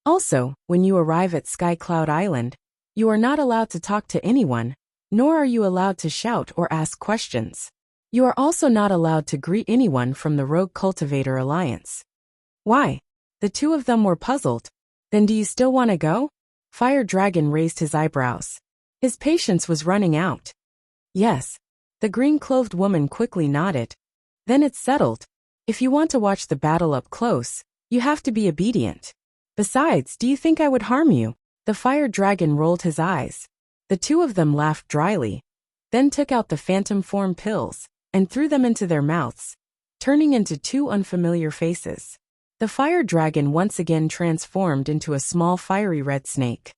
also, when you arrive at Sky Cloud Island, you are not allowed to talk to anyone, nor are you allowed to shout or ask questions. You are also not allowed to greet anyone from the Rogue Cultivator Alliance. Why? The two of them were puzzled. Then do you still want to go? Fire Dragon raised his eyebrows. His patience was running out. Yes. The green-clothed woman quickly nodded. Then it's settled. If you want to watch the battle up close, you have to be obedient. Besides, do you think I would harm you? The Fire Dragon rolled his eyes. The two of them laughed dryly, then took out the phantom form pills and threw them into their mouths, turning into two unfamiliar faces. The Fire Dragon once again transformed into a small fiery red snake.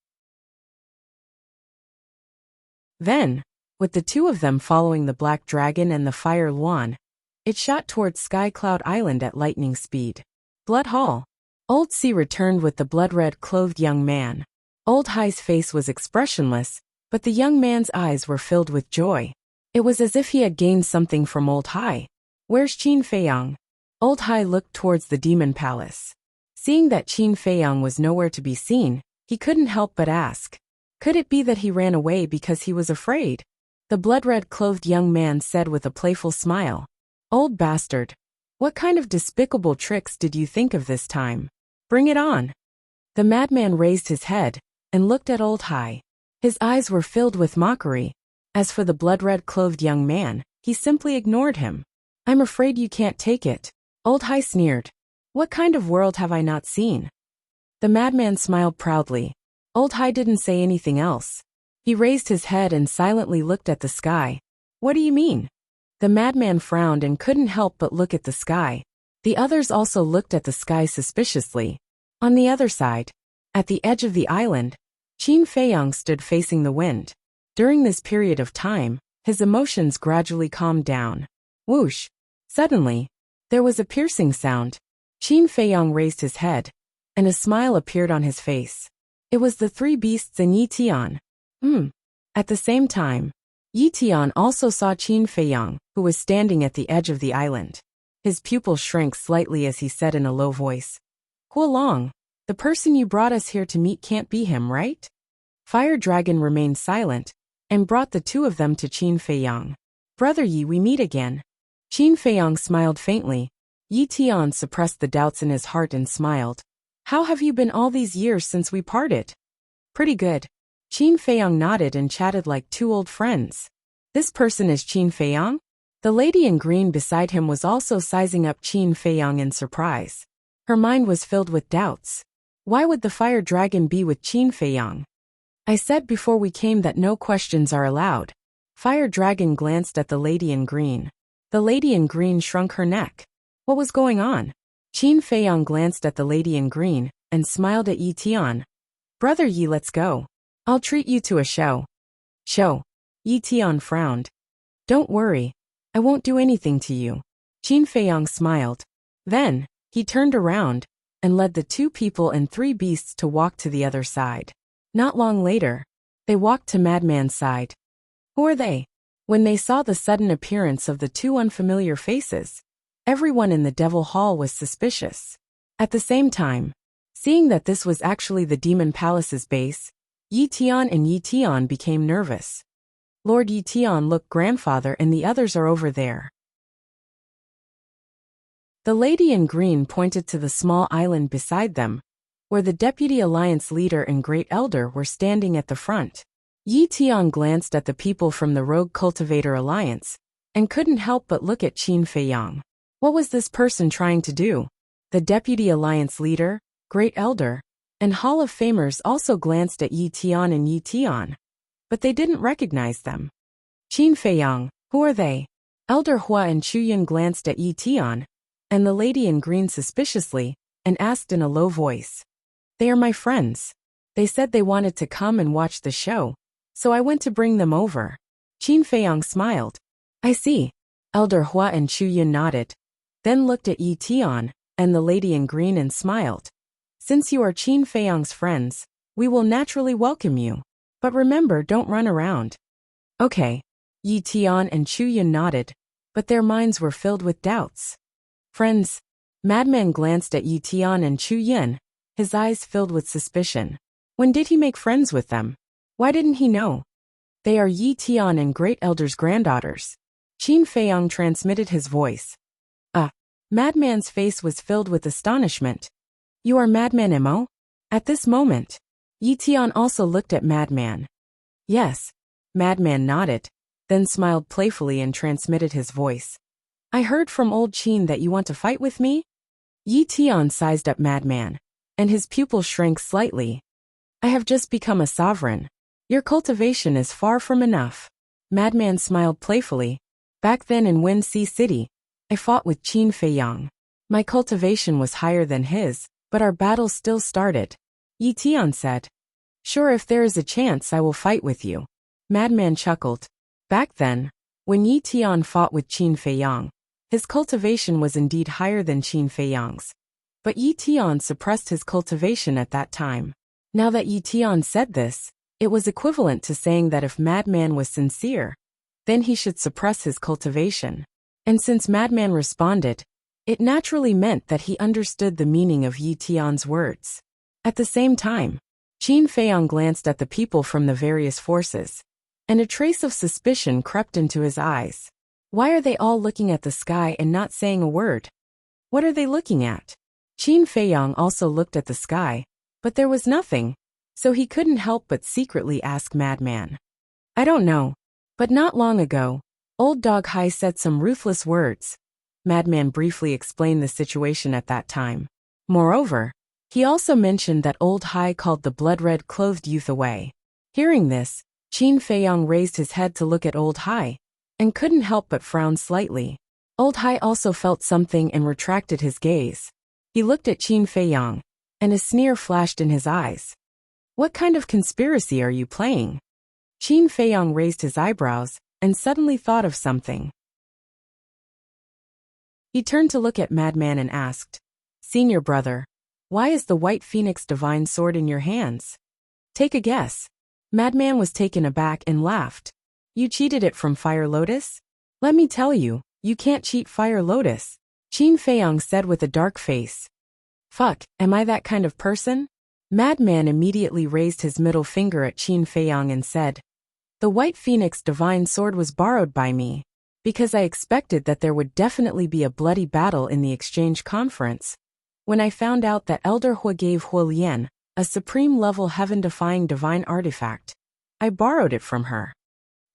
Then, with the two of them following the Black Dragon and the Fire Luan, it shot towards Sky Cloud Island at lightning speed. Blood Hall. Old C returned with the blood-red-clothed young man. Old High's face was expressionless, but the young man's eyes were filled with joy. It was as if he had gained something from Old High. Where's Qin Feiyang? Old High looked towards the Demon Palace. Seeing that Qin Feiyang was nowhere to be seen, he couldn't help but ask. Could it be that he ran away because he was afraid? The blood-red-clothed young man said with a playful smile. Old bastard. What kind of despicable tricks did you think of this time? Bring it on. The madman raised his head and looked at Old High. His eyes were filled with mockery. As for the blood-red-clothed young man, he simply ignored him. I'm afraid you can't take it. Old High sneered. What kind of world have I not seen? The madman smiled proudly. Old High didn't say anything else. He raised his head and silently looked at the sky. What do you mean? The madman frowned and couldn't help but look at the sky. The others also looked at the sky suspiciously. On the other side, at the edge of the island, Qin Feiyang stood facing the wind. During this period of time, his emotions gradually calmed down. Whoosh! Suddenly, there was a piercing sound. Qin Feiyang raised his head, and a smile appeared on his face. It was the three beasts and Yi Tian. At the same time, Yi Tian also saw Qin Feiyang, who was standing at the edge of the island. His pupils shrank slightly as he said in a low voice. Huolong, the person you brought us here to meet can't be him, right? Fire Dragon remained silent, and brought the two of them to Qin Feiyang. Brother Yi, we meet again. Qin Feiyang smiled faintly. Yi Tian suppressed the doubts in his heart and smiled. How have you been all these years since we parted? Pretty good. Qin Feiyang nodded and chatted like two old friends. This person is Qin Feiyang? The lady in green beside him was also sizing up Qin Feiyang in surprise. Her mind was filled with doubts. Why would the Fire Dragon be with Qin Feiyang? I said before we came that no questions are allowed. Fire Dragon glanced at the lady in green. The lady in green shrunk her neck. What was going on? Qin Feiyang glanced at the lady in green and smiled at Yi Tian. Brother Yi, let's go. I'll treat you to a show. Show. Yi Tian frowned. Don't worry. I won't do anything to you. Qin Feiyang smiled. Then, he turned around and led the two people and three beasts to walk to the other side. Not long later, they walked to Madman's side. Who are they? When they saw the sudden appearance of the two unfamiliar faces, everyone in the Devil Hall was suspicious. At the same time, seeing that this was actually the Demon Palace's base, Yi Tian and Yi Tian became nervous. Lord Yi Tian, look, grandfather and the others are over there. The lady in green pointed to the small island beside them, where the Deputy Alliance Leader and Great Elder were standing at the front. Yi Tian glanced at the people from the Rogue Cultivator Alliance, and couldn't help but look at Qin Feiyang. What was this person trying to do? The Deputy Alliance Leader, Great Elder, and Hall of Famers also glanced at Yi Tian and Yi Tian, but they didn't recognize them. Qin Feiyang, who are they? Elder Hua and Chuyun glanced at Yi Tian, and the lady in green suspiciously, and asked in a low voice. They are my friends. They said they wanted to come and watch the show, so I went to bring them over. Qin Feiyang smiled. I see. Elder Hua and Chuyun nodded, then looked at Yi Tian and the lady in green and smiled. Since you are Qin Feiyang's friends, we will naturally welcome you. But remember, don't run around. Okay. Yi Tian and Chuyun nodded, but their minds were filled with doubts. Friends. Madman glanced at Yi Tian and Chu Yin, his eyes filled with suspicion. When did he make friends with them? Why didn't he know? They are Yi Tian and Great Elder's granddaughters. Qin Feiyang transmitted his voice. Madman's face was filled with astonishment. You are Madman Mo? At this moment, Yi Tian also looked at Madman. Yes. Madman nodded, then smiled playfully and transmitted his voice. I heard from old Qin that you want to fight with me? Yi Tian sized up Madman, and his pupil shrank slightly. I have just become a sovereign. Your cultivation is far from enough. Madman smiled playfully. Back then in Wenxi City, I fought with Qin Feiyang. My cultivation was higher than his, but our battle still started. Yi Tian said. Sure, if there is a chance I will fight with you. Madman chuckled. Back then, when Yi Tian fought with Qin Feiyang, his cultivation was indeed higher than Qin Feiyang's. But Yi Tian suppressed his cultivation at that time. Now that Yi Tian said this, it was equivalent to saying that if Madman was sincere, then he should suppress his cultivation. And since Madman responded, it naturally meant that he understood the meaning of Yi Tian's words. At the same time, Qin Feiyang glanced at the people from the various forces, and a trace of suspicion crept into his eyes. Why are they all looking at the sky and not saying a word? What are they looking at? Qin Feiyang also looked at the sky, but there was nothing, so he couldn't help but secretly ask Madman. I don't know, but not long ago, Old Dog Hai said some ruthless words. Madman briefly explained the situation at that time. Moreover, he also mentioned that Old Hai called the blood-red clothed youth away. Hearing this, Qin Feiyang raised his head to look at Old Hai, and couldn't help but frown slightly. Old Hai also felt something and retracted his gaze. He looked at Qin Feiyang, and a sneer flashed in his eyes. What kind of conspiracy are you playing? Qin Feiyang raised his eyebrows, and suddenly thought of something. He turned to look at Madman and asked, Senior brother, why is the White Phoenix divine sword in your hands? Take a guess. Madman was taken aback and laughed. You cheated it from Fire Lotus? Let me tell you, you can't cheat Fire Lotus, Qin Feiyang said with a dark face. Fuck, am I that kind of person? Madman immediately raised his middle finger at Qin Feiyang and said, The White Phoenix divine sword was borrowed by me, because I expected that there would definitely be a bloody battle in the exchange conference. When I found out that Elder Hua gave Hua Lian a supreme-level heaven-defying divine artifact, I borrowed it from her.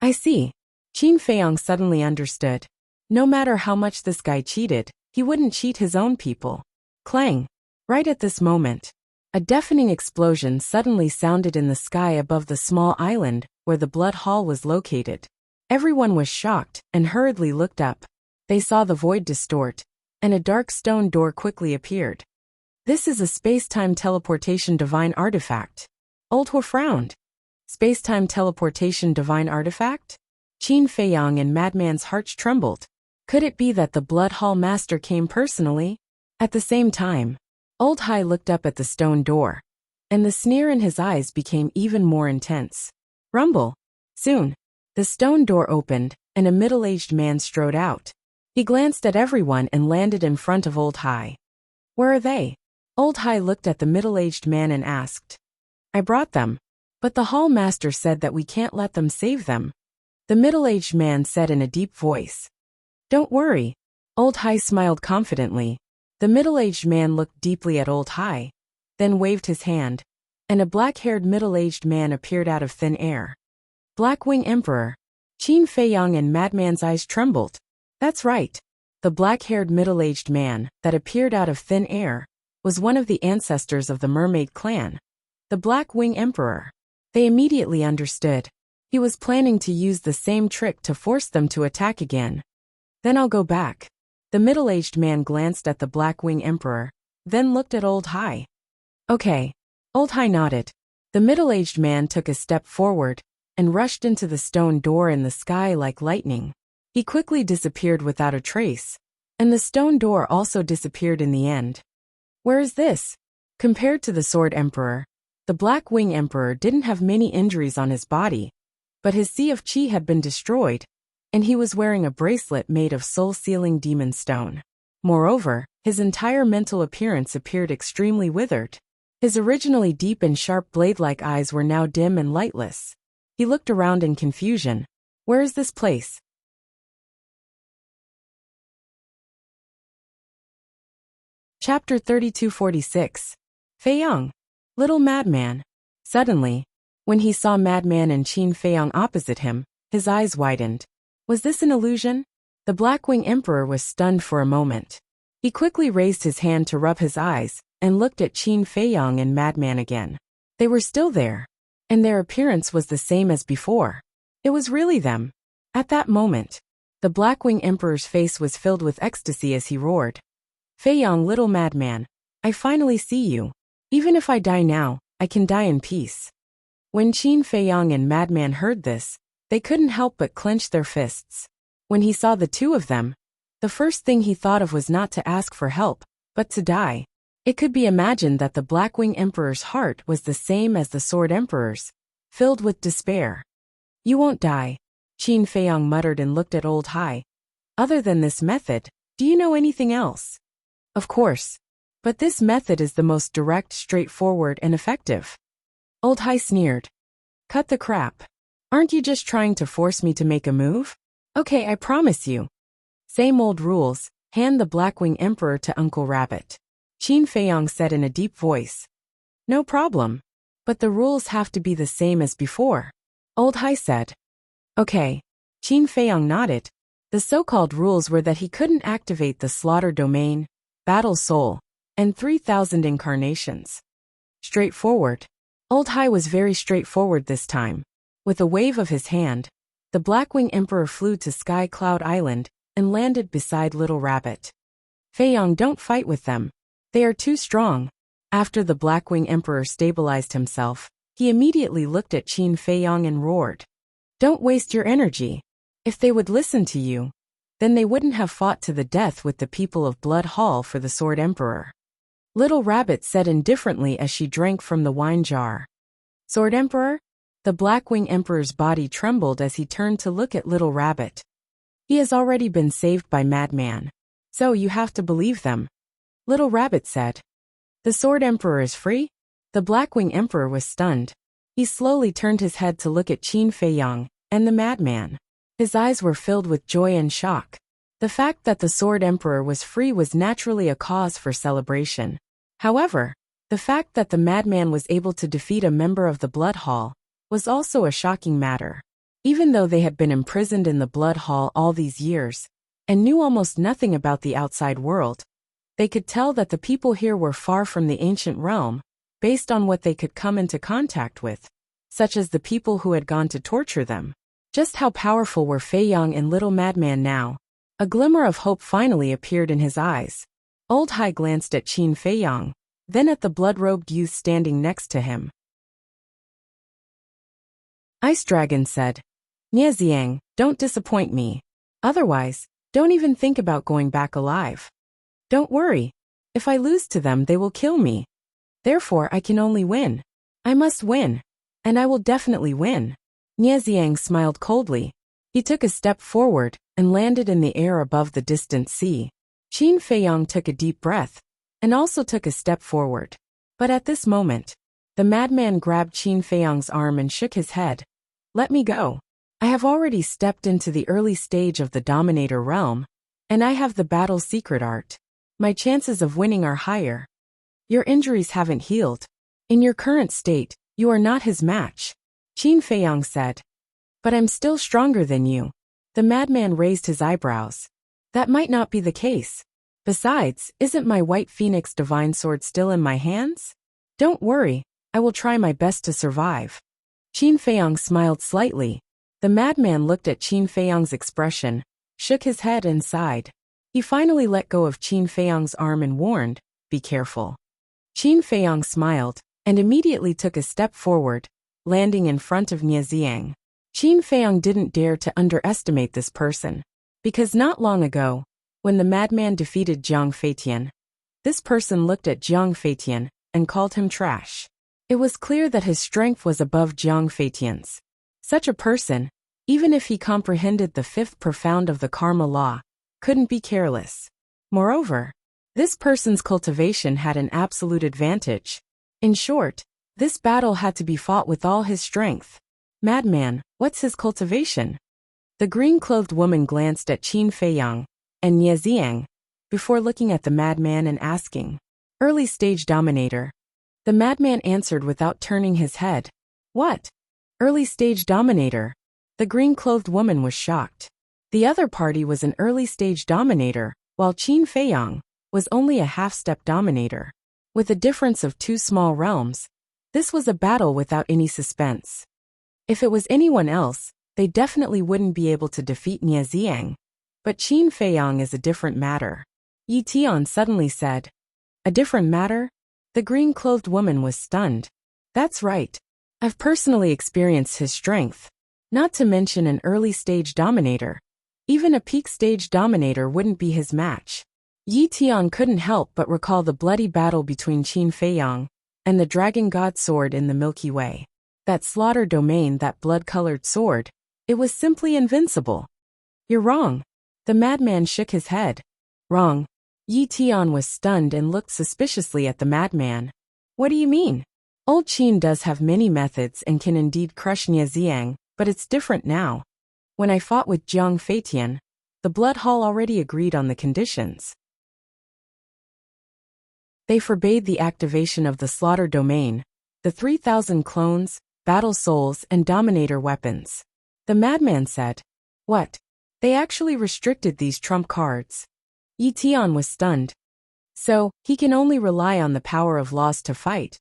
I see. Qin Feiyang suddenly understood. No matter how much this guy cheated, he wouldn't cheat his own people. Clang! Right at this moment, a deafening explosion suddenly sounded in the sky above the small island where the blood hall was located. Everyone was shocked and hurriedly looked up. They saw the void distort, and a dark stone door quickly appeared. This is a space-time teleportation divine artifact. Old Hua frowned. Space-time teleportation divine artifact? Qin Feiyang and Madman's hearts trembled. Could it be that the Blood Hall Master came personally? At the same time, Old Hai looked up at the stone door, and the sneer in his eyes became even more intense. Rumble. Soon, the stone door opened, and a middle-aged man strode out. He glanced at everyone and landed in front of Old Hai. Where are they? Old Hai looked at the middle-aged man and asked. I brought them. But the hall master said that we can't let them save them. The middle-aged man said in a deep voice. Don't worry. Old Hai smiled confidently. The middle-aged man looked deeply at Old Hai, then waved his hand, and a black-haired middle-aged man appeared out of thin air. Blackwing Emperor. Qin Feiyang and Madman's eyes trembled. That's right. The black-haired middle-aged man that appeared out of thin air was one of the ancestors of the Mermaid clan, the Blackwing Emperor. They immediately understood. He was planning to use the same trick to force them to attack again. Then I'll go back. The middle-aged man glanced at the Blackwing Emperor, then looked at Old Hai. Okay. Old Hai nodded. The middle-aged man took a step forward and rushed into the stone door in the sky like lightning. He quickly disappeared without a trace, and the stone door also disappeared in the end. Where is this? Compared to the Sword Emperor, the Blackwing Emperor didn't have many injuries on his body, but his Sea of Qi had been destroyed, and he was wearing a bracelet made of soul-sealing demon stone. Moreover, his entire mental appearance appeared extremely withered. His originally deep and sharp blade-like eyes were now dim and lightless. He looked around in confusion. Where is this place? Chapter 3246. Feiyang. Little Madman. Suddenly, when he saw Madman and Qin Feiyang opposite him, his eyes widened. Was this an illusion? The Blackwing Emperor was stunned for a moment. He quickly raised his hand to rub his eyes, and looked at Qin Feiyang and Madman again. They were still there, and their appearance was the same as before. It was really them. At that moment, the Blackwing Emperor's face was filled with ecstasy as he roared. Feiyang, little madman, I finally see you. Even if I die now, I can die in peace. When Qin Feiyang and Madman heard this, they couldn't help but clench their fists. When he saw the two of them, the first thing he thought of was not to ask for help, but to die. It could be imagined that the Blackwing Emperor's heart was the same as the Sword Emperor's, filled with despair. You won't die, Qin Feiyang muttered and looked at Old Hai. Other than this method, do you know anything else? Of course. But this method is the most direct, straightforward, and effective. Old Hai sneered. Cut the crap. Aren't you just trying to force me to make a move? Okay, I promise you. Same old rules, hand the Blackwing Emperor to Uncle Rabbit. Qin Feiyang said in a deep voice. No problem. But the rules have to be the same as before. Old Hai said. Okay. Qin Feiyang nodded. The so-called rules were that he couldn't activate the Slaughter Domain, Battle Soul, and 3,000 incarnations. Straightforward. Old Hai was very straightforward this time. With a wave of his hand, the Blackwing Emperor flew to Sky Cloud Island and landed beside Little Rabbit. Feiyang, don't fight with them. They are too strong. After the Blackwing Emperor stabilized himself, he immediately looked at Qin Feiyang and roared. Don't waste your energy. If they would listen to you, then they wouldn't have fought to the death with the people of Blood Hall for the Sword Emperor. Little Rabbit said indifferently as she drank from the wine jar. Sword Emperor? The Blackwing Emperor's body trembled as he turned to look at Little Rabbit. He has already been saved by Madman. So you have to believe them. Little Rabbit said. The Sword Emperor is free? The Blackwing Emperor was stunned. He slowly turned his head to look at Qin Feiyang and the Madman. His eyes were filled with joy and shock. The fact that the Sword Emperor was free was naturally a cause for celebration. However, the fact that the Madman was able to defeat a member of the Blood Hall was also a shocking matter. Even though they had been imprisoned in the Blood Hall all these years and knew almost nothing about the outside world, they could tell that the people here were far from the ancient realm, based on what they could come into contact with, such as the people who had gone to torture them. Just how powerful were Feiyang and Little Madman now? A glimmer of hope finally appeared in his eyes. Old Hai glanced at Qin Feiyang, then at the blood-robed youth standing next to him. Ice Dragon said, Nieziang, don't disappoint me. Otherwise, don't even think about going back alive. Don't worry. If I lose to them, they will kill me. Therefore, I can only win. I must win. And I will definitely win. Nieziang smiled coldly. He took a step forward and landed in the air above the distant sea. Qin Feiyang took a deep breath and also took a step forward. But at this moment, the madman grabbed Qin Feiyang's arm and shook his head. Let me go. I have already stepped into the early stage of the Dominator realm, and I have the battle secret art. My chances of winning are higher. Your injuries haven't healed. In your current state, you are not his match. Qin Feiyang said. But I'm still stronger than you. The madman raised his eyebrows. That might not be the case. Besides, isn't my White Phoenix divine sword still in my hands? Don't worry, I will try my best to survive. Qin Feiyang smiled slightly. The madman looked at Qin Feiyang's expression, shook his head and sighed. He finally let go of Qin Feiyang's arm and warned, be careful. Qin Feiyang smiled, and immediately took a step forward, landing in front of Nieziang. Qin Feiyang didn't dare to underestimate this person, because not long ago, when the madman defeated Jiang Feitian, this person looked at Jiang Feitian and called him trash. It was clear that his strength was above Jiang Feitian's. Such a person, even if he comprehended the fifth profound of the karma law, couldn't be careless. Moreover, this person's cultivation had an absolute advantage. In short, this battle had to be fought with all his strength. Madman, what's his cultivation? The green-clothed woman glanced at Qin Feiyang and Nie Xiang before looking at the madman and asking, "Early stage dominator." The madman answered without turning his head. "What? Early stage dominator?" The green-clothed woman was shocked. The other party was an early stage dominator, while Qin Feiyang was only a half-step dominator. With a difference of 2 small realms, this was a battle without any suspense. If it was anyone else, they definitely wouldn't be able to defeat Nie Xiang. But Qin Feiyang is a different matter. Yi Tian suddenly said. A different matter? The green-clothed woman was stunned. That's right. I've personally experienced his strength. Not to mention an early-stage dominator. Even a peak-stage dominator wouldn't be his match. Yi Tian couldn't help but recall the bloody battle between Qin Feiyang and the Dragon God sword in the Milky Way. That slaughter domain, that blood-colored sword, it was simply invincible. You're wrong. The madman shook his head. Wrong. Yi Tian was stunned and looked suspiciously at the madman. What do you mean? Old Qin does have many methods and can indeed crush Nie Xiang, but it's different now. When I fought with Jiang Feitian, the Blood Hall already agreed on the conditions. They forbade the activation of the slaughter domain, the 3,000 clones, battle souls, and dominator weapons. The madman said. What? They actually restricted these trump cards. Yi Tian was stunned. So, he can only rely on the power of laws to fight.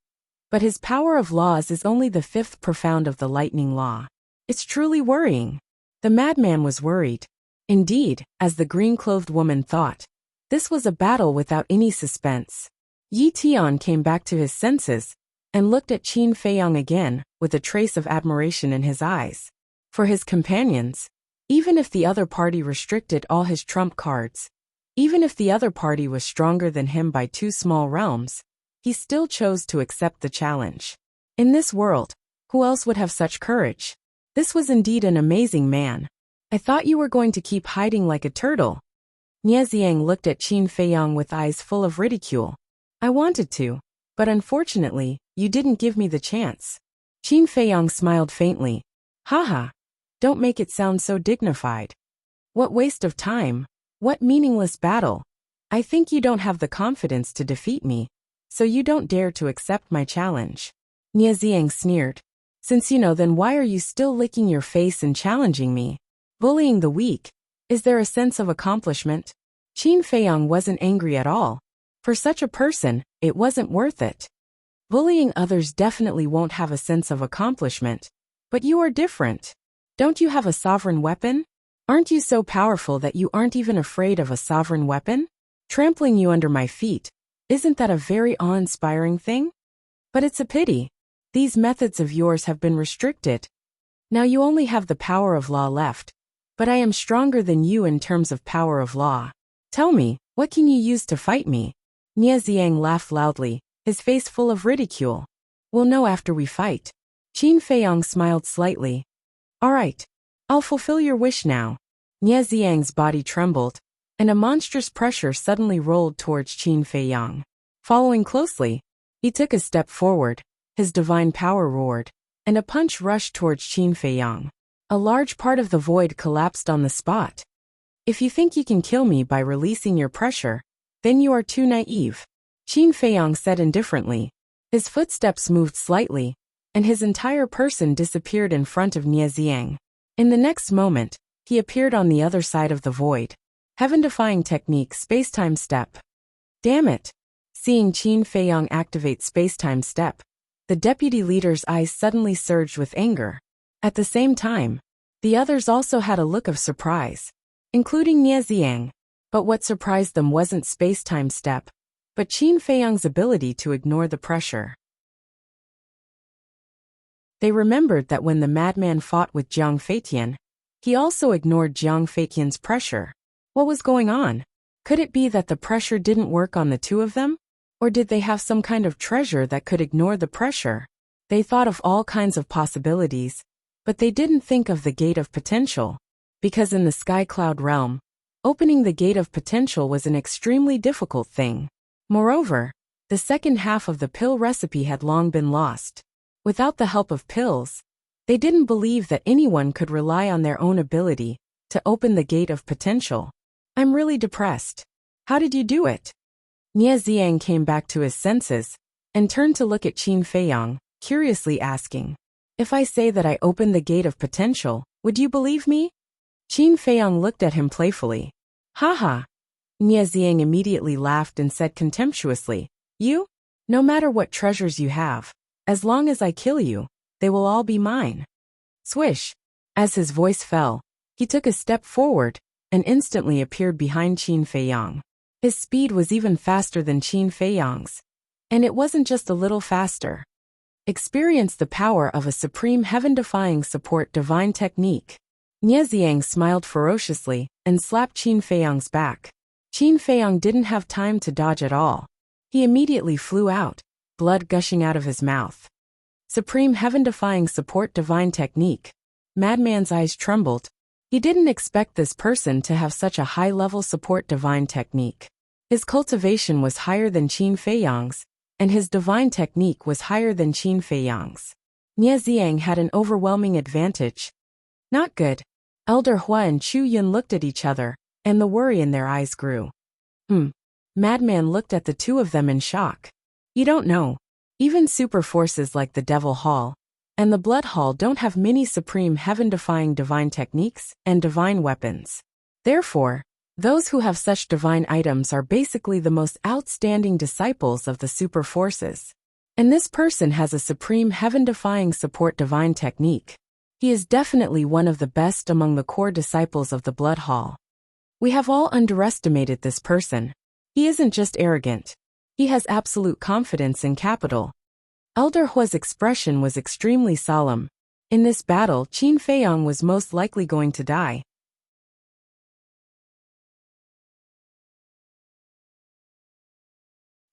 But his power of laws is only the 5th profound of the lightning law. It's truly worrying. The madman was worried. Indeed, as the green-clothed woman thought, this was a battle without any suspense. Yi Tian came back to his senses and looked at Qin Feiyang again with a trace of admiration in his eyes. For his companions, even if the other party restricted all his trump cards, even if the other party was stronger than him by 2 small realms, he still chose to accept the challenge. In this world, who else would have such courage? This was indeed an amazing man. I thought you were going to keep hiding like a turtle. Nie Xiang looked at Qin Feiyang with eyes full of ridicule. I wanted to, but unfortunately, you didn't give me the chance. Qin Feiyang smiled faintly. Haha. Don't make it sound so dignified. What waste of time. What meaningless battle. I think you don't have the confidence to defeat me, so you don't dare to accept my challenge. Nie Xiang sneered. Since you know, then why are you still licking your face and challenging me? Bullying the weak. Is there a sense of accomplishment? Qin Feiyang wasn't angry at all. For such a person, it wasn't worth it. Bullying others definitely won't have a sense of accomplishment. But you are different. Don't you have a sovereign weapon? Aren't you so powerful that you aren't even afraid of a sovereign weapon? Trampling you under my feet, isn't that a very awe-inspiring thing? But it's a pity. These methods of yours have been restricted. Now you only have the power of law left. But I am stronger than you in terms of power of law. Tell me, what can you use to fight me? Nie Xiang laughed loudly, his face full of ridicule. We'll know after we fight. Qin Feiyang smiled slightly. All right. I'll fulfill your wish now. Nie Xiang's body trembled, and a monstrous pressure suddenly rolled towards Qin Feiyang. Following closely, he took a step forward, his divine power roared, and a punch rushed towards Qin Feiyang. A large part of the void collapsed on the spot. If you think you can kill me by releasing your pressure, then you are too naive. Qin Feiyang said indifferently. His footsteps moved slightly, and his entire person disappeared in front of Nie Xiang. In the next moment, he appeared on the other side of the void. Heaven-defying technique, space-time step. Damn it! Seeing Qin Feiyang activate space-time step, the deputy leader's eyes suddenly surged with anger. At the same time, the others also had a look of surprise, including Nie Xiang. But what surprised them wasn't space-time step, but Qin Feiyang's ability to ignore the pressure. They remembered that when the madman fought with Jiang Feitian, he also ignored Jiang Feitian's pressure. What was going on? Could it be that the pressure didn't work on the two of them? Or did they have some kind of treasure that could ignore the pressure? They thought of all kinds of possibilities, but they didn't think of the gate of potential. Because in the Sky Cloud realm, Opening the gate of potential was an extremely difficult thing. Moreover, the second half of the pill recipe had long been lost. Without the help of pills, they didn't believe that anyone could rely on their own ability to open the gate of potential. I'm really depressed. How did you do it? Nie Xiang came back to his senses and turned to look at Qin Feiyang, curiously asking, "If I say that I opened the gate of potential, would you believe me?" Qin Feiyang looked at him playfully. Haha. Nie Xiang immediately laughed and said contemptuously, "You? No matter what treasures you have, as long as I kill you, they will all be mine." Swish. As his voice fell, he took a step forward and instantly appeared behind Qin Feiyang. His speed was even faster than Qin Feiyang's. And it wasn't just a little faster. Experience the power of a supreme heaven-defying support divine technique. Nie Xiang smiled ferociously and slapped Qin Feiyang's back. Qin Feiyang didn't have time to dodge at all. He immediately flew out, blood gushing out of his mouth. Supreme heaven-defying support divine technique. Madman's eyes trembled. He didn't expect this person to have such a high-level support divine technique. His cultivation was higher than Qin Feiyang's, and his divine technique was higher than Qin Feiyang's. Nie Xiang had an overwhelming advantage. Not good. Elder Hua and Chu Yun looked at each other, and the worry in their eyes grew. Madman looked at the two of them in shock. You don't know. Even super forces like the Devil Hall and the Blood Hall don't have many supreme heaven-defying divine techniques and divine weapons. Therefore, those who have such divine items are basically the most outstanding disciples of the super forces. And this person has a supreme heaven-defying support divine technique. He is definitely one of the best among the core disciples of the Blood Hall. We have all underestimated this person. He isn't just arrogant. He has absolute confidence in capital. Elder Hua's expression was extremely solemn. In this battle, Qin Feiyang was most likely going to die.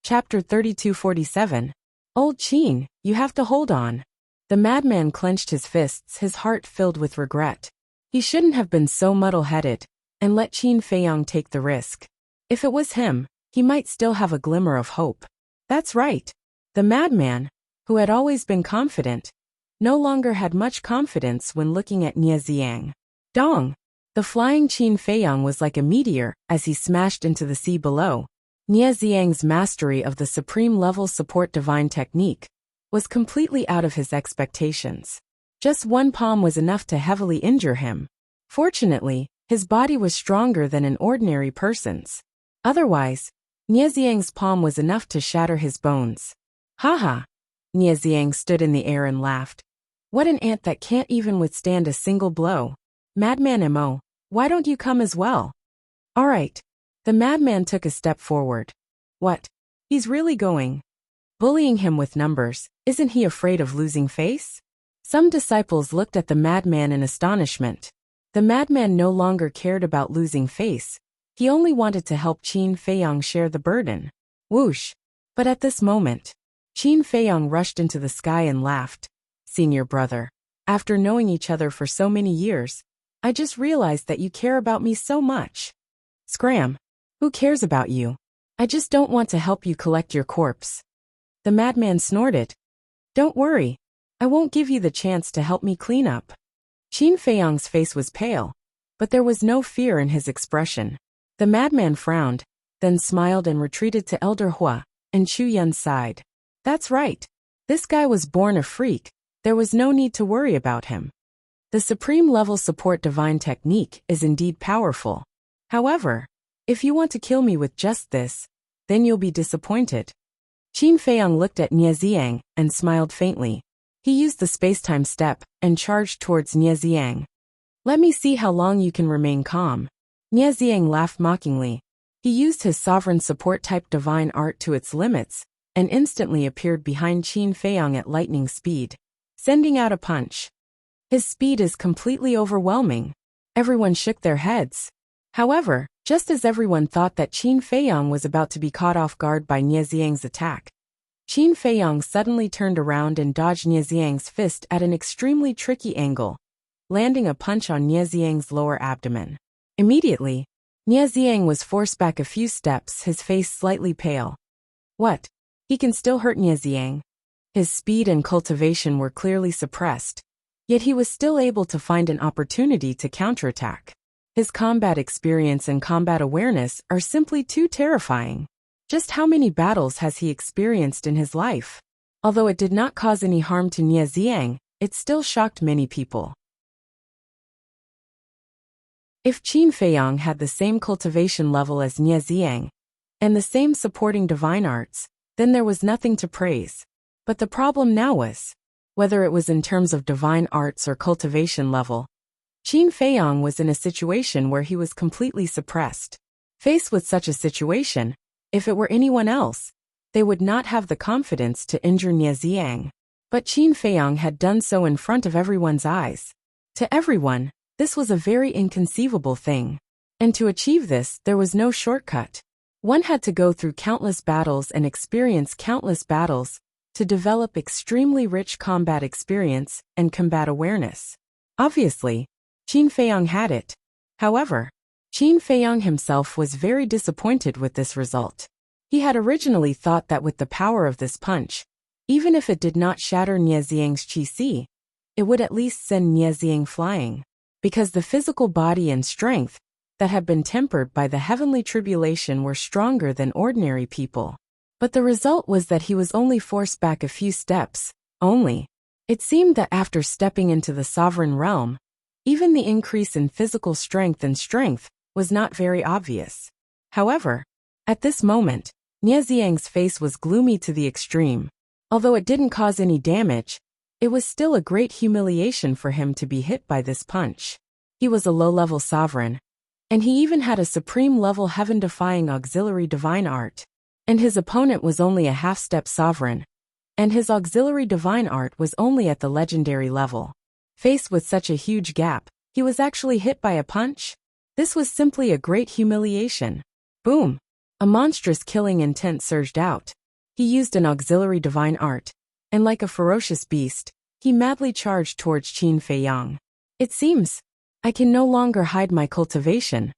Chapter 3247. Old Qin, you have to hold on. The madman clenched his fists, his heart filled with regret. He shouldn't have been so muddle-headed and let Qin Feiyang take the risk. If it was him, he might still have a glimmer of hope. That's right. The madman, who had always been confident, no longer had much confidence when looking at Nie Xiang. Dong! The flying Qin Feiyang was like a meteor as he smashed into the sea below. Nie Xiang's mastery of the supreme level support divine technique was completely out of his expectations. Just one palm was enough to heavily injure him. Fortunately, his body was stronger than an ordinary person's. Otherwise, Nie Xiang's palm was enough to shatter his bones. Haha! Nie Xiang stood in the air and laughed. What an ant that can't even withstand a single blow. Madman Mo, why don't you come as well? All right. The madman took a step forward. What? He's really going? Bullying him with numbers, isn't he afraid of losing face? Some disciples looked at the madman in astonishment. The madman no longer cared about losing face. He only wanted to help Qin Feiyang share the burden. Whoosh! But at this moment, Qin Feiyang rushed into the sky and laughed. Senior brother, after knowing each other for so many years, I just realized that you care about me so much. Scram! Who cares about you? I just don't want to help you collect your corpse. The madman snorted. Don't worry. I won't give you the chance to help me clean up. Qin Feiyang's face was pale, but there was no fear in his expression. The madman frowned, then smiled and retreated to Elder Hua and Chu Yun's side. That's right. This guy was born a freak. There was no need to worry about him. The supreme level support divine technique is indeed powerful. However, if you want to kill me with just this, then you'll be disappointed. Qin Feiyang looked at Nie Xiang and smiled faintly. He used the space-time step and charged towards Nie Xiang. Let me see how long you can remain calm. Nie Xiang laughed mockingly. He used his sovereign support type divine art to its limits and instantly appeared behind Qin Feiyang at lightning speed, sending out a punch. His speed is completely overwhelming. Everyone shook their heads. However, just as everyone thought that Qin Feiyang was about to be caught off guard by Nie Xiang's attack, Qin Feiyang suddenly turned around and dodged Nie Xiang's fist at an extremely tricky angle, landing a punch on Nie Xiang's lower abdomen. Immediately, Nie Xiang was forced back a few steps, his face slightly pale. What? He can still hurt Nie Xiang. His speed and cultivation were clearly suppressed, yet he was still able to find an opportunity to counterattack. His combat experience and combat awareness are simply too terrifying. Just how many battles has he experienced in his life? Although it did not cause any harm to Nie Xiang, it still shocked many people. If Qin Feiyang had the same cultivation level as Nie Xiang, and the same supporting divine arts, then there was nothing to praise. But the problem now was, whether it was in terms of divine arts or cultivation level, Qin Feiyang was in a situation where he was completely suppressed. Faced with such a situation, if it were anyone else, they would not have the confidence to injure Nie Xiang. But Qin Feiyang had done so in front of everyone's eyes. To everyone, this was a very inconceivable thing. And to achieve this, there was no shortcut. One had to go through countless battles and experience countless battles to develop extremely rich combat experience and combat awareness. Obviously, Qin Feiyang had it. However, Qin Feiyang himself was very disappointed with this result. He had originally thought that with the power of this punch, even if it did not shatter Nie Xiang's qi, it would at least send Nie Xiang flying, because the physical body and strength that had been tempered by the heavenly tribulation were stronger than ordinary people. But the result was that he was only forced back a few steps, only. It seemed that after stepping into the sovereign realm, even the increase in physical strength was not very obvious. However, at this moment, Nie Xiang's face was gloomy to the extreme. Although it didn't cause any damage, it was still a great humiliation for him to be hit by this punch. He was a low-level sovereign, and he even had a supreme-level heaven-defying auxiliary divine art. And his opponent was only a half-step sovereign, and his auxiliary divine art was only at the legendary level. Faced with such a huge gap, he was actually hit by a punch? This was simply a great humiliation. Boom! A monstrous killing intent surged out. He used an auxiliary divine art, and like a ferocious beast, he madly charged towards Qin Feiyang. It seems, I can no longer hide my cultivation,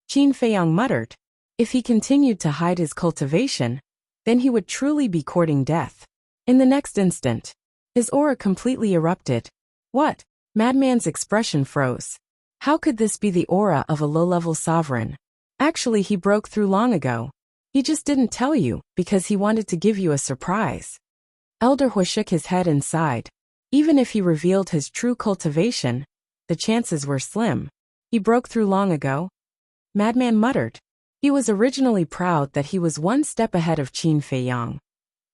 Qin Feiyang muttered. If he continued to hide his cultivation, then he would truly be courting death. In the next instant, his aura completely erupted. What? Madman's expression froze. How could this be the aura of a low-level sovereign? Actually, he broke through long ago. He just didn't tell you, because he wanted to give you a surprise. Elder Hui shook his head and sighed. Even if he revealed his true cultivation, the chances were slim. He broke through long ago? Madman muttered. He was originally proud that he was one step ahead of Qin Feiyang.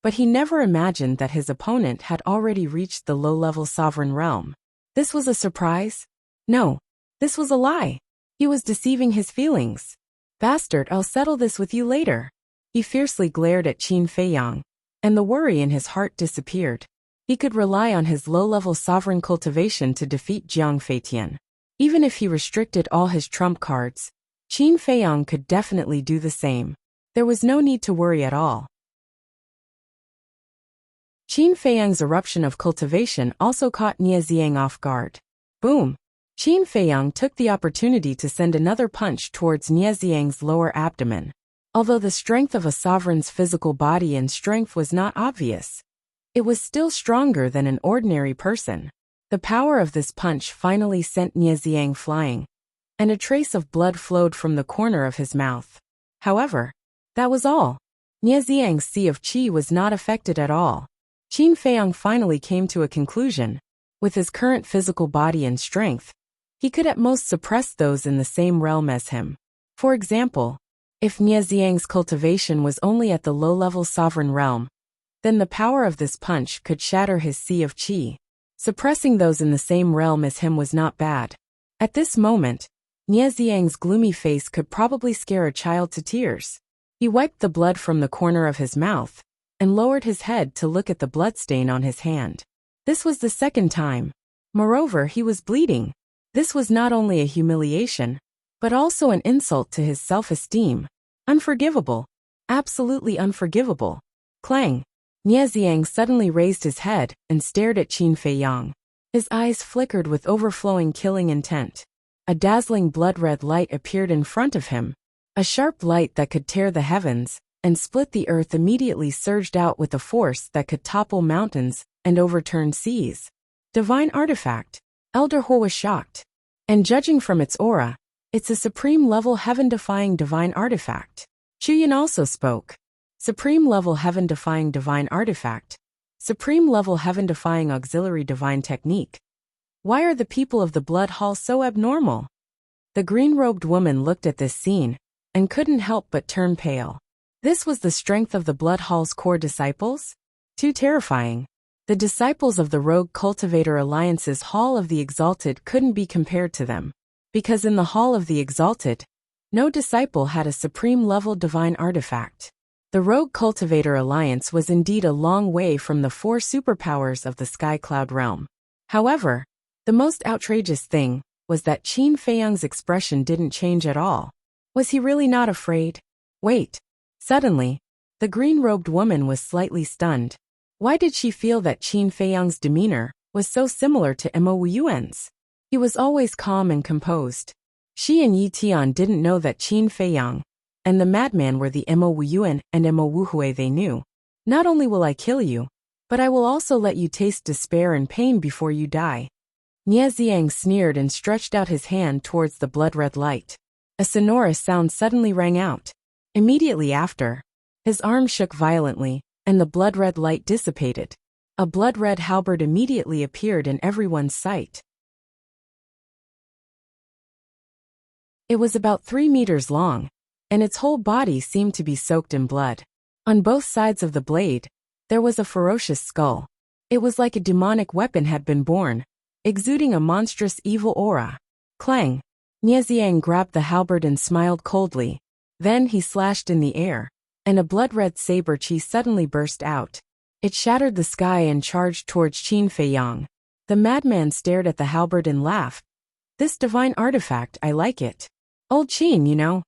But he never imagined that his opponent had already reached the low-level sovereign realm. This was a surprise? No, this was a lie. He was deceiving his feelings. Bastard, I'll settle this with you later. He fiercely glared at Qin Feiyang, and the worry in his heart disappeared. He could rely on his low-level sovereign cultivation to defeat Jiang Feitian. Even if he restricted all his trump cards, Qin Feiyang could definitely do the same. There was no need to worry at all. Qin Feiyang's eruption of cultivation also caught Nie Xiang off guard. Boom! Qin Feiyang took the opportunity to send another punch towards Nie Xiang's lower abdomen. Although the strength of a sovereign's physical body and strength was not obvious, it was still stronger than an ordinary person. The power of this punch finally sent Nie Xiang flying, and a trace of blood flowed from the corner of his mouth. However, that was all. Nie Xiang's sea of qi was not affected at all. Qin Feiyang finally came to a conclusion. With his current physical body and strength, he could at most suppress those in the same realm as him. For example, if Nie Xiang's cultivation was only at the low-level sovereign realm, then the power of this punch could shatter his sea of qi. Suppressing those in the same realm as him was not bad. At this moment, Nie Xiang's gloomy face could probably scare a child to tears. He wiped the blood from the corner of his mouth, and lowered his head to look at the bloodstain on his hand. This was the second time. Moreover, he was bleeding. This was not only a humiliation, but also an insult to his self-esteem. Unforgivable. Absolutely unforgivable. Clang. Nie Xiang suddenly raised his head and stared at Qin Feiyang. His eyes flickered with overflowing killing intent. a dazzling blood-red light appeared in front of him. A sharp light that could tear the heavens and split the earth immediately surged out with a force that could topple mountains and overturn seas. Divine artifact. Elder Ho was shocked. And judging from its aura, it's a supreme-level heaven-defying divine artifact. Chuyin also spoke. Supreme-level heaven-defying divine artifact. Supreme-level heaven-defying auxiliary divine technique. Why are the people of the Blood Hall so abnormal? The green-robed woman looked at this scene and couldn't help but turn pale. This was the strength of the Blood Hall's core disciples? Too terrifying. The disciples of the Rogue Cultivator Alliance's Hall of the Exalted couldn't be compared to them, because in the Hall of the Exalted, no disciple had a supreme-level divine artifact. The Rogue Cultivator Alliance was indeed a long way from the 4 superpowers of the Sky Cloud realm. However, the most outrageous thing was that Qin Feiyang's expression didn't change at all. Was he really not afraid? Wait. Suddenly, the green-robed woman was slightly stunned. Why did she feel that Qin Feiyang's demeanor was so similar to Mo Wuyuan's? He was always calm and composed. She and Yi Tian didn't know that Qin Feiyang and the madman were the Mo Wuyuan and Mo Wuhui they knew. Not only will I kill you, but I will also let you taste despair and pain before you die. Nie Xiang sneered and stretched out his hand towards the blood-red light. A sonorous sound suddenly rang out. Immediately after, his arm shook violently, and the blood-red light dissipated. A blood-red halberd immediately appeared in everyone's sight. It was about 3 meters long, and its whole body seemed to be soaked in blood. On both sides of the blade, there was a ferocious skull. It was like a demonic weapon had been born, exuding a monstrous evil aura. Clang! Nie Xiang grabbed the halberd and smiled coldly. Then he slashed in the air, and a blood-red saber chi suddenly burst out. It shattered the sky and charged towards Qin Feiyang. The madman stared at the halberd and laughed. This divine artifact, I like it. Old Qin, you know.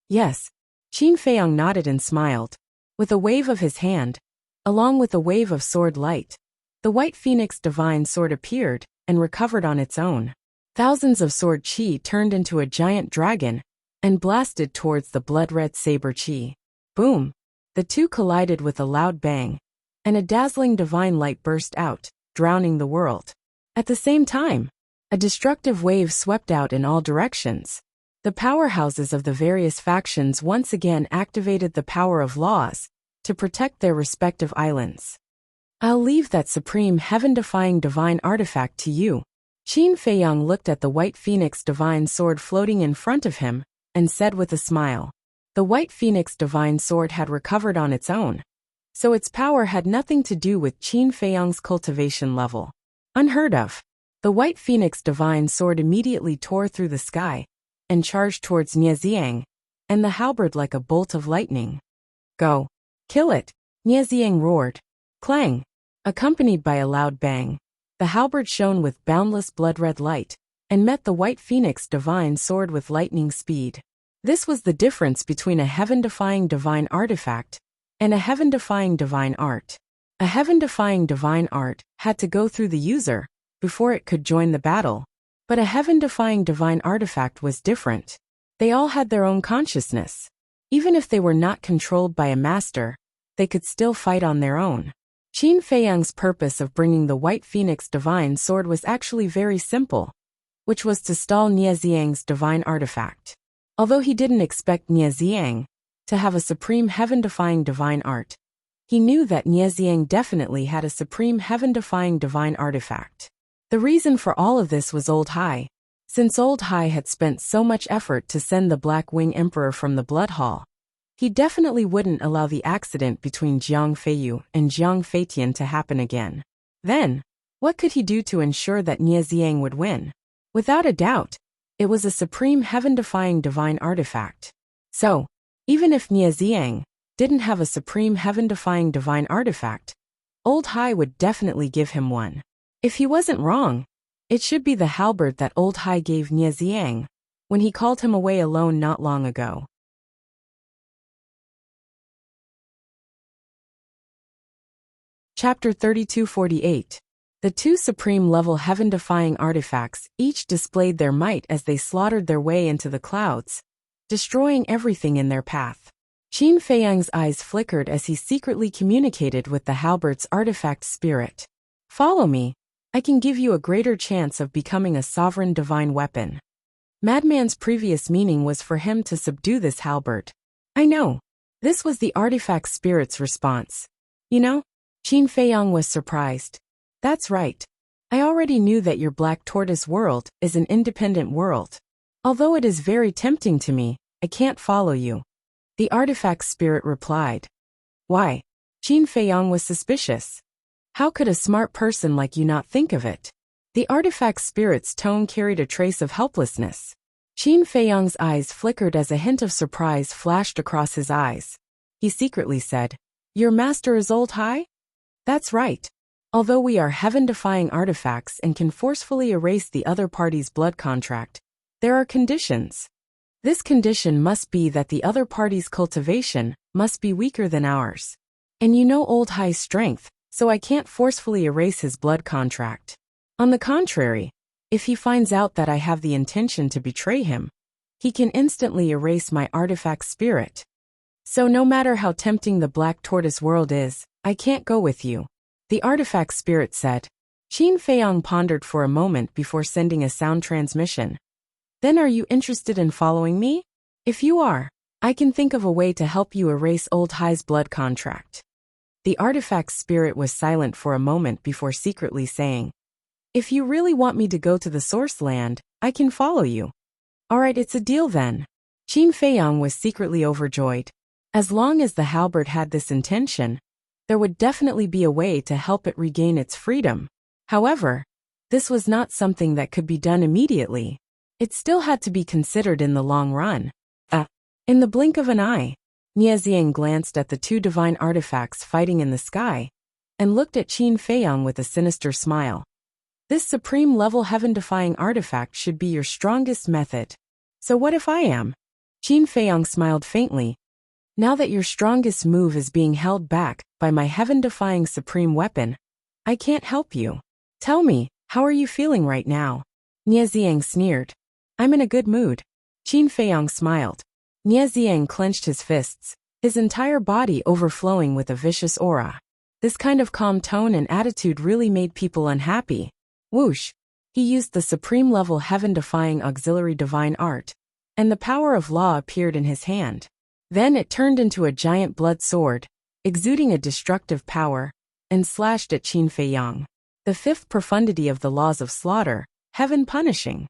Yes. Qin Feiyang nodded and smiled. With a wave of his hand, along with a wave of sword light, the white phoenix divine sword appeared and recovered on its own. Thousands of sword chi turned into a giant dragon and blasted towards the blood-red saber chi. Boom! The two collided with a loud bang, and a dazzling divine light burst out, drowning the world. At the same time, a destructive wave swept out in all directions. The powerhouses of the various factions once again activated the power of laws to protect their respective islands. I'll leave that supreme heaven-defying divine artifact to you. Qin Feiyang looked at the white phoenix divine sword floating in front of him and said with a smile. The white phoenix divine sword had recovered on its own, so its power had nothing to do with Qin Feiyang's cultivation level. Unheard of. The white phoenix divine sword immediately tore through the sky and charged towards Nie Xiang, and the halberd like a bolt of lightning. Go. Kill it! Nie Xiang roared. Clang! Accompanied by a loud bang, the halberd shone with boundless blood-red light and met the white phoenix divine sword with lightning speed. This was the difference between a heaven-defying divine artifact and a heaven-defying divine art. A heaven-defying divine art had to go through the user before it could join the battle, but a heaven-defying divine artifact was different. They all had their own consciousness. Even if they were not controlled by a master, they could still fight on their own. Qin Feiyang's purpose of bringing the white phoenix divine sword was actually very simple, which was to stall Nie Xiang's divine artifact. Although he didn't expect Nie Xiang to have a supreme heaven-defying divine art, he knew that Nie Xiang definitely had a supreme heaven-defying divine artifact. The reason for all of this was Old Hai. Since Old Hai had spent so much effort to send the Black Wing Emperor from the Blood Hall, he definitely wouldn't allow the accident between Jiang Feiyu and Jiang Feitian to happen again. Then, what could he do to ensure that Nie Xiang would win? Without a doubt, it was a supreme heaven-defying divine artifact. So, even if Nie Xiang didn't have a supreme heaven-defying divine artifact, Old Hai would definitely give him one. If he wasn't wrong, it should be the halberd that Old Hai gave Nie Xiang when he called him away alone not long ago. Chapter 3248. The two supreme-level heaven-defying artifacts each displayed their might as they slaughtered their way into the clouds, destroying everything in their path. Qin Feiyang's eyes flickered as he secretly communicated with the halbert's artifact spirit. Follow me. I can give you a greater chance of becoming a sovereign divine weapon. Madman's previous meaning was for him to subdue this halberd. I know. This was the artifact spirit's response. You know? Qin Feiyang was surprised. That's right. I already knew that your black tortoise world is an independent world. Although it is very tempting to me, I can't follow you. The artifact spirit replied. Why? Qin Feiyang was suspicious. How could a smart person like you not think of it? The artifact spirit's tone carried a trace of helplessness. Qin Feiyang's eyes flickered as a hint of surprise flashed across his eyes. He secretly said, Your master is old high? That's right. Although we are heaven-defying artifacts and can forcefully erase the other party's blood contract, there are conditions. This condition must be that the other party's cultivation must be weaker than ours. And you know Old High's strength, so I can't forcefully erase his blood contract. On the contrary, if he finds out that I have the intention to betray him, he can instantly erase my artifact spirit. So no matter how tempting the black tortoise world is, I can't go with you. The artifact spirit said. Qin Feiyang pondered for a moment before sending a sound transmission. Then are you interested in following me? If you are, I can think of a way to help you erase Old High's blood contract. The artifact spirit was silent for a moment before secretly saying, If you really want me to go to the source land, I can follow you. Alright, it's a deal then. Qin Feiyang was secretly overjoyed. As long as the halberd had this intention, there would definitely be a way to help it regain its freedom. However, this was not something that could be done immediately. It still had to be considered in the long run. In the blink of an eye, Nieziang glanced at the two divine artifacts fighting in the sky, and looked at Qin Feiyang with a sinister smile. This supreme-level heaven-defying artifact should be your strongest method. So what if I am? Qin Feiyang smiled faintly. Now that your strongest move is being held back by my heaven-defying supreme weapon, I can't help you. Tell me, how are you feeling right now? Nieziang sneered. I'm in a good mood. Qin Feiyang smiled. Nieziang clenched his fists, his entire body overflowing with a vicious aura. This kind of calm tone and attitude really made people unhappy. Whoosh! He used the supreme-level heaven-defying auxiliary divine art, and the power of law appeared in his hand. Then it turned into a giant blood sword, exuding a destructive power, and slashed at Qin Feiyang. The fifth profundity of the laws of slaughter, heaven punishing.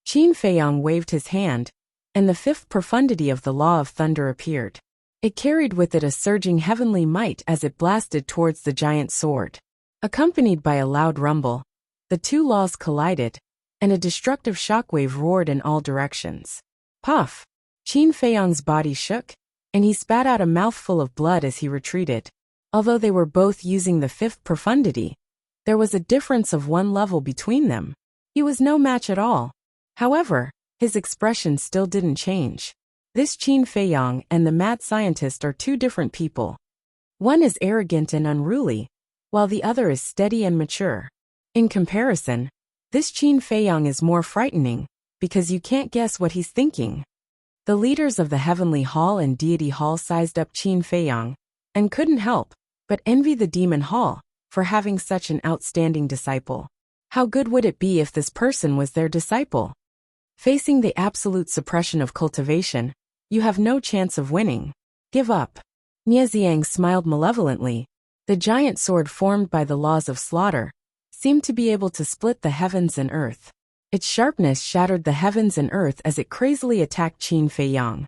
Qin Feiyang waved his hand, and the fifth profundity of the law of thunder appeared. It carried with it a surging heavenly might as it blasted towards the giant sword. Accompanied by a loud rumble, the two laws collided, and a destructive shockwave roared in all directions. Puff! Qin Feiyang's body shook, and he spat out a mouthful of blood as he retreated. Although they were both using the fifth profundity, there was a difference of one level between them. He was no match at all. However, his expression still didn't change. This Qin Feiyang and the mad scientist are two different people. One is arrogant and unruly, while the other is steady and mature. In comparison, this Qin Feiyang is more frightening, because you can't guess what he's thinking. The leaders of the Heavenly Hall and Deity Hall sized up Qin Feiyang, and couldn't help but envy the Demon Hall for having such an outstanding disciple. How good would it be if this person was their disciple? Facing the absolute suppression of cultivation, you have no chance of winning. Give up. Nieziang smiled malevolently. The giant sword formed by the laws of slaughter seemed to be able to split the heavens and earth. Its sharpness shattered the heavens and earth as it crazily attacked Qin Feiyang.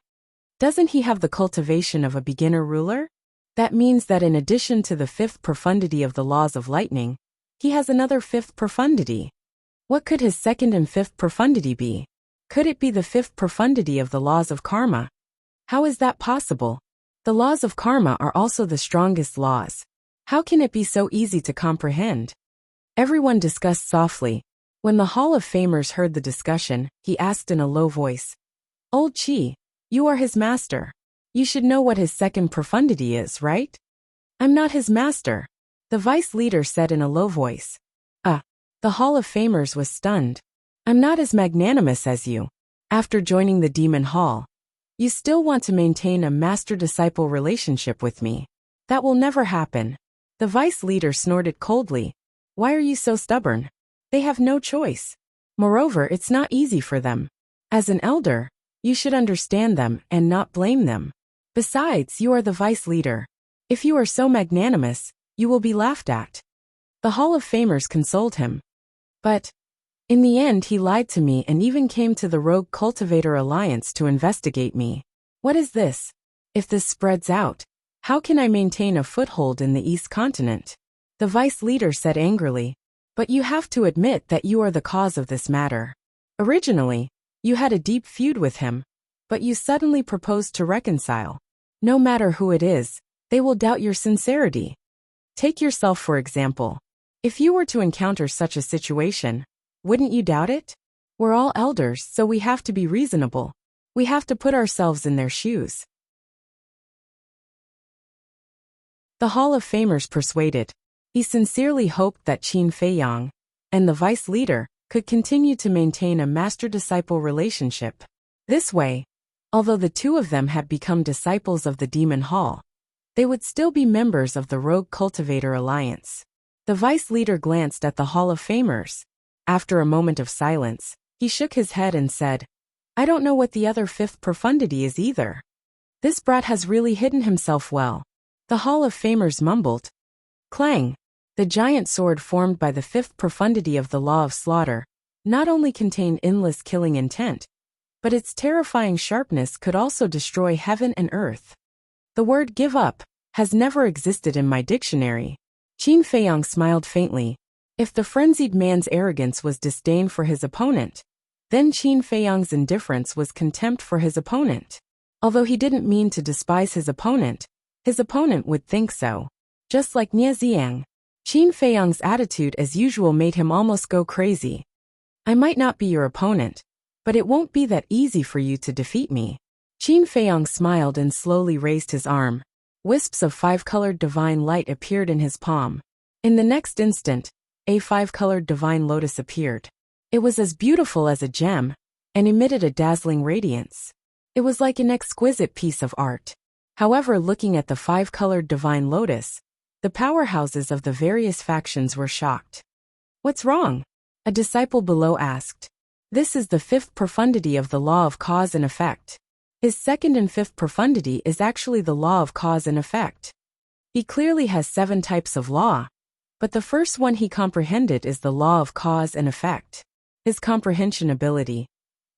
Doesn't he have the cultivation of a beginner ruler? That means that in addition to the fifth profundity of the laws of lightning, he has another fifth profundity. What could his second and fifth profundity be? Could it be the fifth profundity of the laws of karma? How is that possible? The laws of karma are also the strongest laws. How can it be so easy to comprehend? Everyone discussed softly. When the Hall of Famers heard the discussion, he asked in a low voice, Old Qi, you are his master. You should know what his second profundity is, right? I'm not his master. The vice leader said in a low voice. The Hall of Famers was stunned. I'm not as magnanimous as you. After joining the Demon Hall, you still want to maintain a master-disciple relationship with me. That will never happen. The vice leader snorted coldly. Why are you so stubborn? They have no choice. Moreover, it's not easy for them. As an elder, you should understand them and not blame them. Besides, you are the vice leader. If you are so magnanimous, you will be laughed at. The Hall of Famers consoled him. But in the end, he lied to me and even came to the Rogue Cultivator Alliance to investigate me. What is this? If this spreads out, how can I maintain a foothold in the East Continent? The vice leader said angrily. But you have to admit that you are the cause of this matter. Originally, you had a deep feud with him, but you suddenly proposed to reconcile. No matter who it is, they will doubt your sincerity. Take yourself for example. If you were to encounter such a situation, wouldn't you doubt it? We're all elders, so we have to be reasonable. We have to put ourselves in their shoes. The Hall of Famers persuaded. He sincerely hoped that Qin Feiyang and the vice leader could continue to maintain a master-disciple relationship. This way, although the two of them had become disciples of the Demon Hall, they would still be members of the Rogue Cultivator Alliance. The vice leader glanced at the Hall of Famers. After a moment of silence, he shook his head and said, I don't know what the other fifth profundity is either. This brat has really hidden himself well. The Hall of Famers mumbled. Clang! The giant sword formed by the fifth profundity of the Law of Slaughter not only contained endless killing intent, but its terrifying sharpness could also destroy heaven and earth. The word give up has never existed in my dictionary. Qin Feiyang smiled faintly. If the frenzied man's arrogance was disdain for his opponent, then Qin Feiyang's indifference was contempt for his opponent. Although he didn't mean to despise his opponent would think so. Just like Nie Xiang, Qin Feiyang's attitude as usual made him almost go crazy. I might not be your opponent, but it won't be that easy for you to defeat me. Qin Feiyang smiled and slowly raised his arm. Wisps of five-colored divine light appeared in his palm. In the next instant, a five-colored divine lotus appeared. It was as beautiful as a gem, and emitted a dazzling radiance. It was like an exquisite piece of art. However, looking at the five-colored divine lotus, the powerhouses of the various factions were shocked. What's wrong? A disciple below asked. This is the fifth profundity of the law of cause and effect. His second and fifth profundity is actually the law of cause and effect. He clearly has 7 types of law, but the first one he comprehended is the law of cause and effect. His comprehension ability.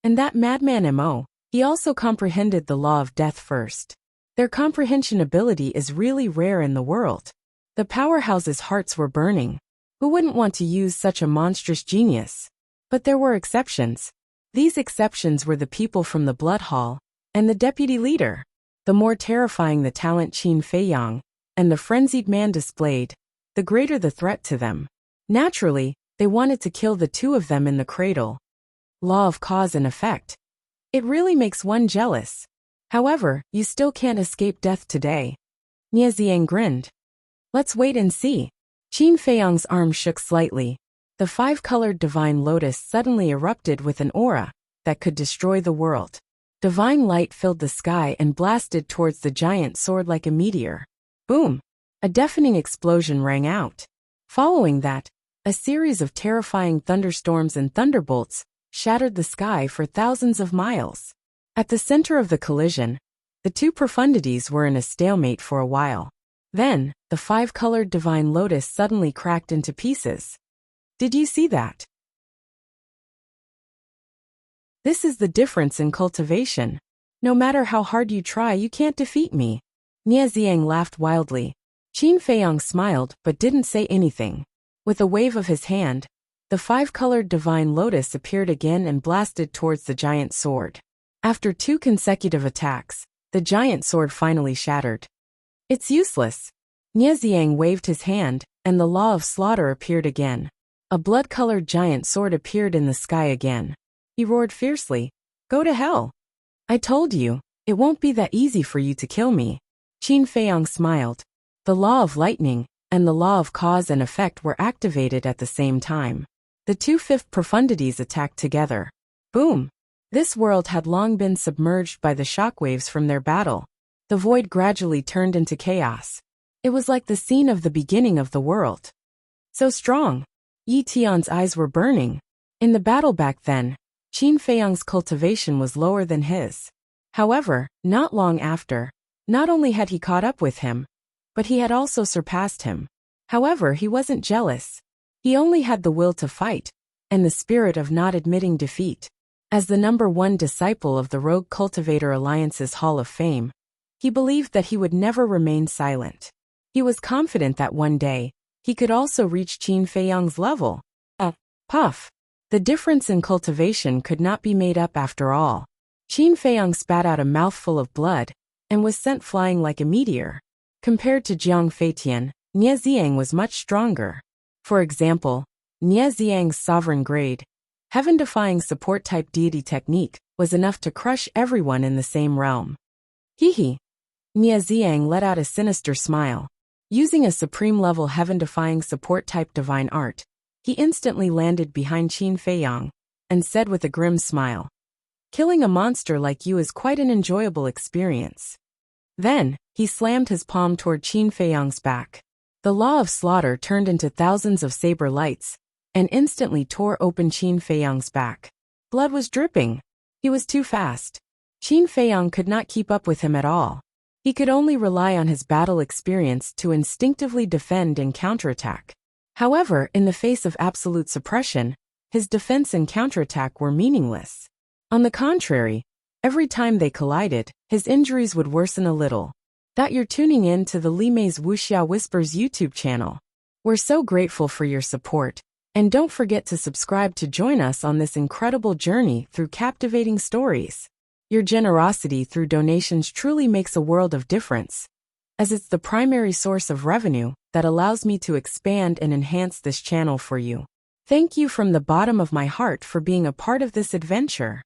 And that madman Mo, he also comprehended the law of death first. Their comprehension ability is really rare in the world. The powerhouses' hearts were burning. Who wouldn't want to use such a monstrous genius? But there were exceptions. These exceptions were the people from the Blood Hall, and the deputy leader. The more terrifying the talent Qin Feiyang and the frenzied man displayed, the greater the threat to them. Naturally, they wanted to kill the two of them in the cradle. Law of cause and effect. It really makes one jealous. However, you still can't escape death today. Nie Xiang grinned. Let's wait and see. Qin Feiyang's arm shook slightly. The five-colored divine lotus suddenly erupted with an aura that could destroy the world. Divine light filled the sky and blasted towards the giant sword like a meteor. Boom! A deafening explosion rang out. Following that, a series of terrifying thunderstorms and thunderbolts shattered the sky for thousands of miles. At the center of the collision, the two profundities were in a stalemate for a while. Then, the five-colored divine lotus suddenly cracked into pieces. Did you see that? This is the difference in cultivation. No matter how hard you try, you can't defeat me. Nie Xiang laughed wildly. Qin Feiyang smiled but didn't say anything. With a wave of his hand, the five-colored divine lotus appeared again and blasted towards the giant sword. After 2 consecutive attacks, the giant sword finally shattered. It's useless. Nie Xiang waved his hand, and the law of slaughter appeared again. A blood-colored giant sword appeared in the sky again. He roared fiercely, "Go to hell! I told you, it won't be that easy for you to kill me." Qin Feiyang smiled. The law of lightning and the law of cause and effect were activated at the same time. The two fifth profundities attacked together. Boom! This world had long been submerged by the shockwaves from their battle. The void gradually turned into chaos. It was like the scene of the beginning of the world. So strong. Yi Tian's eyes were burning. In the battle back then, Qin Feiyang's cultivation was lower than his. However, not long after, not only had he caught up with him, but he had also surpassed him. However, he wasn't jealous. He only had the will to fight, and the spirit of not admitting defeat. As the #1 disciple of the Rogue Cultivator Alliance's Hall of Fame, he believed that he would never remain silent. He was confident that one day, he could also reach Qin Feiyang's level. Puff. The difference in cultivation could not be made up after all. Qin Feiyang spat out a mouthful of blood, and was sent flying like a meteor. Compared to Jiang Feitian, Nie Xiang was much stronger. For example, Nie Xiang's sovereign grade, heaven-defying support-type deity technique, was enough to crush everyone in the same realm. Hee. Nie Xiang let out a sinister smile. Using a supreme-level heaven-defying support-type divine art, he instantly landed behind Qin Feiyang, and said with a grim smile, "Killing a monster like you is quite an enjoyable experience." Then, he slammed his palm toward Qin Feiyang's back. The law of slaughter turned into thousands of saber lights, and instantly tore open Qin Feiyang's back. Blood was dripping. He was too fast. Qin Feiyang could not keep up with him at all. He could only rely on his battle experience to instinctively defend and counterattack. However, in the face of absolute suppression, his defense and counterattack were meaningless. On the contrary, every time they collided, his injuries would worsen a little. That you're tuning in to the Li Mei's Wuxia Whispers YouTube channel. We're so grateful for your support, and don't forget to subscribe to join us on this incredible journey through captivating stories. Your generosity through donations truly makes a world of difference, as it's the primary source of revenue that allows me to expand and enhance this channel for you. Thank you from the bottom of my heart for being a part of this adventure.